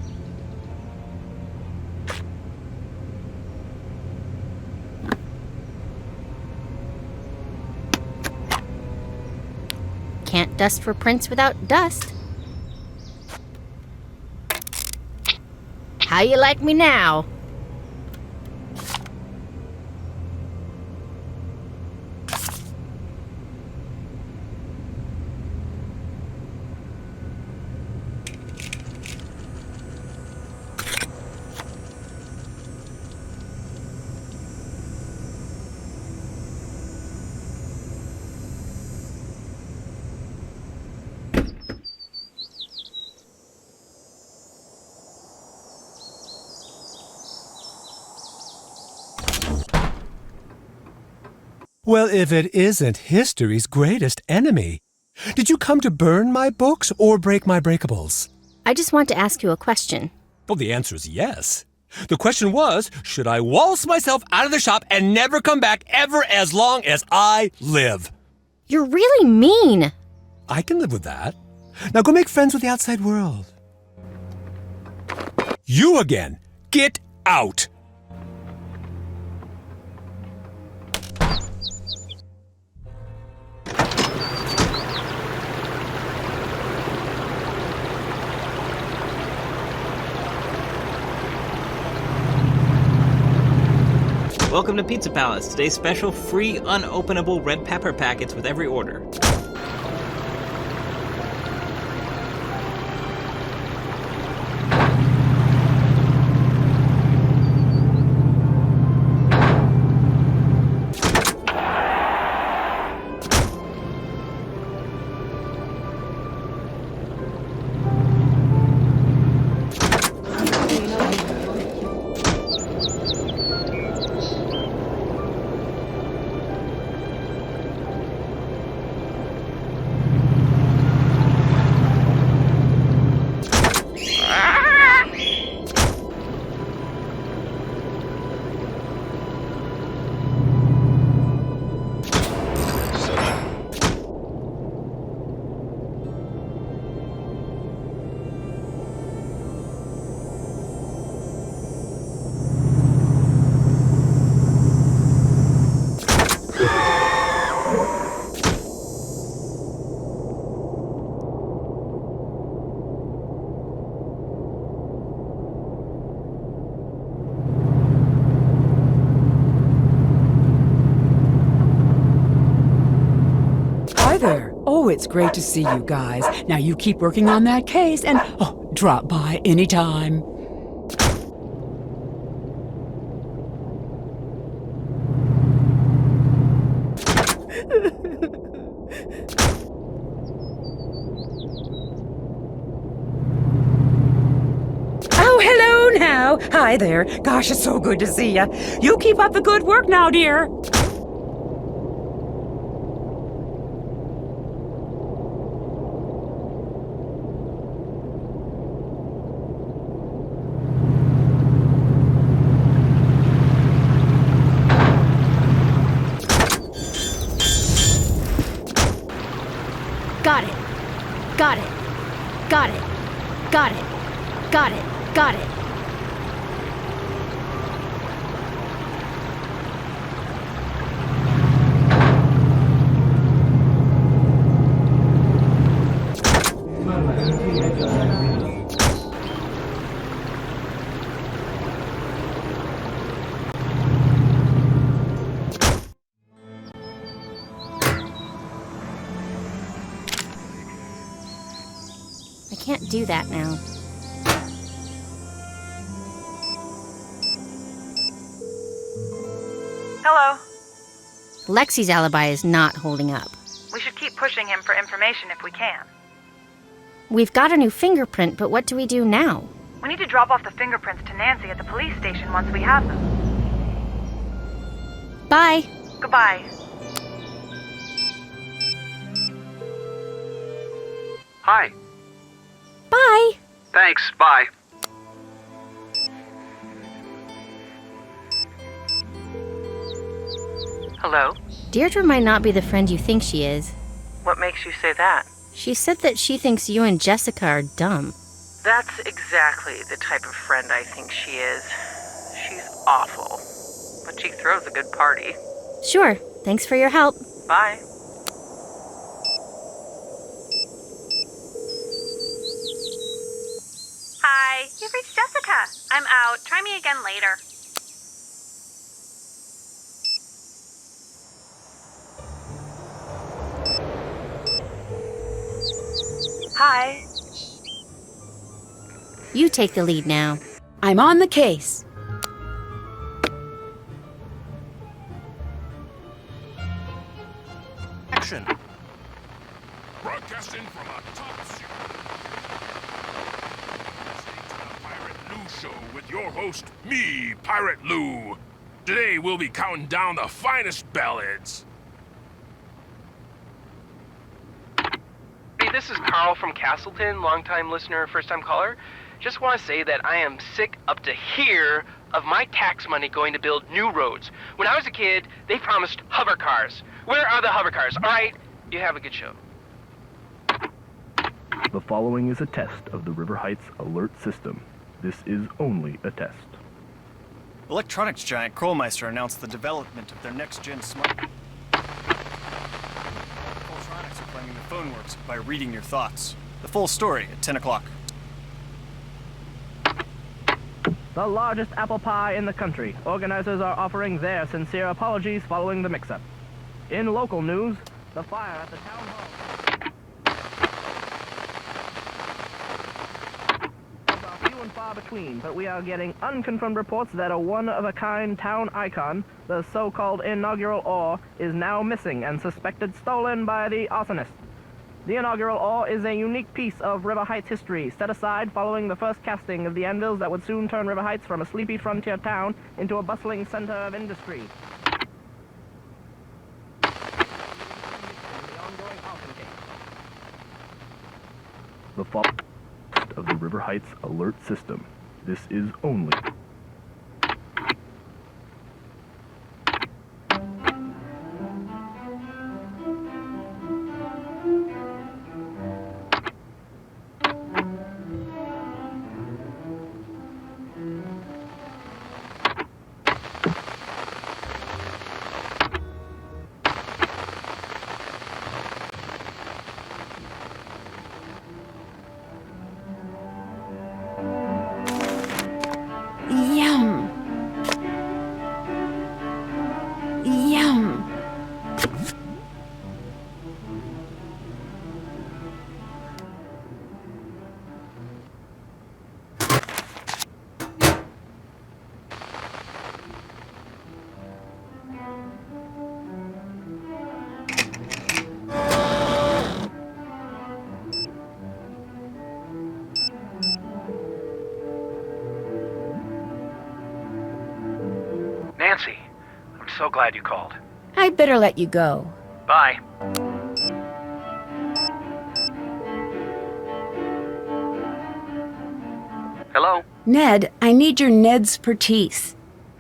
Can't dust for prints without dust. How you like me now? Well, if it isn't history's greatest enemy. Did you come to burn my books or break my breakables? I just want to ask you a question. Well, the answer is yes. The question was, should I waltz myself out of the shop and never come back ever as long as I live? You're really mean. I can live with that. Now go make friends with the outside world. You again. Get out. Welcome to Pizza Palace. Today's special free unopenable red pepper packets with every order. Hi there. Oh, it's great to see you guys. Now you keep working on that case and, drop by anytime. Oh, hello now. Hi there. Gosh, it's so good to see you. You keep up the good work now, dear. Got it. Got it. Got it. Got it. Got it. Got it. I can't do that now. Hello. Lexi's alibi is not holding up. We should keep pushing him for information if we can. We've got a new fingerprint, but what do we do now? We need to drop off the fingerprints to Nancy at the police station once we have them. Bye. Goodbye. Hi. Bye. Thanks, bye. Hello? Deirdre might not be the friend you think she is. What makes you say that? She said that she thinks you and Jessica are dumb. That's exactly the type of friend I think she is. She's awful, but she throws a good party. Sure. Thanks for your help. Bye. Hi, you've reached Jessica. I'm out. Try me again later. Hi. You take the lead now. I'm on the case. Action. Broadcasting from a top secret. Listening to the Pirate Lou Show with your host, me, Pirate Lou. Today we'll be counting down the finest ballads. Hey, this is Carl from Castleton, longtime listener, first-time caller. Just want to say that I am sick up to here of my tax money going to build new roads. When I was a kid, they promised hover cars. Where are the hover cars? All right, you have a good show. The following is a test of the River Heights alert system. This is only a test. Electronics giant Krollmeister announced the development of their next-gen smart... Electronics are claiming the phone works by reading your thoughts. The full story at 10 o'clock. The largest apple pie in the country. Organizers are offering their sincere apologies following the mix-up. In local news, the fire at the town hall... are few and far between, but we are getting unconfirmed reports that a one-of-a-kind town icon, the so-called inaugural ore, is now missing and suspected stolen by the arsonist. The inaugural ore is a unique piece of River Heights history, set aside following the first casting of the anvils that would soon turn River Heights from a sleepy frontier town into a bustling center of industry. The following of the River Heights alert system. This is only... Nancy, I'm so glad you called. I'd better let you go. Bye. Hello? Ned, I need your Ned's Pertice.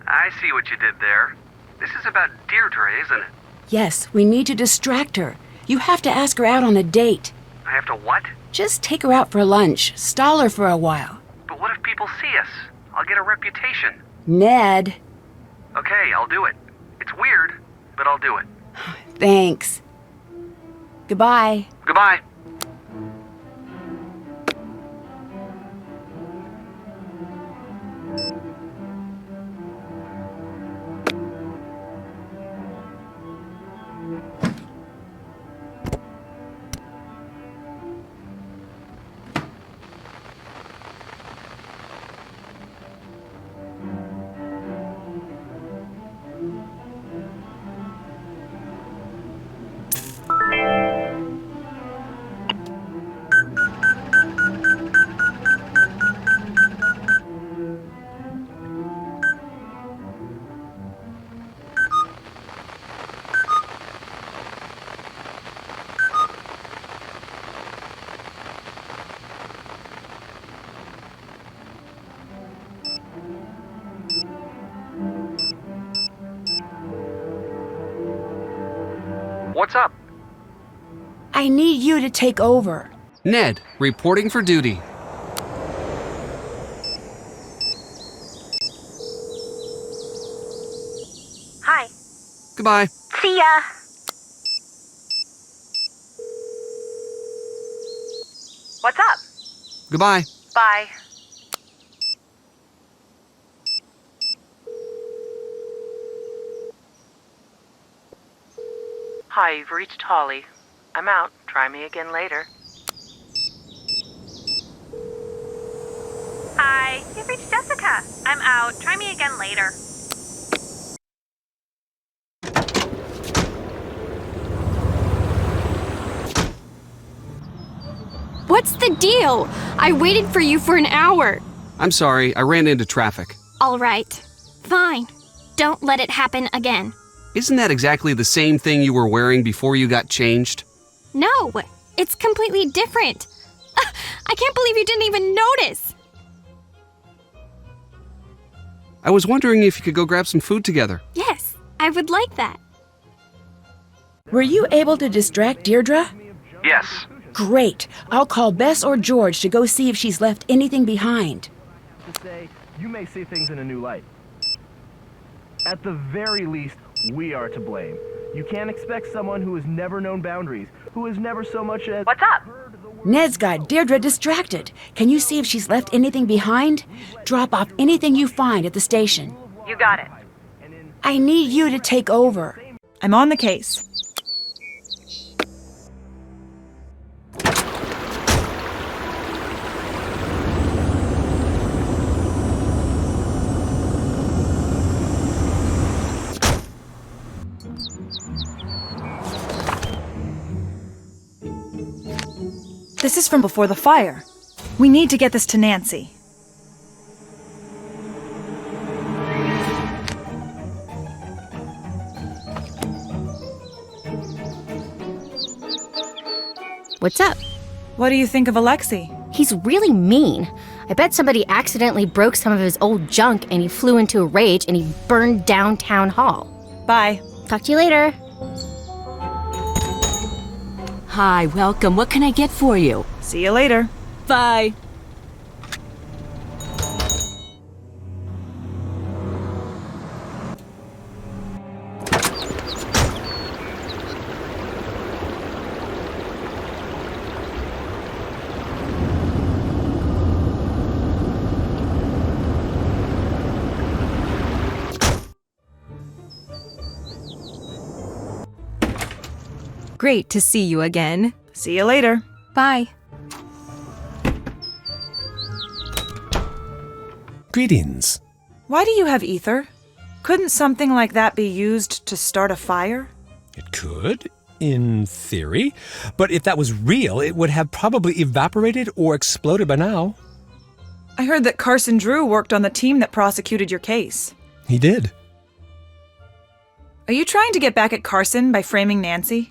I see what you did there. This is about Deirdre, isn't it? Yes, we need to distract her. You have to ask her out on a date. I have to what? Just take her out for lunch. Stall her for a while. But what if people see us? I'll get a reputation. Ned. Okay, I'll do it. It's weird, but I'll do it. Thanks. Goodbye. Goodbye. What's up? I need you to take over. Ned, reporting for duty. Hi. Goodbye. See ya. What's up? Goodbye. Bye. Hi, you've reached Holly. I'm out. Try me again later. Hi, you've reached Jessica. I'm out. Try me again later. What's the deal? I waited for you for an hour. I'm sorry, I ran into traffic. All right. Fine. Don't let it happen again. Isn't that exactly the same thing you were wearing before you got changed? No, it's completely different. I can't believe you didn't even notice. I was wondering if you could go grab some food together. Yes, I would like that. Were you able to distract Deirdre? Yes. Great. I'll call Bess or George to go see if she's left anything behind. To say, you may see things in a new light. At the very least, we are to blame. You can't expect someone who has never known boundaries, who has never so much as... What's up? Ned's got Deirdre distracted. Can you see if she's left anything behind? Drop off anything you find at the station. You got it. I need you to take over. I'm on the case. This is from before the fire. We need to get this to Nancy. What's up? What do you think of Alexei? He's really mean. I bet somebody accidentally broke some of his old junk and he flew into a rage and he burned down town hall. Bye. Talk to you later. Hi, welcome. What can I get for you? See you later. Bye. Great to see you again. See you later. Bye. Greetings. Why do you have ether? Couldn't something like that be used to start a fire? It could, in theory. But if that was real, it would have probably evaporated or exploded by now. I heard that Carson Drew worked on the team that prosecuted your case. He did. Are you trying to get back at Carson by framing Nancy?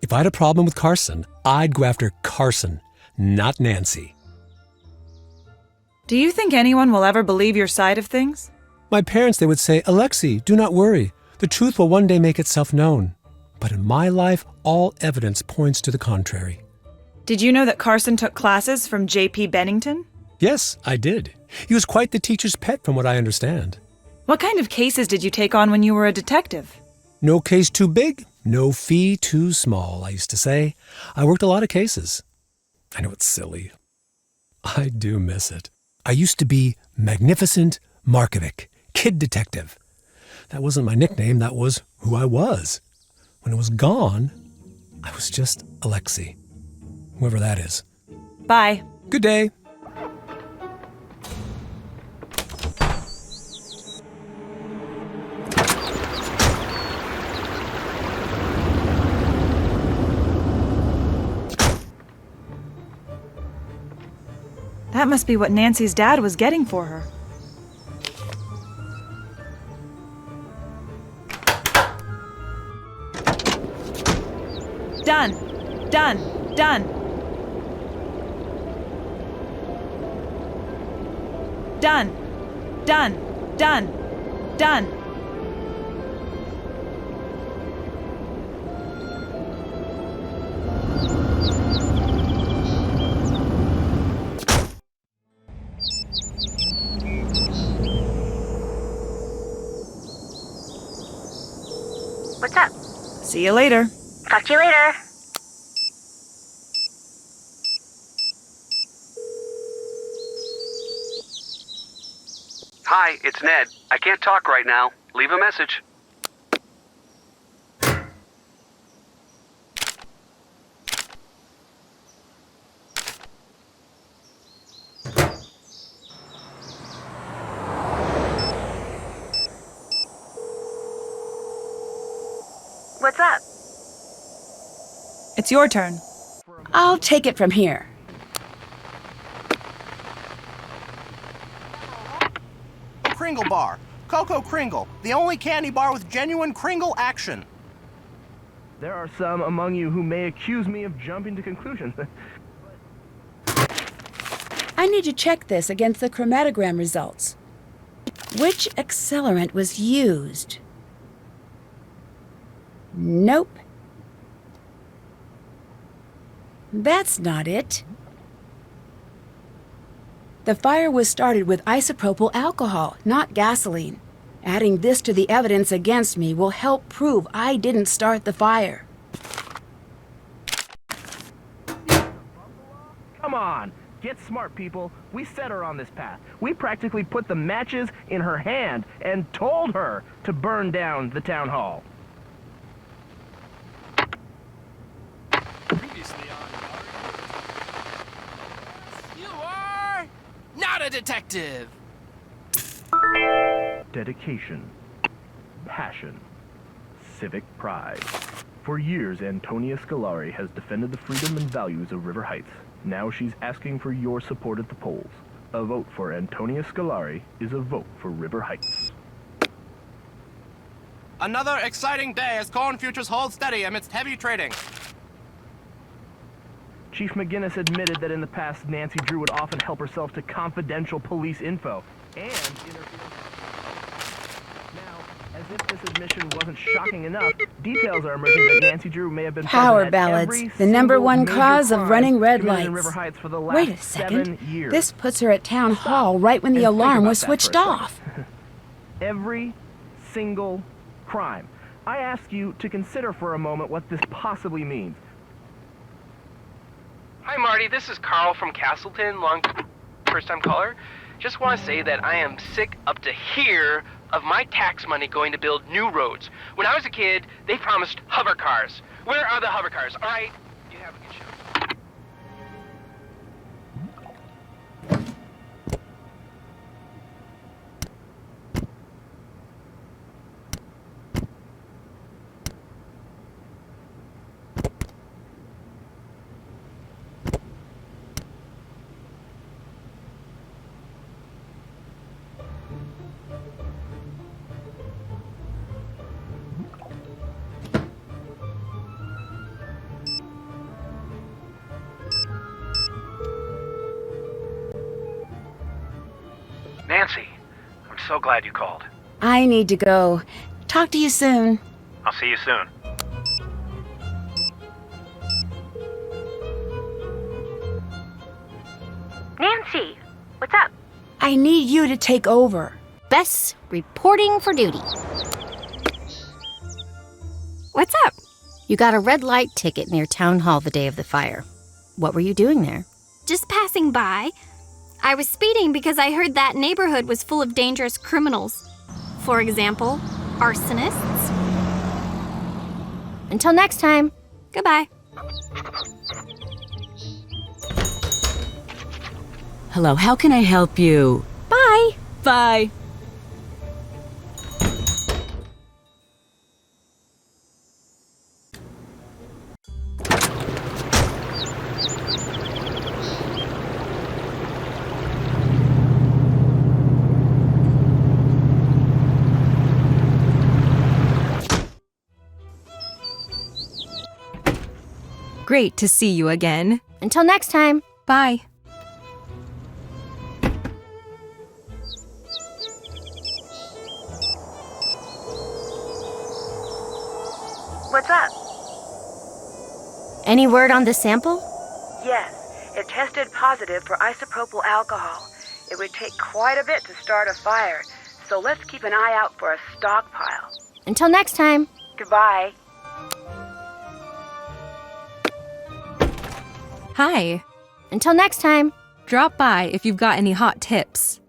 If I had a problem with Carson, I'd go after Carson, not Nancy. Do you think anyone will ever believe your side of things? My parents, they would say, Alexi, do not worry. The truth will one day make itself known. But in my life, all evidence points to the contrary. Did you know that Carson took classes from J.P. Bennington? Yes, I did. He was quite the teacher's pet from what I understand. What kind of cases did you take on when you were a detective? No case too big, no fee too small, I used to say. I worked a lot of cases. I know it's silly. I do miss it. I used to be Magnificent Markovic, kid detective. That wasn't my nickname, that was who I was. When it was gone, I was just Alexi. Whoever that is. Bye. Good day. That must be what Nancy's dad was getting for her. Done. Done. Done. Done. Done. Done. Done. What's up? See you later. Talk to you later. Hi, it's Ned. I can't talk right now. Leave a message. What's up? It's your turn. I'll take it from here. Kringle Bar. Cocoa Kringle, the only candy bar with genuine Kringle action. There are some among you who may accuse me of jumping to conclusions. I need to check this against the chromatogram results. Which accelerant was used? Nope. That's not it. The fire was started with isopropyl alcohol, not gasoline. Adding this to the evidence against me will help prove I didn't start the fire. Come on, get smart, people. We set her on this path. We practically put the matches in her hand and told her to burn down the town hall. You are not a detective. Dedication, passion, civic pride. For years, Antonia Scolari has defended the freedom and values of River Heights. Now she's asking for your support at the polls. A vote for Antonia Scolari is a vote for River Heights. Another exciting day as corn futures hold steady amidst heavy trading. Chief McGinnis admitted that in the past, Nancy Drew would often help herself to confidential police info and interfere. Now, as if this admission wasn't shocking enough, details are emerging that Nancy Drew may have been Power present at ballads, every the number single one major cause of crime running red committed in lights. River Heights for the last Wait a second. 7 years. This puts her at town hall right when the And think alarm about was that switched for a second. off. Every single crime. I ask you to consider for a moment what this possibly means. Hi, Marty. This is Carl from Castleton, first-time caller. Just want to say that I am sick up to here of my tax money going to build new roads. When I was a kid, they promised hover cars. Where are the hover cars? All right, you have a good show. Nancy, I'm so glad you called. I need to go. Talk to you soon. I'll see you soon. Nancy, what's up? I need you to take over. Bess reporting for duty. What's up? You got a red light ticket near Town Hall the day of the fire. What were you doing there? Just passing by. I was speeding because I heard that neighborhood was full of dangerous criminals. For example, arsonists. Until next time. Goodbye. Hello, how can I help you? Bye. Bye. Great to see you again. Until next time. Bye. What's up? Any word on the sample? Yes, it tested positive for isopropyl alcohol. It would take quite a bit to start a fire, so let's keep an eye out for a stockpile. Until next time. Goodbye. Hi. Until next time. Drop by if you've got any hot tips.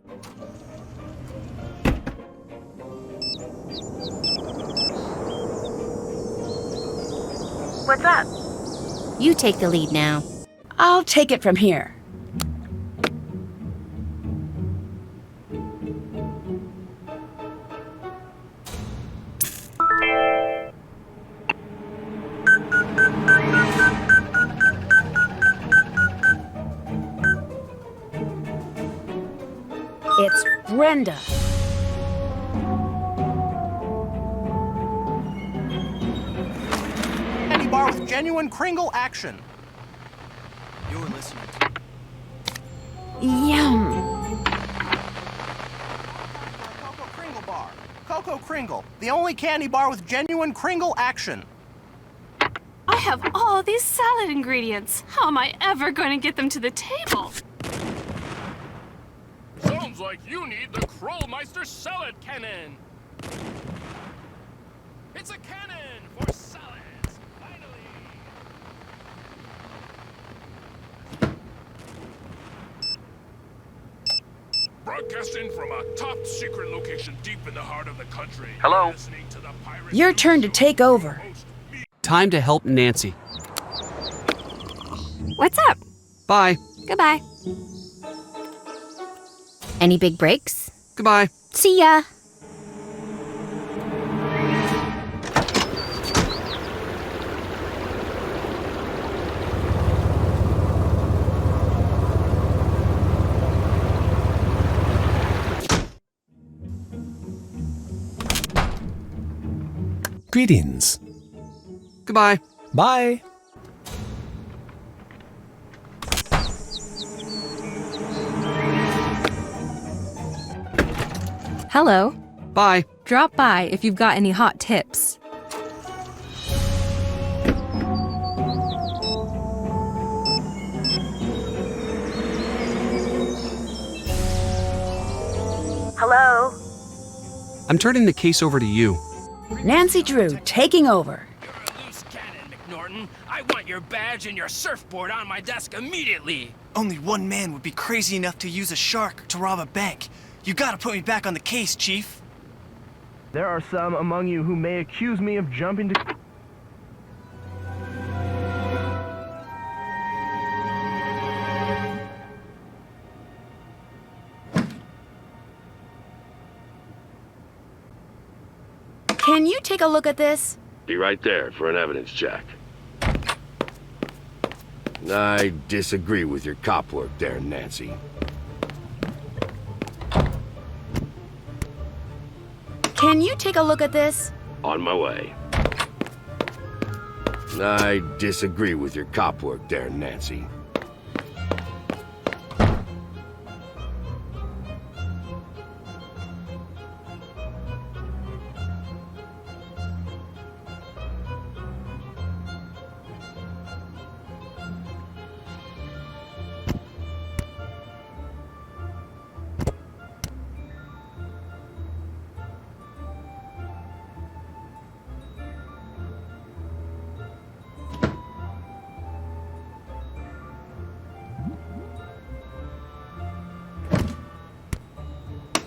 What's up? You take the lead now. I'll take it from here. It's Brenda. Candy bar with genuine Kringle action. You're listening to Yum. Cocoa Kringle bar. Cocoa Kringle, the only candy bar with genuine Kringle action. I have all these salad ingredients. How am I ever going to get them to the table? Sounds like you need the Krollmeister salad cannon. It's a cannon for salads, finally. Broadcasting from a top secret location deep in the heart of the country. Hello? Listening to the pirate Your turn to take over. Time to help Nancy. What's up? Bye. Goodbye. Any big breaks? Goodbye. See ya. Greetings. Goodbye. Bye. Hello. Bye. Drop by if you've got any hot tips. Hello? I'm turning the case over to you. Nancy Drew taking over. Norton, I want your badge and your surfboard on my desk immediately. Only one man would be crazy enough to use a shark to rob a bank. You gotta put me back on the case, Chief. There are some among you who may accuse me of jumping to... Can you take a look at this? Be right there for an evidence check. I disagree with your cop work there, Nancy. Can you take a look at this? On my way. I disagree with your cop work there, Nancy.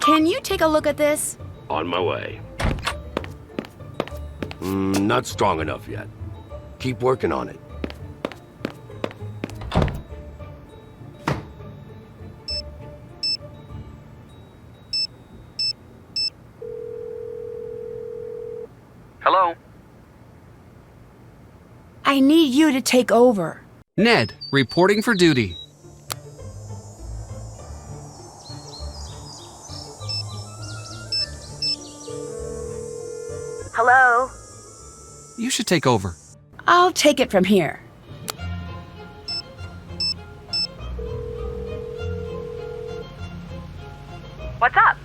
Can you take a look at this? On my way. Not strong enough yet. Keep working on it. Hello? I need you to take over. Ned, reporting for duty. Hello? You should take over. I'll take it from here. What's up?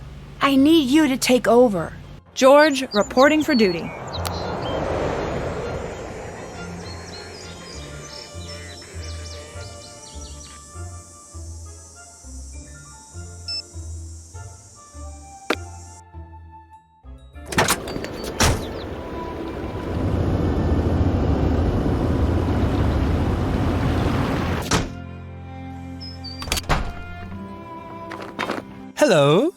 I need you to take over. George, reporting for duty. Hello?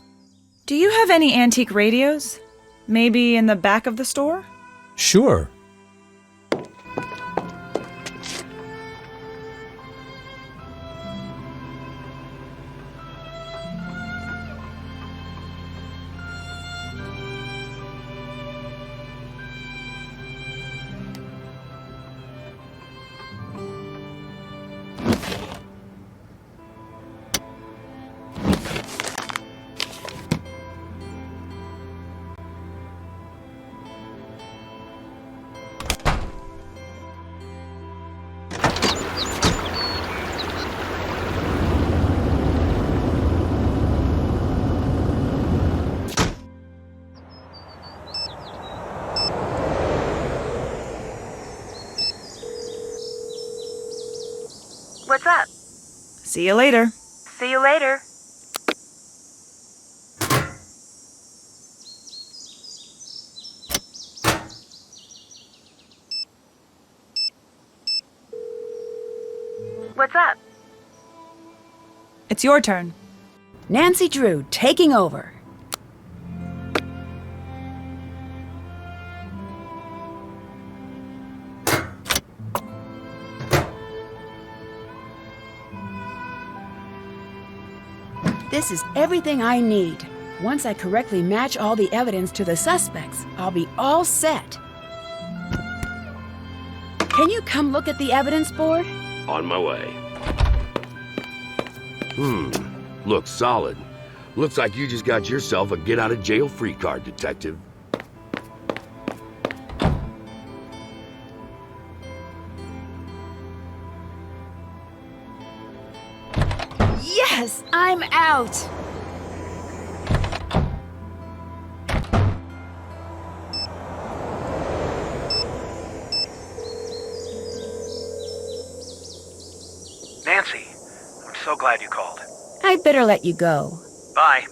Do you have any antique radios? Maybe in the back of the store? Sure. What's up? See you later. See you later. What's up? It's your turn. Nancy Drew taking over. This is everything I need. Once I correctly match all the evidence to the suspects, I'll be all set. Can you come look at the evidence board? On my way. Looks solid. Looks like you just got yourself a get-out-of-jail-free card, Detective. Yes, I'm out. Nancy, I'm so glad you called. I'd better let you go. Bye.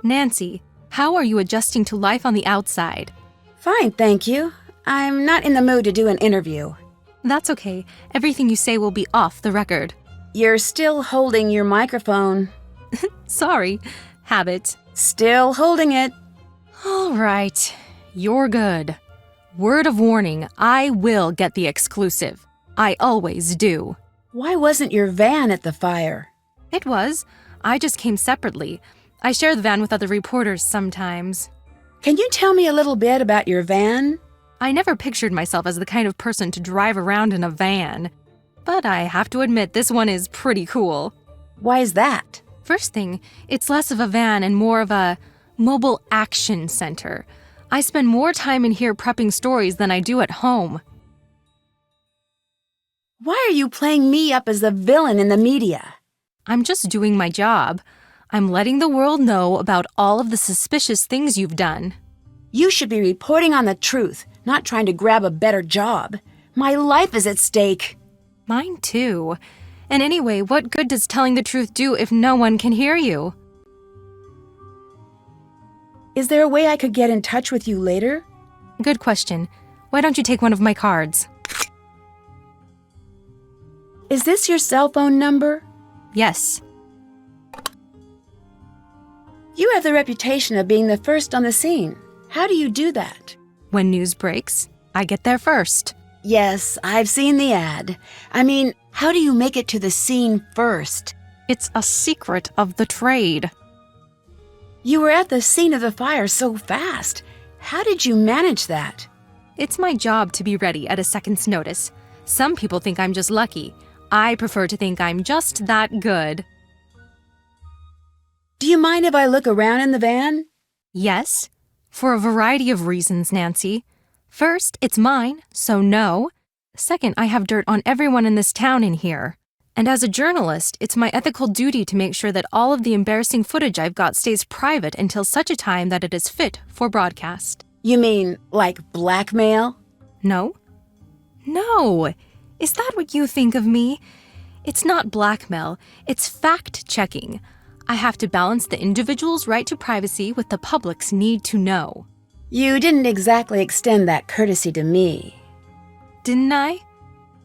Nancy, how are you adjusting to life on the outside? Fine, thank you. I'm not in the mood to do an interview. That's okay. Everything you say will be off the record. You're still holding your microphone. Sorry. Habit. Still holding it. All right. You're good. Word of warning, I will get the exclusive. I always do. Why wasn't your van at the fire? It was. I just came separately. I share the van with other reporters sometimes. Can you tell me a little bit about your van? I never pictured myself as the kind of person to drive around in a van. But I have to admit this one is pretty cool. Why is that? First thing, it's less of a van and more of a mobile action center. I spend more time in here prepping stories than I do at home. Why are you playing me up as the villain in the media? I'm just doing my job. I'm letting the world know about all of the suspicious things you've done. You should be reporting on the truth, not trying to grab a better job. My life is at stake. Mine too. And anyway, what good does telling the truth do if no one can hear you? Is there a way I could get in touch with you later? Good question. Why don't you take one of my cards? Is this your cell phone number? Yes. You have the reputation of being the first on the scene. How do you do that? When news breaks, I get there first. Yes, I've seen the ad. I mean, how do you make it to the scene first? It's a secret of the trade. You were at the scene of the fire so fast. How did you manage that? It's my job to be ready at a second's notice. Some people think I'm just lucky. I prefer to think I'm just that good. Do you mind if I look around in the van? Yes, for a variety of reasons, Nancy. First, it's mine, so no. Second, I have dirt on everyone in this town in here. And as a journalist, it's my ethical duty to make sure that all of the embarrassing footage I've got stays private until such a time that it is fit for broadcast. You mean, like blackmail? No. No. Is that what you think of me? It's not blackmail, it's fact-checking. I have to balance the individual's right to privacy with the public's need to know. You didn't exactly extend that courtesy to me. Didn't I?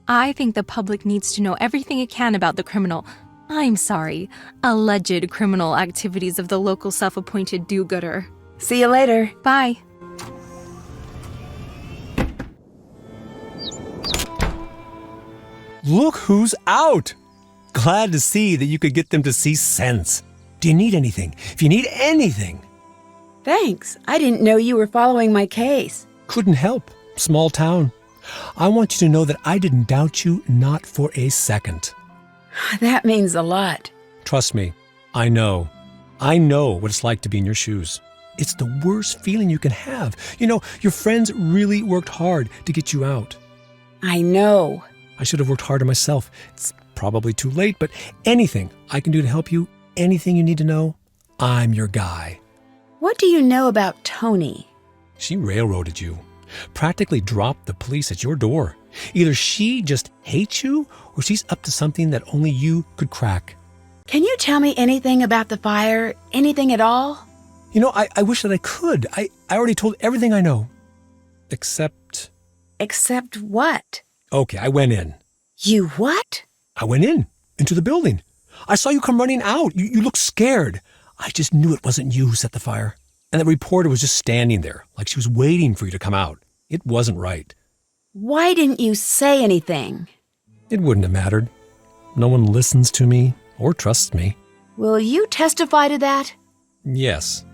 I think the public needs to know everything it can about the alleged criminal activities of the local self-appointed do-gooder. See you later. Bye. Look who's out! Glad to see that you could get them to see sense. Do you need anything? If you need anything. Thanks. I didn't know you were following my case. Couldn't help. Small town. I want you to know that I didn't doubt you, not for a second. That means a lot. Trust me, I know. I know what it's like to be in your shoes. It's the worst feeling you can have. You know, your friends really worked hard to get you out. I know. I should have worked harder myself. It's probably too late, but anything I can do to help you, anything you need to know, I'm your guy. What do you know about Toni? She railroaded you. Practically dropped the police at your door. Either she just hates you, or she's up to something that only you could crack. Can you tell me anything about the fire? Anything at all? You know, I wish that I could. I already told everything I know. Except... Except what? Okay, I went in. You what? I went into the building. I saw you come running out. You looked scared. I just knew it wasn't you who set the fire. And the reporter was just standing there, like she was waiting for you to come out. It wasn't right. Why didn't you say anything? It wouldn't have mattered. No one listens to me or trusts me. Will you testify to that? Yes,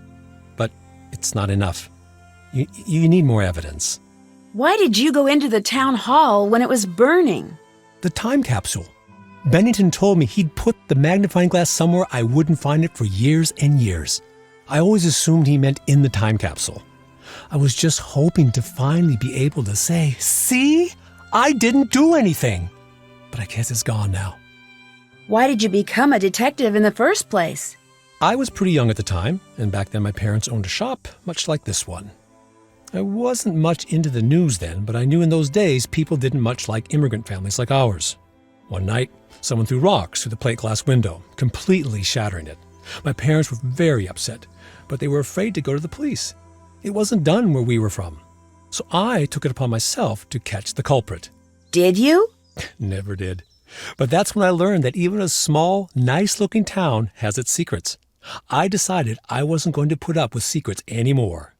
but it's not enough. You need more evidence. Why did you go into the town hall when it was burning? The time capsule. Bennington told me he'd put the magnifying glass somewhere I wouldn't find it for years and years. I always assumed he meant in the time capsule. I was just hoping to finally be able to say, see, I didn't do anything. But I guess it's gone now. Why did you become a detective in the first place? I was pretty young at the time, and back then my parents owned a shop, much like this one. I wasn't much into the news then, but I knew in those days people didn't much like immigrant families like ours. One night, someone threw rocks through the plate glass window, completely shattering it. My parents were very upset, but they were afraid to go to the police. It wasn't done where we were from. So I took it upon myself to catch the culprit. Did you? Never did. But that's when I learned that even a small, nice-looking town has its secrets. I decided I wasn't going to put up with secrets anymore.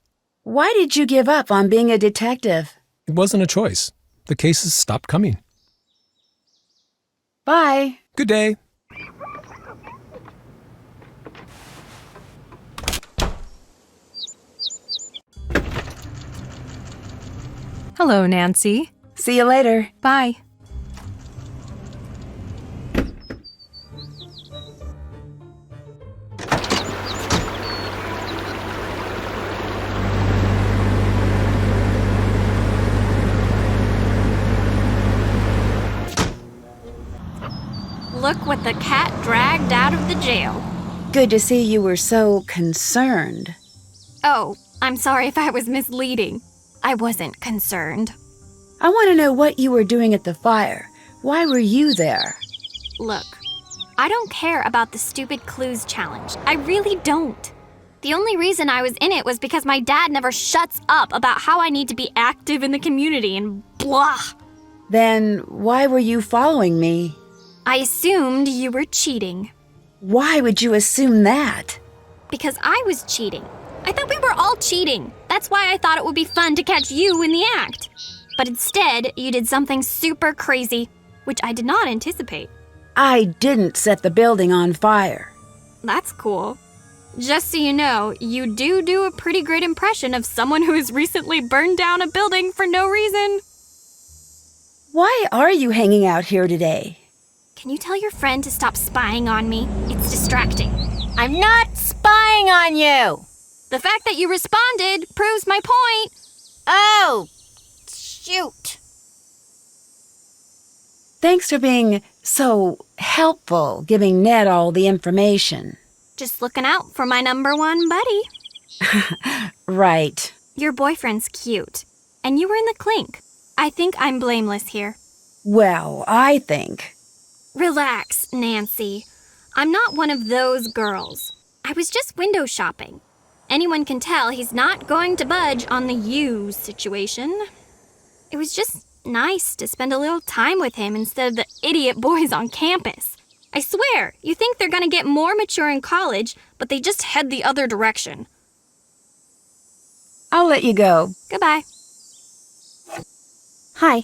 Why did you give up on being a detective? It wasn't a choice. The cases stopped coming. Bye. Good day. Hello, Nancy. See you later. Bye. Look what the cat dragged out of the jail. Good to see you were so concerned. Oh, I'm sorry if I was misleading. I wasn't concerned. I want to know what you were doing at the fire. Why were you there? Look, I don't care about the stupid clues challenge. I really don't. The only reason I was in it was because my dad never shuts up about how I need to be active in the community and blah. Then why were you following me? I assumed you were cheating. Why would you assume that? Because I was cheating. I thought we were all cheating. That's why I thought it would be fun to catch you in the act. But instead, you did something super crazy, which I did not anticipate. I didn't set the building on fire. That's cool. Just so you know, you do a pretty great impression of someone who has recently burned down a building for no reason. Why are you hanging out here today? Can you tell your friend to stop spying on me? It's distracting. I'm not spying on you! The fact that you responded proves my point. Oh, shoot. Thanks for being so helpful, giving Ned all the information. Just looking out for my #1 buddy. Right. Your boyfriend's cute, and you were in the clink. I think I'm blameless here. Well, I think... Relax, Nancy. I'm not one of those girls. I was just window shopping. Anyone can tell he's not going to budge on the you situation. It was just nice to spend a little time with him instead of the idiot boys on campus. I swear, you think they're gonna get more mature in college, but they just head the other direction. I'll let you go. Goodbye. Hi.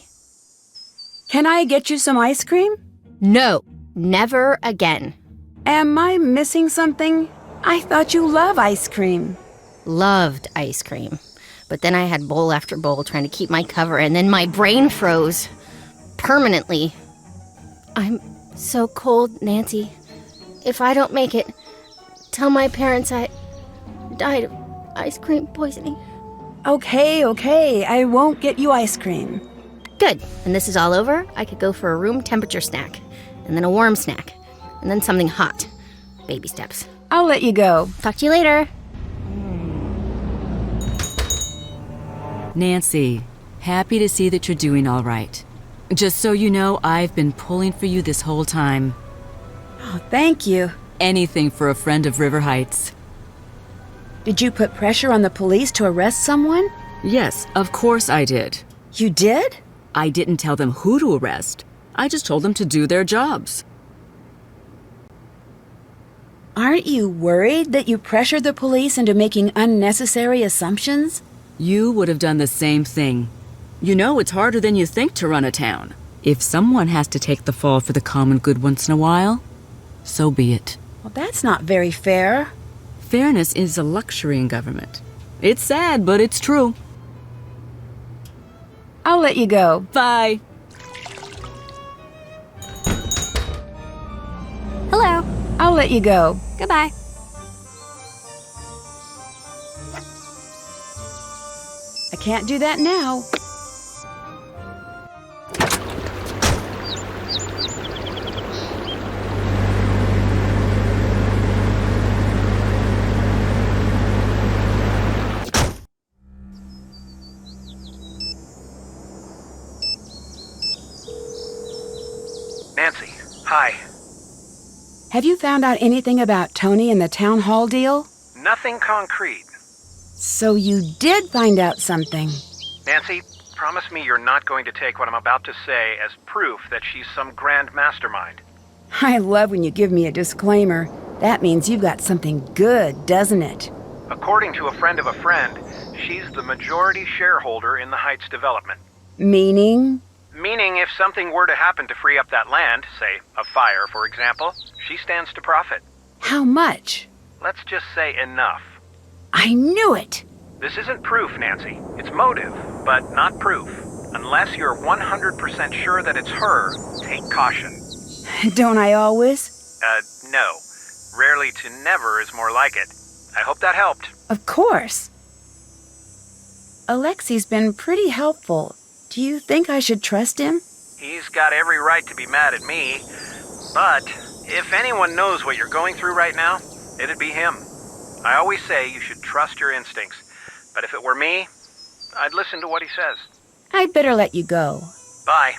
Can I get you some ice cream? No, never again. Am I missing something? I thought you love ice cream. Loved ice cream. But then I had bowl after bowl trying to keep my cover, and then my brain froze. Permanently. I'm so cold, Nancy. If I don't make it, tell my parents I died of ice cream poisoning. Okay. I won't get you ice cream. Good. When this is all over, I could go for a room temperature snack, and then a warm snack, and then something hot. Baby steps. I'll let you go. Talk to you later. Nancy, happy to see that you're doing all right. Just so you know, I've been pulling for you this whole time. Oh, thank you. Anything for a friend of River Heights. Did you put pressure on the police to arrest someone? Yes, of course I did. You did? I didn't tell them who to arrest. I just told them to do their jobs. Aren't you worried that you pressured the police into making unnecessary assumptions? You would have done the same thing. You know it's harder than you think to run a town. If someone has to take the fall for the common good once in a while, so be it. Well, that's not very fair. Fairness is a luxury in government. It's sad, but it's true. I'll let you go. Bye. Hello. I'll let you go. Goodbye. I can't do that now. Nancy, hi. Have you found out anything about Toni and the town hall deal? Nothing concrete. So you did find out something. Nancy, promise me you're not going to take what I'm about to say as proof that she's some grand mastermind. I love when you give me a disclaimer. That means you've got something good, doesn't it? According to a friend of a friend, she's the majority shareholder in the Heights development. Meaning? Meaning if something were to happen to free up that land, say a fire, for example, she stands to profit. How much? Let's just say enough. I knew it! This isn't proof, Nancy. It's motive, but not proof. Unless you're 100% sure that it's her, take caution. Don't I always? No. Rarely to never is more like it. I hope that helped. Of course. Alexi's been pretty helpful. Do you think I should trust him? He's got every right to be mad at me. But if anyone knows what you're going through right now, it'd be him. I always say you should trust your instincts. But if it were me, I'd listen to what he says. I'd better let you go. Bye.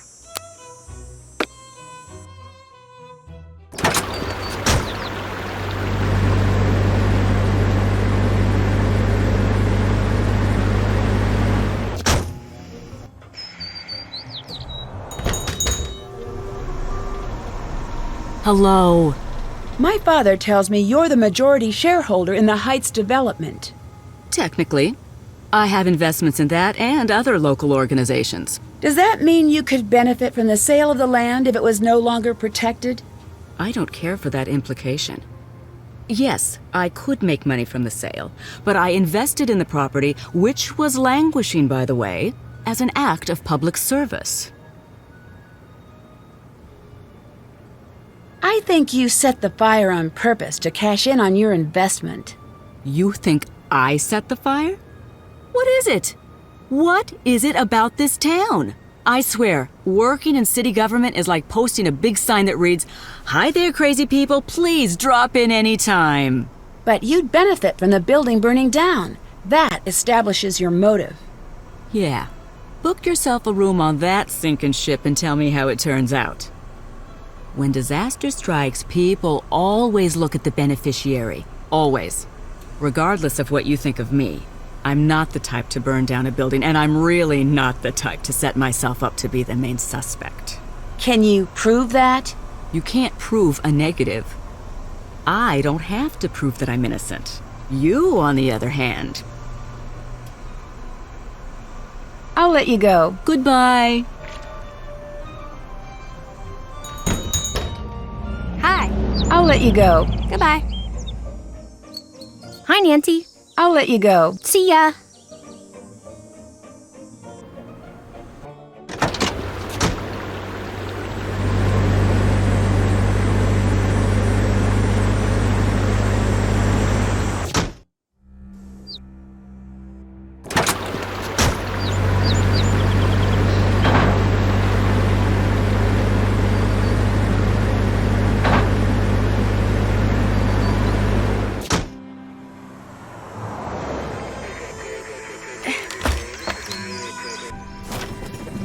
Hello. My father tells me you're the majority shareholder in the Heights development. Technically, I have investments in that and other local organizations. Does that mean you could benefit from the sale of the land if it was no longer protected? I don't care for that implication. Yes, I could make money from the sale, but I invested in the property, which was languishing, by the way, as an act of public service. I think you set the fire on purpose to cash in on your investment. You think I set the fire? What is it? What is it about this town? I swear, working in city government is like posting a big sign that reads, "Hi there, crazy people, please drop in any time." But you'd benefit from the building burning down. That establishes your motive. Yeah. Book yourself a room on that sinking ship and tell me how it turns out. When disaster strikes, people always look at the beneficiary. Always. Regardless of what you think of me. I'm not the type to burn down a building, and I'm really not the type to set myself up to be the main suspect. Can you prove that? You can't prove a negative. I don't have to prove that I'm innocent. You, on the other hand. I'll let you go. Goodbye. Hi. I'll let you go. Goodbye. Hi, Nancy. I'll let you go. See ya.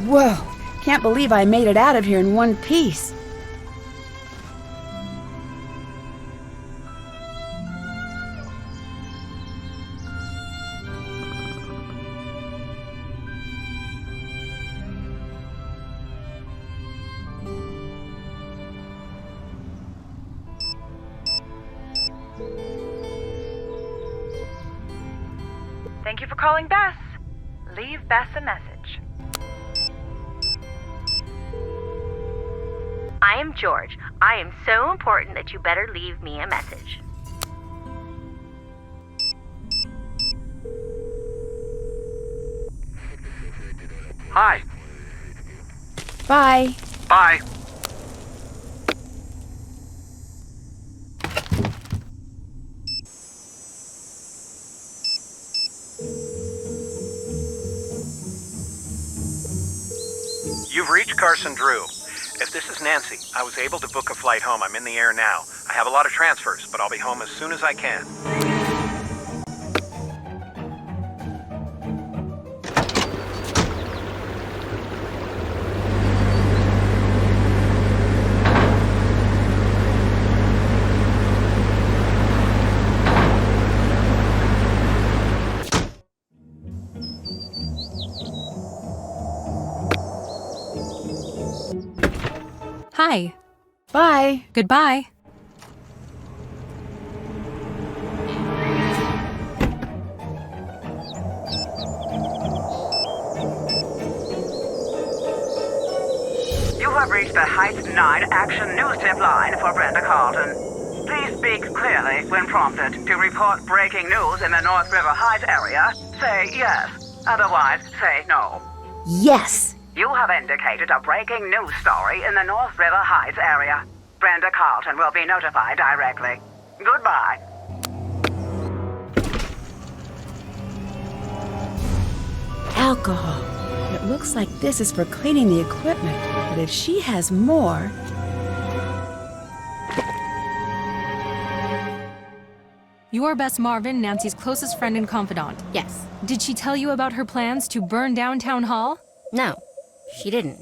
Whoa, can't believe I made it out of here in one piece. Thank you for calling Bess. Leave Bess a message. I am George. I am so important that you better leave me a message. Hi. Bye. Bye. You've reached Carson Drew. If this is Nancy, I was able to book a flight home. I'm in the air now. I have a lot of transfers, but I'll be home as soon as I can. Hi. Bye. Goodbye. You have reached the Heights 9 Action News Tip line for Brenda Carlton. Please speak clearly when prompted. To report breaking news in the North River Heights area, say yes. Otherwise, say no. Yes. You have indicated a breaking news story in the North River Heights area. Brenda Carlton will be notified directly. Goodbye. Alcohol. It looks like this is for cleaning the equipment, but if she has more... Your best Marvin, Nancy's closest friend and confidant. Yes. Did she tell you about her plans to burn down Town Hall? No, she didn't.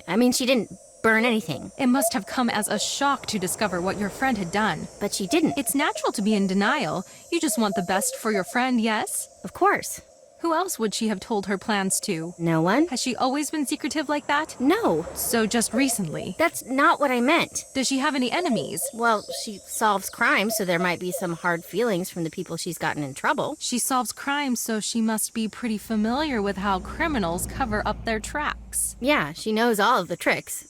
I mean, she didn't burn anything. It must have come as a shock to discover what your friend had done. But she didn't. It's natural to be in denial. You just want the best for your friend, yes? Of course. Who else would she have told her plans to? No one. Has she always been secretive like that? No. So just recently? That's not what I meant. Does she have any enemies? Well, she solves crimes, so there might be some hard feelings from the people she's gotten in trouble. She solves crimes, so she must be pretty familiar with how criminals cover up their tracks. Yeah, she knows all of the tricks.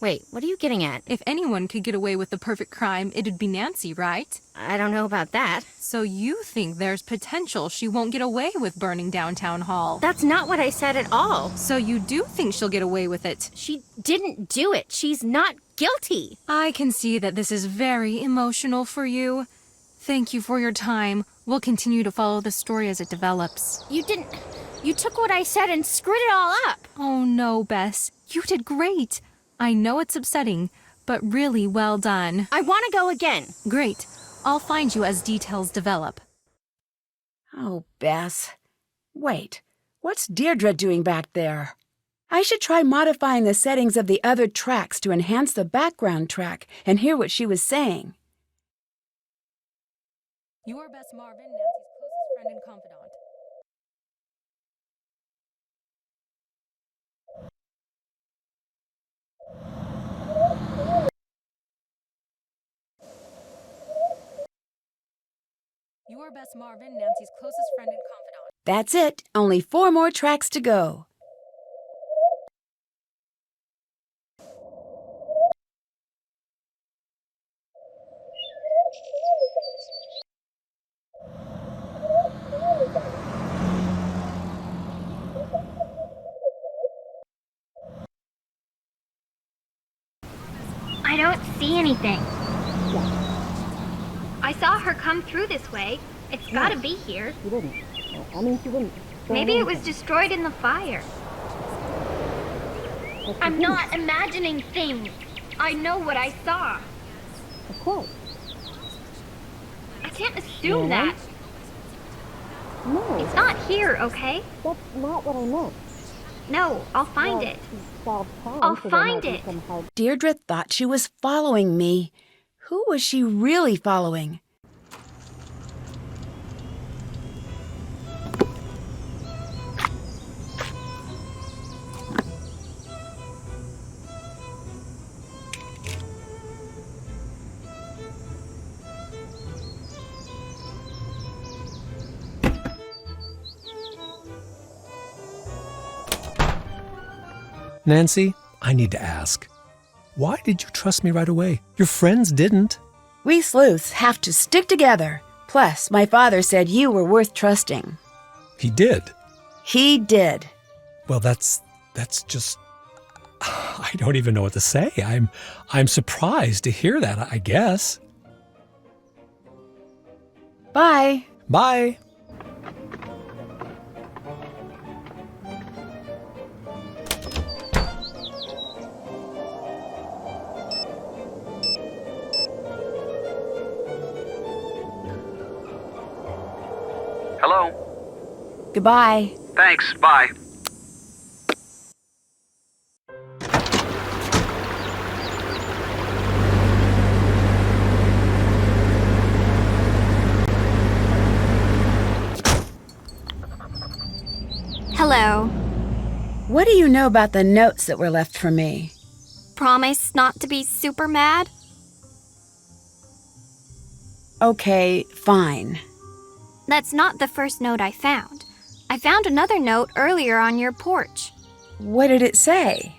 Wait, what are you getting at? If anyone could get away with the perfect crime, it'd be Nancy, right? I don't know about that. So you think there's potential she won't get away with burning down Town Hall? That's not what I said at all. So you do think she'll get away with it? She didn't do it. She's not guilty. I can see that this is very emotional for you. Thank you for your time. We'll continue to follow the story as it develops. You took what I said and screwed it all up. Oh no, Bess. You did great. I know it's upsetting, but really well done. I want to go again. Great. I'll find you as details develop. Oh, Bess. Wait, what's Deirdre doing back there? I should try modifying the settings of the other tracks to enhance the background track and hear what she was saying. Your best Marvin, Nancy's closest friend and confidant. Your best Marvin, Nancy's closest friend and confidant. That's it. Only 4 more tracks to go. I don't see anything. I saw her come through this way. It's gotta be here. She didn't. I mean, she didn't. Maybe it was destroyed in the fire. I'm not imagining things. I know what I saw. Of course. I can't assume that. No. It's not here, okay? That's not what I meant. No, I'll find it. I'll find it. Deirdre thought she was following me. Who was she really following? Nancy, I need to ask. Why did you trust me right away? Your friends didn't. We sleuths have to stick together. Plus, my father said you were worth trusting. He did? He did. Well, that's just... I don't even know what to say. I'm surprised to hear that, I guess. Bye. Bye. Hello? Goodbye. Thanks, bye. Hello. What do you know about the notes that were left for me? Promise not to be super mad? Okay, fine. That's not the first note I found. I found another note earlier on your porch. What did it say?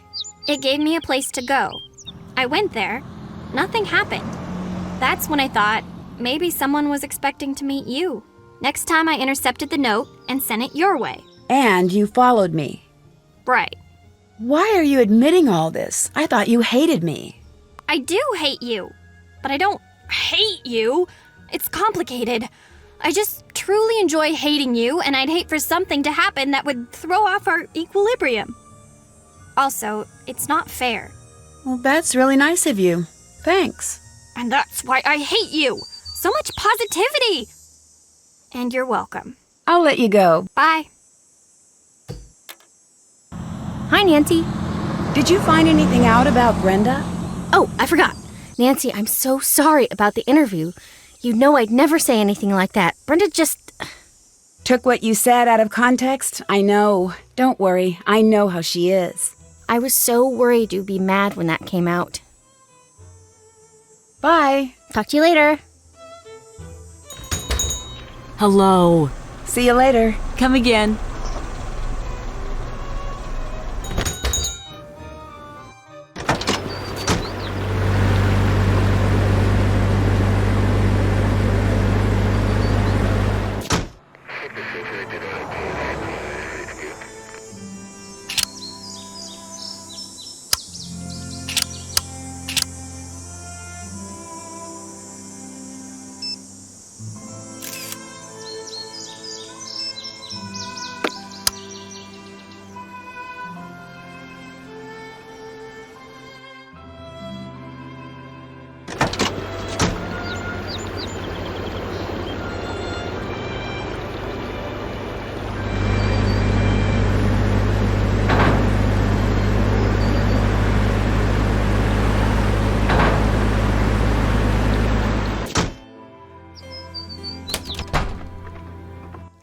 It gave me a place to go. I went there. Nothing happened. That's when I thought maybe someone was expecting to meet you. Next time I intercepted the note and sent it your way. And you followed me. Right. Why are you admitting all this? I thought you hated me. I do hate you. But I don't hate you. It's complicated. I just truly enjoy hating you, and I'd hate for something to happen that would throw off our equilibrium. Also, it's not fair. Well, that's really nice of you. Thanks. And that's why I hate you. So much positivity. And you're welcome. I'll let you go. Bye. Hi, Nancy. Did you find anything out about Brenda? Oh, I forgot. Nancy, I'm so sorry about the interview. You know I'd never say anything like that. Brenda just... Took what you said out of context? I know. Don't worry. I know how she is. I was so worried you'd be mad when that came out. Bye. Talk to you later. Hello. See you later. Come again.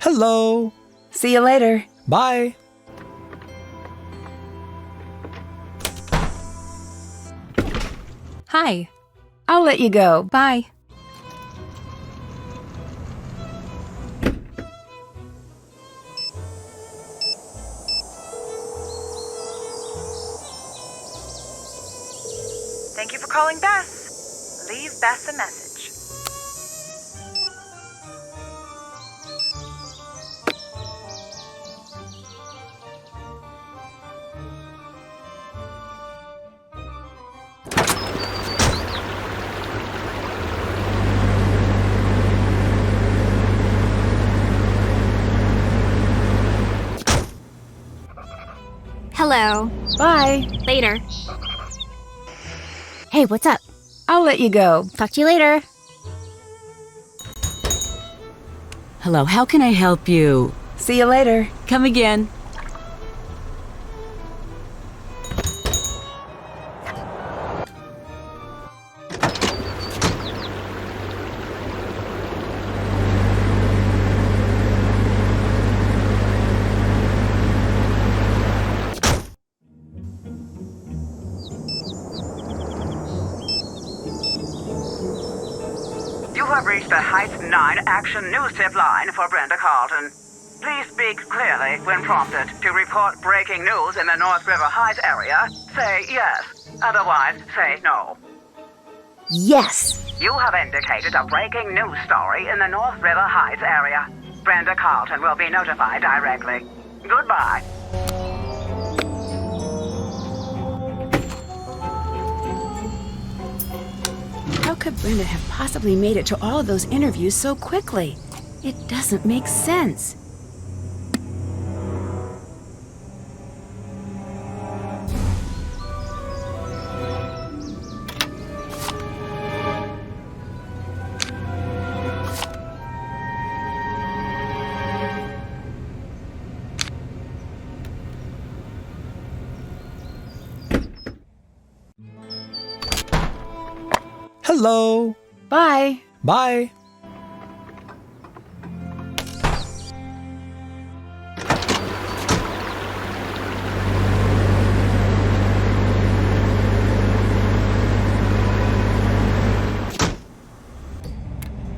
Hello. See you later. Bye. Hi. I'll let you go. Bye. Thank you for calling Bess. Leave Bess a message. Hello. Bye. Later. Hey, what's up? I'll let you go. Talk to you later. Hello, how can I help you? See you later. Come again. You have reached the Heights 9 Action News Tip line for Brenda Carlton. Please speak clearly when prompted. To report breaking news in the North River Heights area, say yes. Otherwise, say no. Yes. You have indicated a breaking news story in the North River Heights area. Brenda Carlton will be notified directly. Goodbye. How could Brenda have possibly made it to all of those interviews so quickly? It doesn't make sense. Hello. Bye. Bye.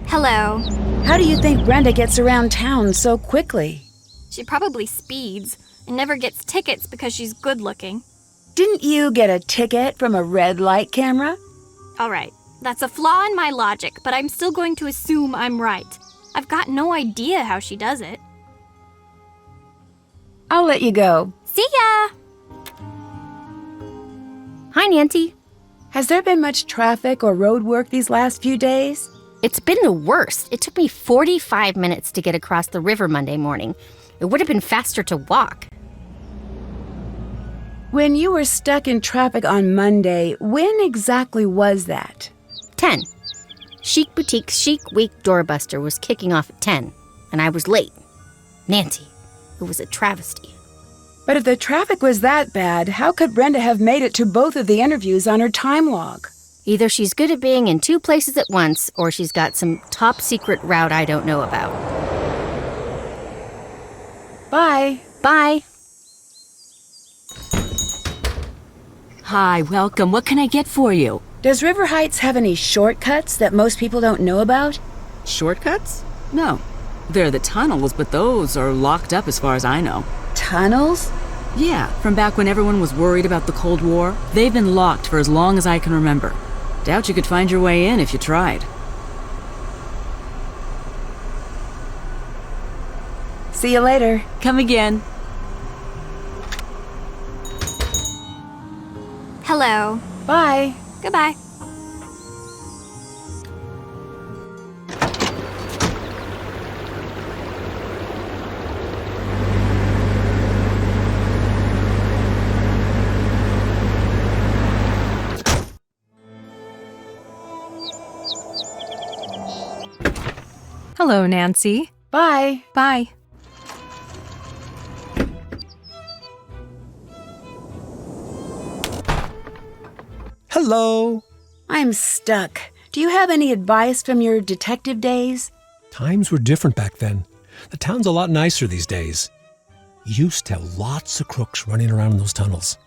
Hello. How do you think Brenda gets around town so quickly? She probably speeds and never gets tickets because she's good looking. Didn't you get a ticket from a red light camera? All right, that's a flaw in my logic, but I'm still going to assume I'm right. I've got no idea how she does it. I'll let you go. See ya! Hi, Nancy. Has there been much traffic or road work these last few days? It's been the worst. It took me 45 minutes to get across the river Monday morning. It would have been faster to walk. When you were stuck in traffic on Monday, when exactly was that? 10. Chic Boutique's Chic Week Doorbuster was kicking off at 10. and I was late. Nancy, it was a travesty. But if the traffic was that bad, how could Brenda have made it to both of the interviews on her time log? Either she's good at being in 2 places at once, or she's got some top secret route I don't know about. Bye. Bye. Hi, welcome. What can I get for you? Does River Heights have any shortcuts that most people don't know about? Shortcuts? No. There are the tunnels, but those are locked up as far as I know. Tunnels? Yeah, from back when everyone was worried about the Cold War. They've been locked for as long as I can remember. Doubt you could find your way in if you tried. See you later. Come again. Hello. Bye. Goodbye. Hello, Nancy. Bye. Bye. Hello. I'm stuck. Do you have any advice from your detective days? Times were different back then. The town's a lot nicer these days. You used to have lots of crooks running around in those tunnels.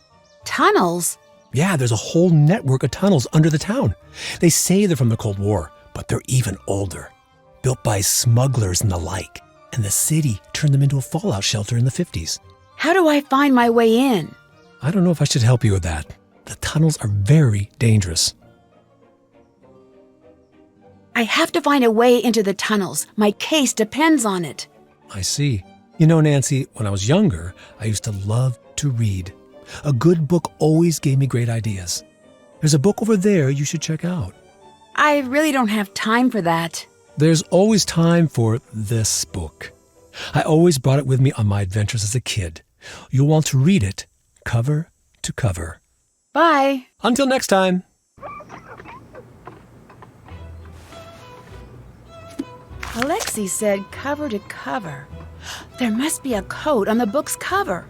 Tunnels? Yeah, there's a whole network of tunnels under the town. They say they're from the Cold War, but they're even older. Built by smugglers and the like. And the city turned them into a fallout shelter in the 50s. How do I find my way in? I don't know if I should help you with that. The tunnels are very dangerous. I have to find a way into the tunnels. My case depends on it. I see. You know, Nancy, when I was younger, I used to love to read. A good book always gave me great ideas. There's a book over there you should check out. I really don't have time for that. There's always time for this book. I always brought it with me on my adventures as a kid. You'll want to read it cover to cover. Bye. Until next time. Alexi said cover to cover. There must be a code on the book's cover.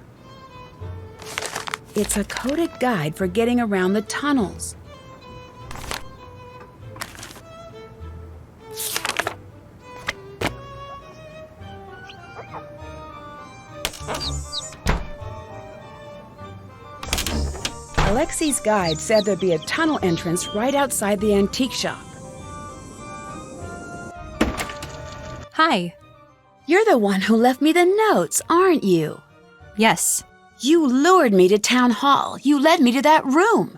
It's a coded guide for getting around the tunnels. Alexi's guide said there'd be a tunnel entrance right outside the antique shop. Hi. You're the one who left me the notes, aren't you? Yes. You lured me to town hall. You led me to that room.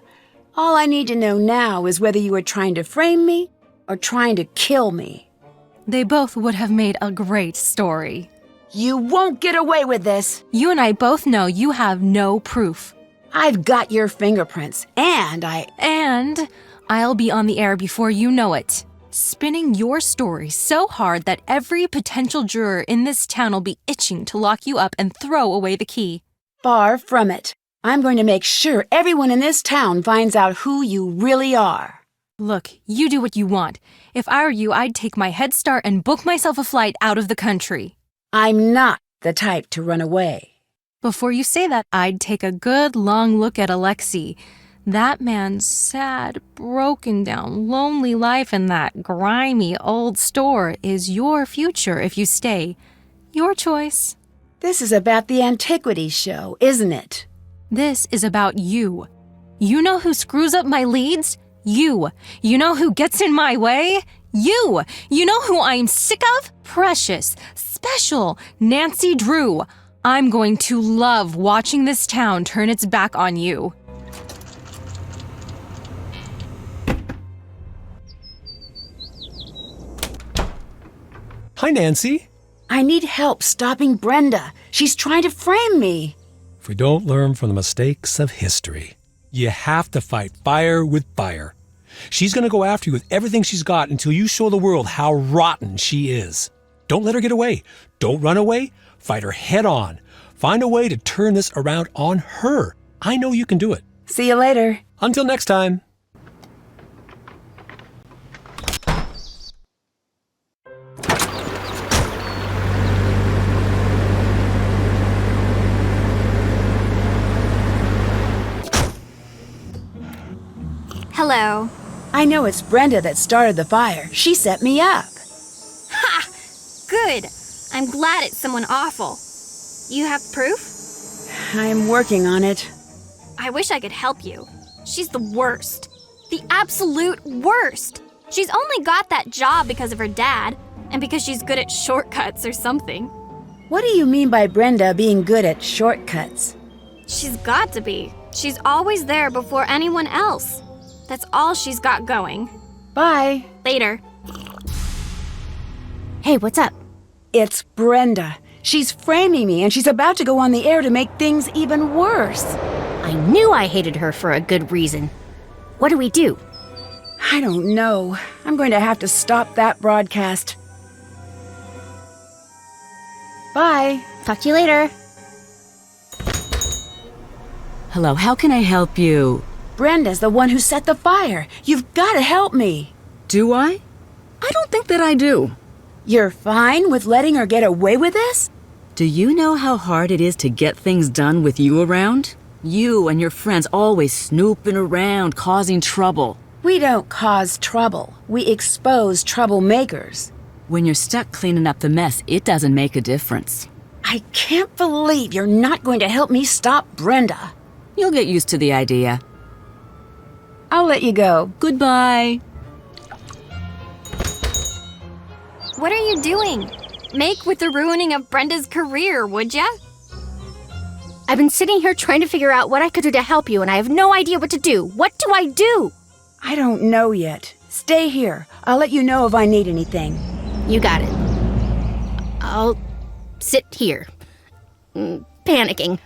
All I need to know now is whether you were trying to frame me or trying to kill me. They both would have made a great story. You won't get away with this. You and I both know you have no proof. I've got your fingerprints, and I'll be on the air before you know it. Spinning your story so hard that every potential juror in this town will be itching to lock you up and throw away the key. Far from it. I'm going to make sure everyone in this town finds out who you really are. Look, you do what you want. If I were you, I'd take my head start and book myself a flight out of the country. I'm not the type to run away. Before you say that, I'd take a good long look at Alexi. That man's sad, broken down, lonely life in that grimy old store is your future if you stay. Your choice. This is about the Antiquities show, isn't it? This is about you. You know who screws up my leads? You. You know who gets in my way? You. You know who I'm sick of? Precious, special, Nancy Drew. I'm going to love watching this town turn its back on you. Hi, Nancy. I need help stopping Brenda. She's trying to frame me. If we don't learn from the mistakes of history, you have to fight fire with fire. She's going to go after you with everything she's got until you show the world how rotten she is. Don't let her get away. Don't run away. Fight her head on. Find a way to turn this around on her. I know you can do it. See you later. Until next time. Hello. I know it's Brenda that started the fire. She set me up. Ha! Good. I'm glad it's someone awful. You have proof? I'm working on it. I wish I could help you. She's the worst. The absolute worst. She's only got that job because of her dad, and because she's good at shortcuts or something. What do you mean by Brenda being good at shortcuts? She's got to be. She's always there before anyone else. That's all she's got going. Bye. Later. Hey, what's up? It's Brenda. She's framing me, and she's about to go on the air to make things even worse. I knew I hated her for a good reason. What do we do? I don't know. I'm going to have to stop that broadcast. Bye. Talk to you later. Hello, how can I help you? Brenda's the one who set the fire. You've got to help me. Do I? I don't think that I do. You're fine with letting her get away with this? Do you know how hard it is to get things done with you around? You and your friends always snooping around, causing trouble. We don't cause trouble. We expose troublemakers. When you're stuck cleaning up the mess, it doesn't make a difference. I can't believe you're not going to help me stop Brenda. You'll get used to the idea. I'll let you go. Goodbye. What are you doing? Make with the ruining of Brenda's career, would ya? I've been sitting here trying to figure out what I could do to help you, and I have no idea what to do. What do I do? I don't know yet. Stay here. I'll let you know if I need anything. You got it. I'll sit here. Panicking.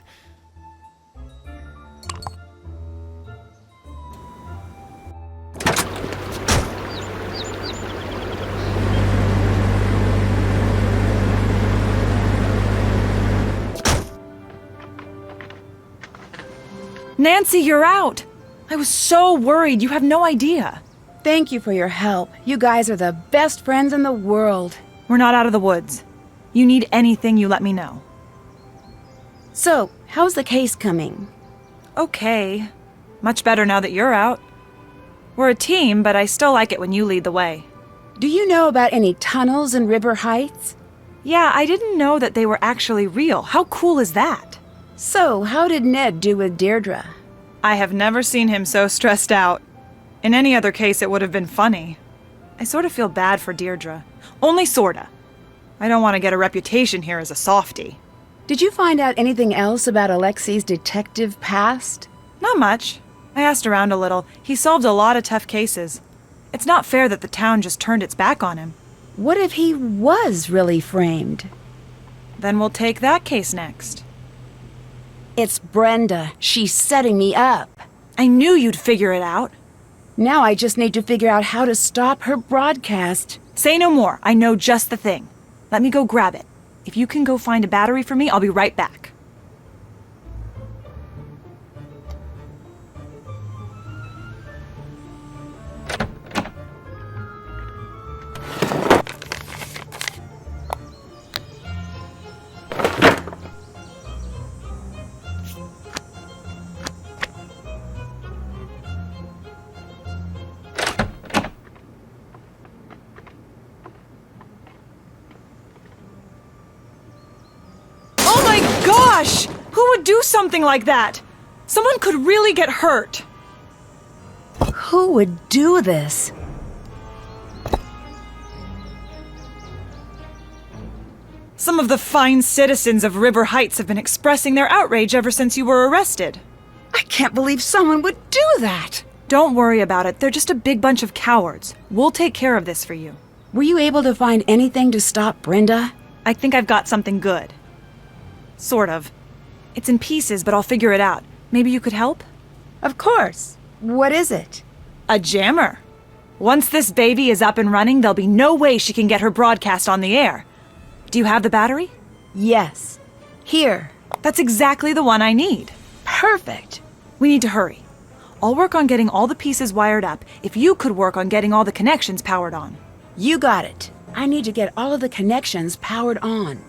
Nancy, you're out! I was so worried, you have no idea. Thank you for your help. You guys are the best friends in the world. We're not out of the woods. You need anything, you let me know. So, how's the case coming? Okay. Much better now that you're out. We're a team, but I still like it when you lead the way. Do you know about any tunnels in River Heights? Yeah, I didn't know that they were actually real. How cool is that? So, how did Ned do with Deirdre? I have never seen him so stressed out. In any other case, it would have been funny. I sort of feel bad for Deirdre. Only sorta. I don't want to get a reputation here as a softie. Did you find out anything else about Alexi's detective past? Not much. I asked around a little. He solved a lot of tough cases. It's not fair that the town just turned its back on him. What if he was really framed? Then we'll take that case next. It's Brenda. She's setting me up. I knew you'd figure it out. Now I just need to figure out how to stop her broadcast. Say no more. I know just the thing. Let me go grab it. If you can go find a battery for me, I'll be right back. Gosh! Who would do something like that? Someone could really get hurt. Who would do this? Some of the fine citizens of River Heights have been expressing their outrage ever since you were arrested. I can't believe someone would do that. Don't worry about it. They're just a big bunch of cowards. We'll take care of this for you. Were you able to find anything to stop Brenda? I think I've got something good. Sort of. It's in pieces, but I'll figure it out. Maybe you could help? Of course. What is it? A jammer. Once this baby is up and running, there'll be no way she can get her broadcast on the air. Do you have the battery? Yes. Here. That's exactly the one I need. Perfect. We need to hurry. I'll work on getting all the pieces wired up if you could work on getting all the connections powered on. You got it. I need to get all of the connections powered on.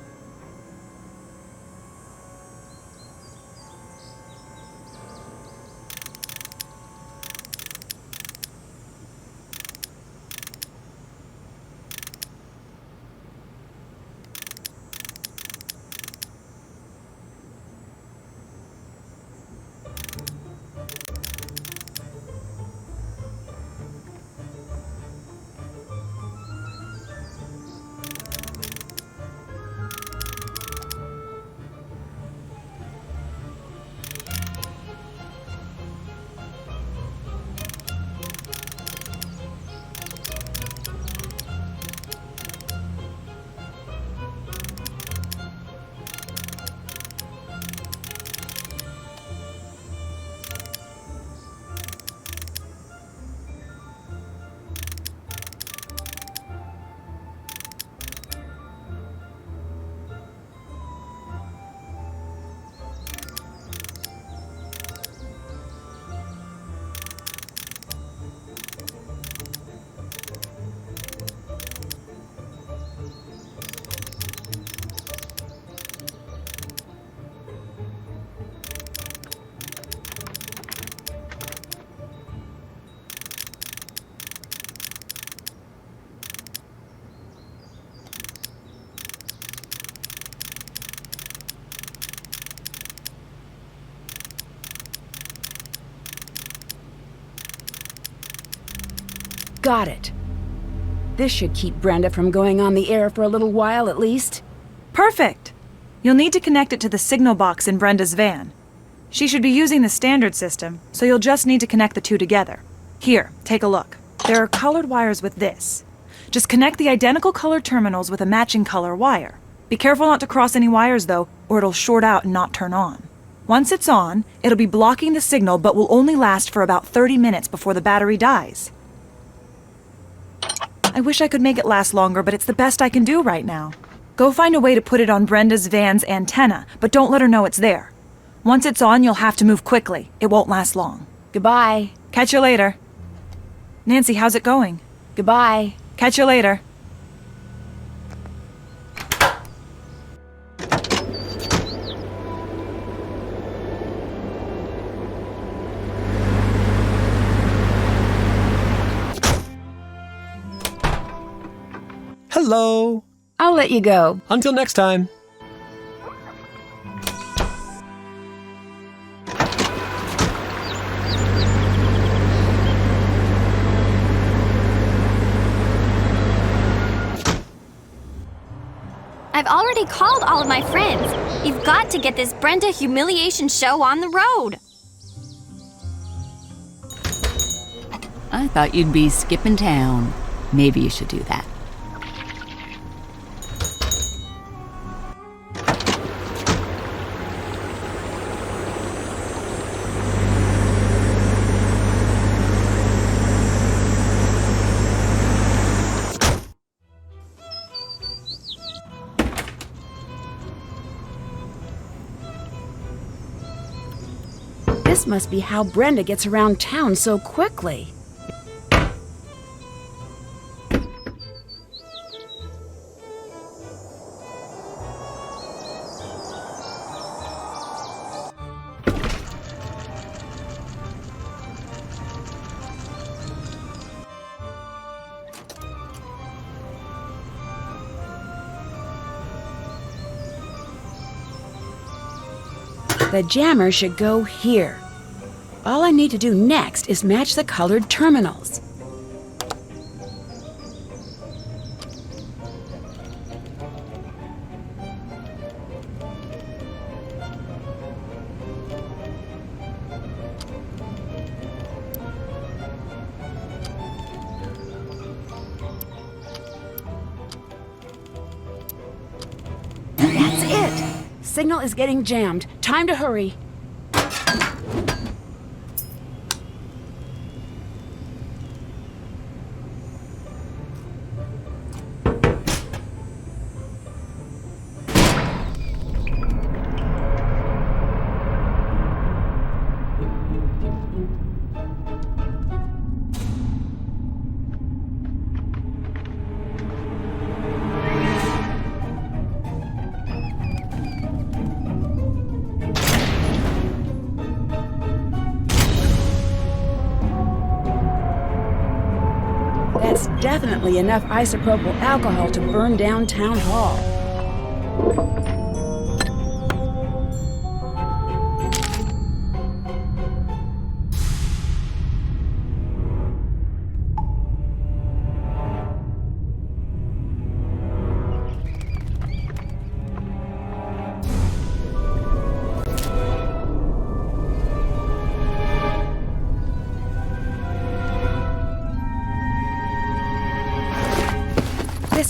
Got it. This should keep Brenda from going on the air for a little while at least. Perfect! You'll need to connect it to the signal box in Brenda's van. She should be using the standard system, so you'll just need to connect the two together. Here, take a look. There are colored wires with this. Just connect the identical colored terminals with a matching color wire. Be careful not to cross any wires though, or it'll short out and not turn on. Once it's on, it'll be blocking the signal but will only last for about 30 minutes before the battery dies. I wish I could make it last longer, but it's the best I can do right now. Go find a way to put it on Brenda's van's antenna, but don't let her know it's there. Once it's on, you'll have to move quickly. It won't last long. Goodbye. Catch you later. Nancy, how's it going? Goodbye. Catch you later. Hello. I'll let you go. Until next time. I've already called all of my friends. You've got to get this Brenda humiliation show on the road. I thought you'd be skipping town. Maybe you should do that. This must be how Brenda gets around town so quickly. The jammer should go here. All I need to do next is match the colored terminals. That's it! Signal is getting jammed. Time to hurry. That's definitely enough isopropyl alcohol to burn down Town Hall.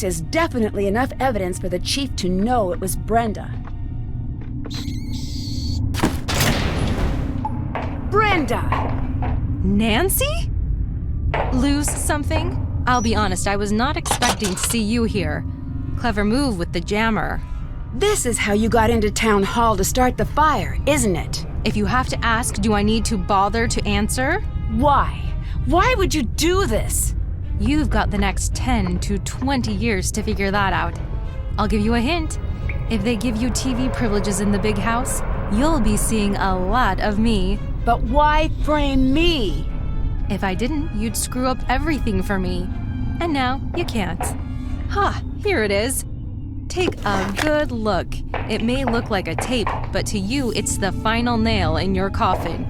This is definitely enough evidence for the chief to know it was Brenda. Brenda! Nancy? Lose something? I'll be honest, I was not expecting to see you here. Clever move with the jammer. This is how you got into Town Hall to start the fire, isn't it? If you have to ask, do I need to bother to answer? Why? Why would you do this? You've got the next 10 to 20 years to figure that out. I'll give you a hint. If they give you TV privileges in the big house, you'll be seeing a lot of me. But why frame me? If I didn't, you'd screw up everything for me. And now, you can't. Ha, here it is. Take a good look. It may look like a tape, but to you, it's the final nail in your coffin.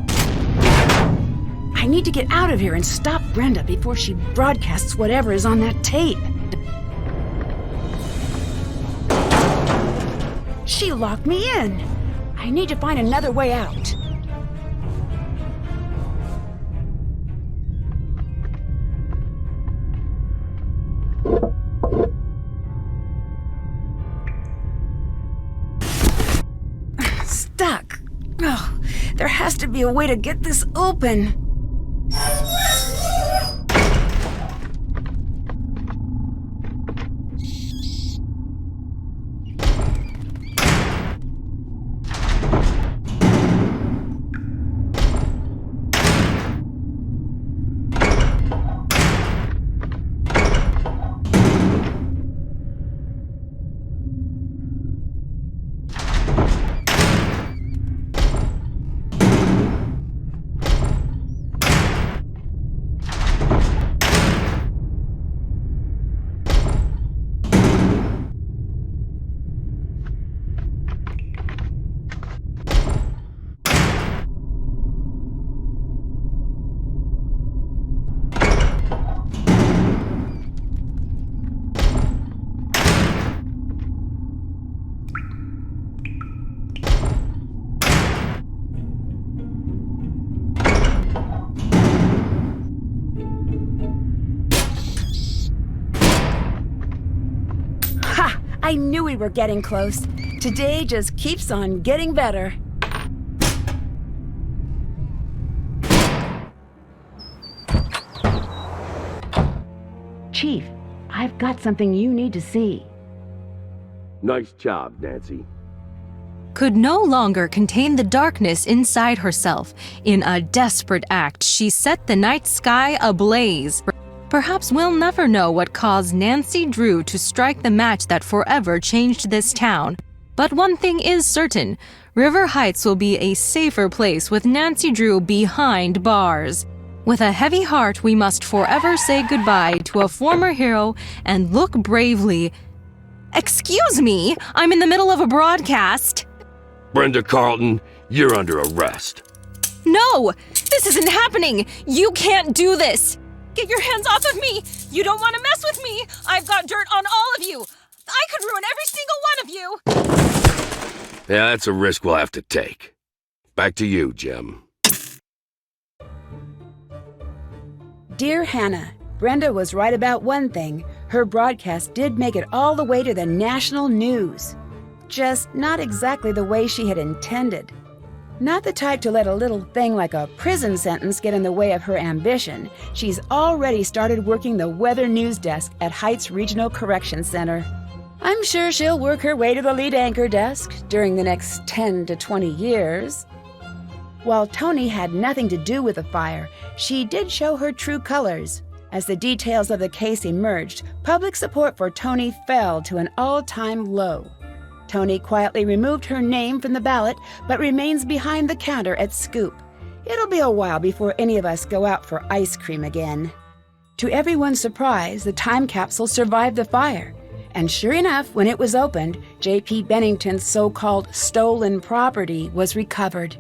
I I need to get out of here and stop Brenda before she broadcasts whatever is on that tape. She locked me in. I need to find another way out. Stuck. Oh, there has to be a way to get this open. I knew we were getting close. Today just keeps on getting better. Chief, I've got something you need to see. Nice job, Nancy. Could no longer contain the darkness inside herself. In a desperate act, she set the night sky ablaze. Perhaps we'll never know what caused Nancy Drew to strike the match that forever changed this town. But one thing is certain, River Heights will be a safer place with Nancy Drew behind bars. With a heavy heart, we must forever say goodbye to a former hero and look bravely. Excuse me, I'm in the middle of a broadcast. Brenda Carlton, you're under arrest. No, this isn't happening. You can't do this. Get your hands off of me! You don't want to mess with me! I've got dirt on all of you! I could ruin every single one of you! Yeah, that's a risk we'll have to take. Back to you, Jim. Dear Hannah, Brenda was right about one thing. Her broadcast did make it all the way to the national news. Just not exactly the way she had intended. Not the type to let a little thing like a prison sentence get in the way of her ambition, she's already started working the weather news desk at Heights Regional Correction Center. I'm sure she'll work her way to the lead anchor desk during the next 10 to 20 years. While Toni had nothing to do with the fire, she did show her true colors. As the details of the case emerged, public support for Toni fell to an all-time low. Toni quietly removed her name from the ballot, but remains behind the counter at Scoop. It'll be a while before any of us go out for ice cream again. To everyone's surprise, the time capsule survived the fire. And sure enough, when it was opened, J.P. Bennington's so-called stolen property was recovered.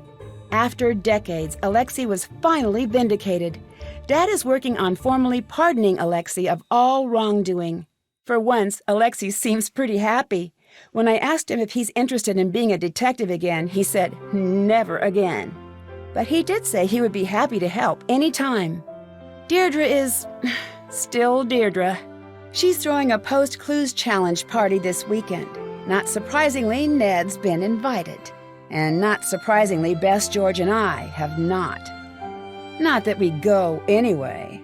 After decades, Alexei was finally vindicated. Dad is working on formally pardoning Alexei of all wrongdoing. For once, Alexei seems pretty happy. When I asked him if he's interested in being a detective again, he said, never again. But he did say he would be happy to help anytime. Deirdre is still Deirdre. She's throwing a post-clues challenge party this weekend. Not surprisingly, Ned's been invited. And not surprisingly, Bess, George, and I have not. Not that we go anyway.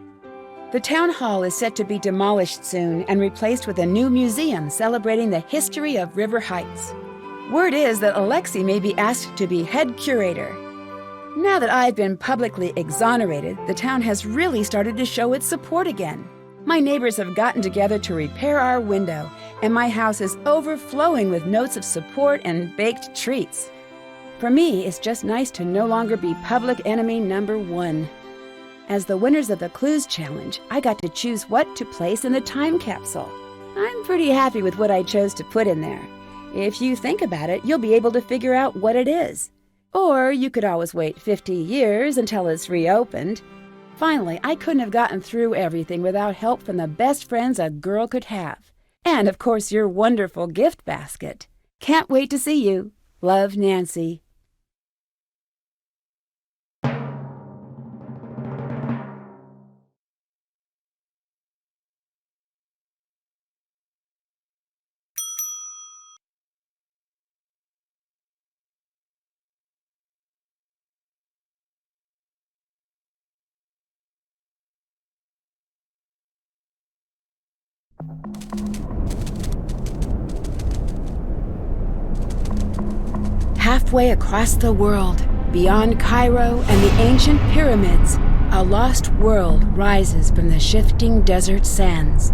The town hall is set to be demolished soon and replaced with a new museum celebrating the history of River Heights. Word is that Alexei may be asked to be head curator. Now that I've been publicly exonerated, the town has really started to show its support again. My neighbors have gotten together to repair our window, and my house is overflowing with notes of support and baked treats. For me, it's just nice to no longer be public enemy number one. As the winners of the Clues Challenge, I got to choose what to place in the time capsule. I'm pretty happy with what I chose to put in there. If you think about it, you'll be able to figure out what it is. Or you could always wait 50 years until it's reopened. Finally, I couldn't have gotten through everything without help from the best friends a girl could have. And, of course, your wonderful gift basket. Can't wait to see you. Love, Nancy. Halfway across the world, beyond Cairo and the ancient pyramids, a lost world rises from the shifting desert sands.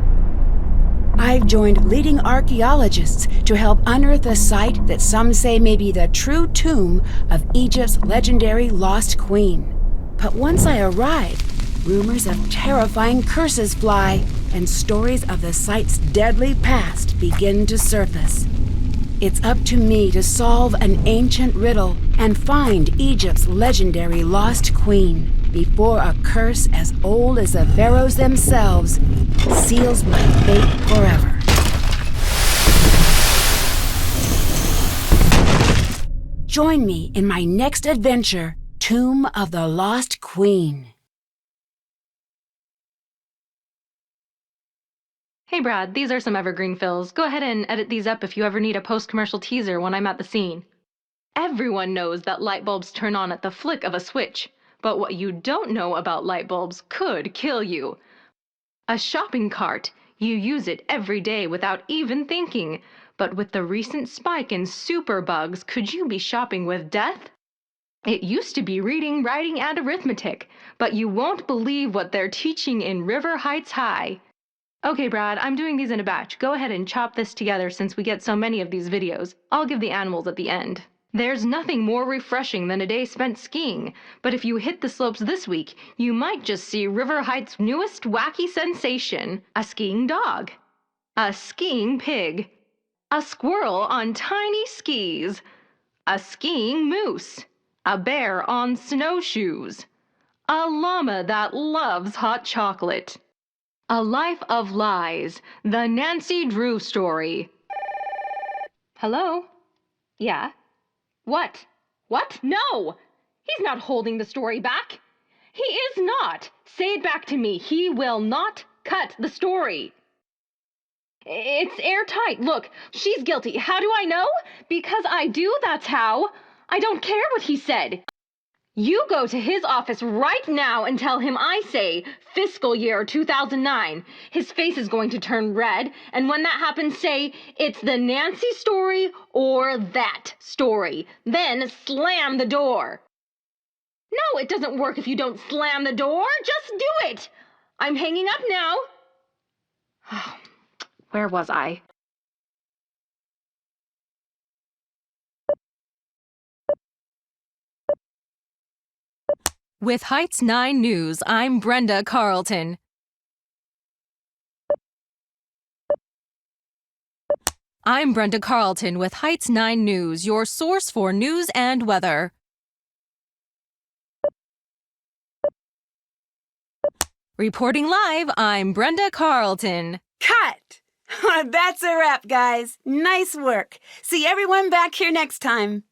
I've joined leading archaeologists to help unearth a site that some say may be the true tomb of Egypt's legendary lost queen. But once I arrive, rumors of terrifying curses fly, and stories of the site's deadly past begin to surface. It's up to me to solve an ancient riddle and find Egypt's legendary lost queen before a curse as old as the pharaohs themselves seals my fate forever. Join me in my next adventure, Tomb of the Lost Queen. Hey Brad, these are some evergreen fills. Go ahead and edit these up if you ever need a post-commercial teaser when I'm at the scene. Everyone knows that light bulbs turn on at the flick of a switch, but what you don't know about light bulbs could kill you. A shopping cart. You use it every day without even thinking. But with the recent spike in superbugs, could you be shopping with death? It used to be reading, writing, and arithmetic, but you won't believe what they're teaching in River Heights High. Okay, Brad, I'm doing these in a batch. Go ahead and chop this together since we get so many of these videos. I'll give the animals at the end. There's nothing more refreshing than a day spent skiing, but if you hit the slopes this week, you might just see River Heights' newest wacky sensation, a skiing dog, a skiing pig, a squirrel on tiny skis, a skiing moose, a bear on snowshoes, a llama that loves hot chocolate. A Life of Lies, the Nancy Drew story. Hello? Yeah? What? What? No! He's not holding the story back. He is not. Say it back to me. He will not cut the story. It's airtight. Look, she's guilty. How do I know? Because I do, that's how. I don't care what he said. You go to his office right now and tell him I say fiscal year 2009. His face is going to turn red, and when that happens, say it's the Nancy story or that story. Then slam the door. No, it doesn't work if you don't slam the door. Just do it. I'm hanging up now. Where was I? With Heights 9 News, I'm Brenda Carlton. I'm Brenda Carlton with Heights 9 News, your source for news and weather. Reporting live, I'm Brenda Carlton. Cut! That's a wrap, guys. Nice work. See everyone back here next time.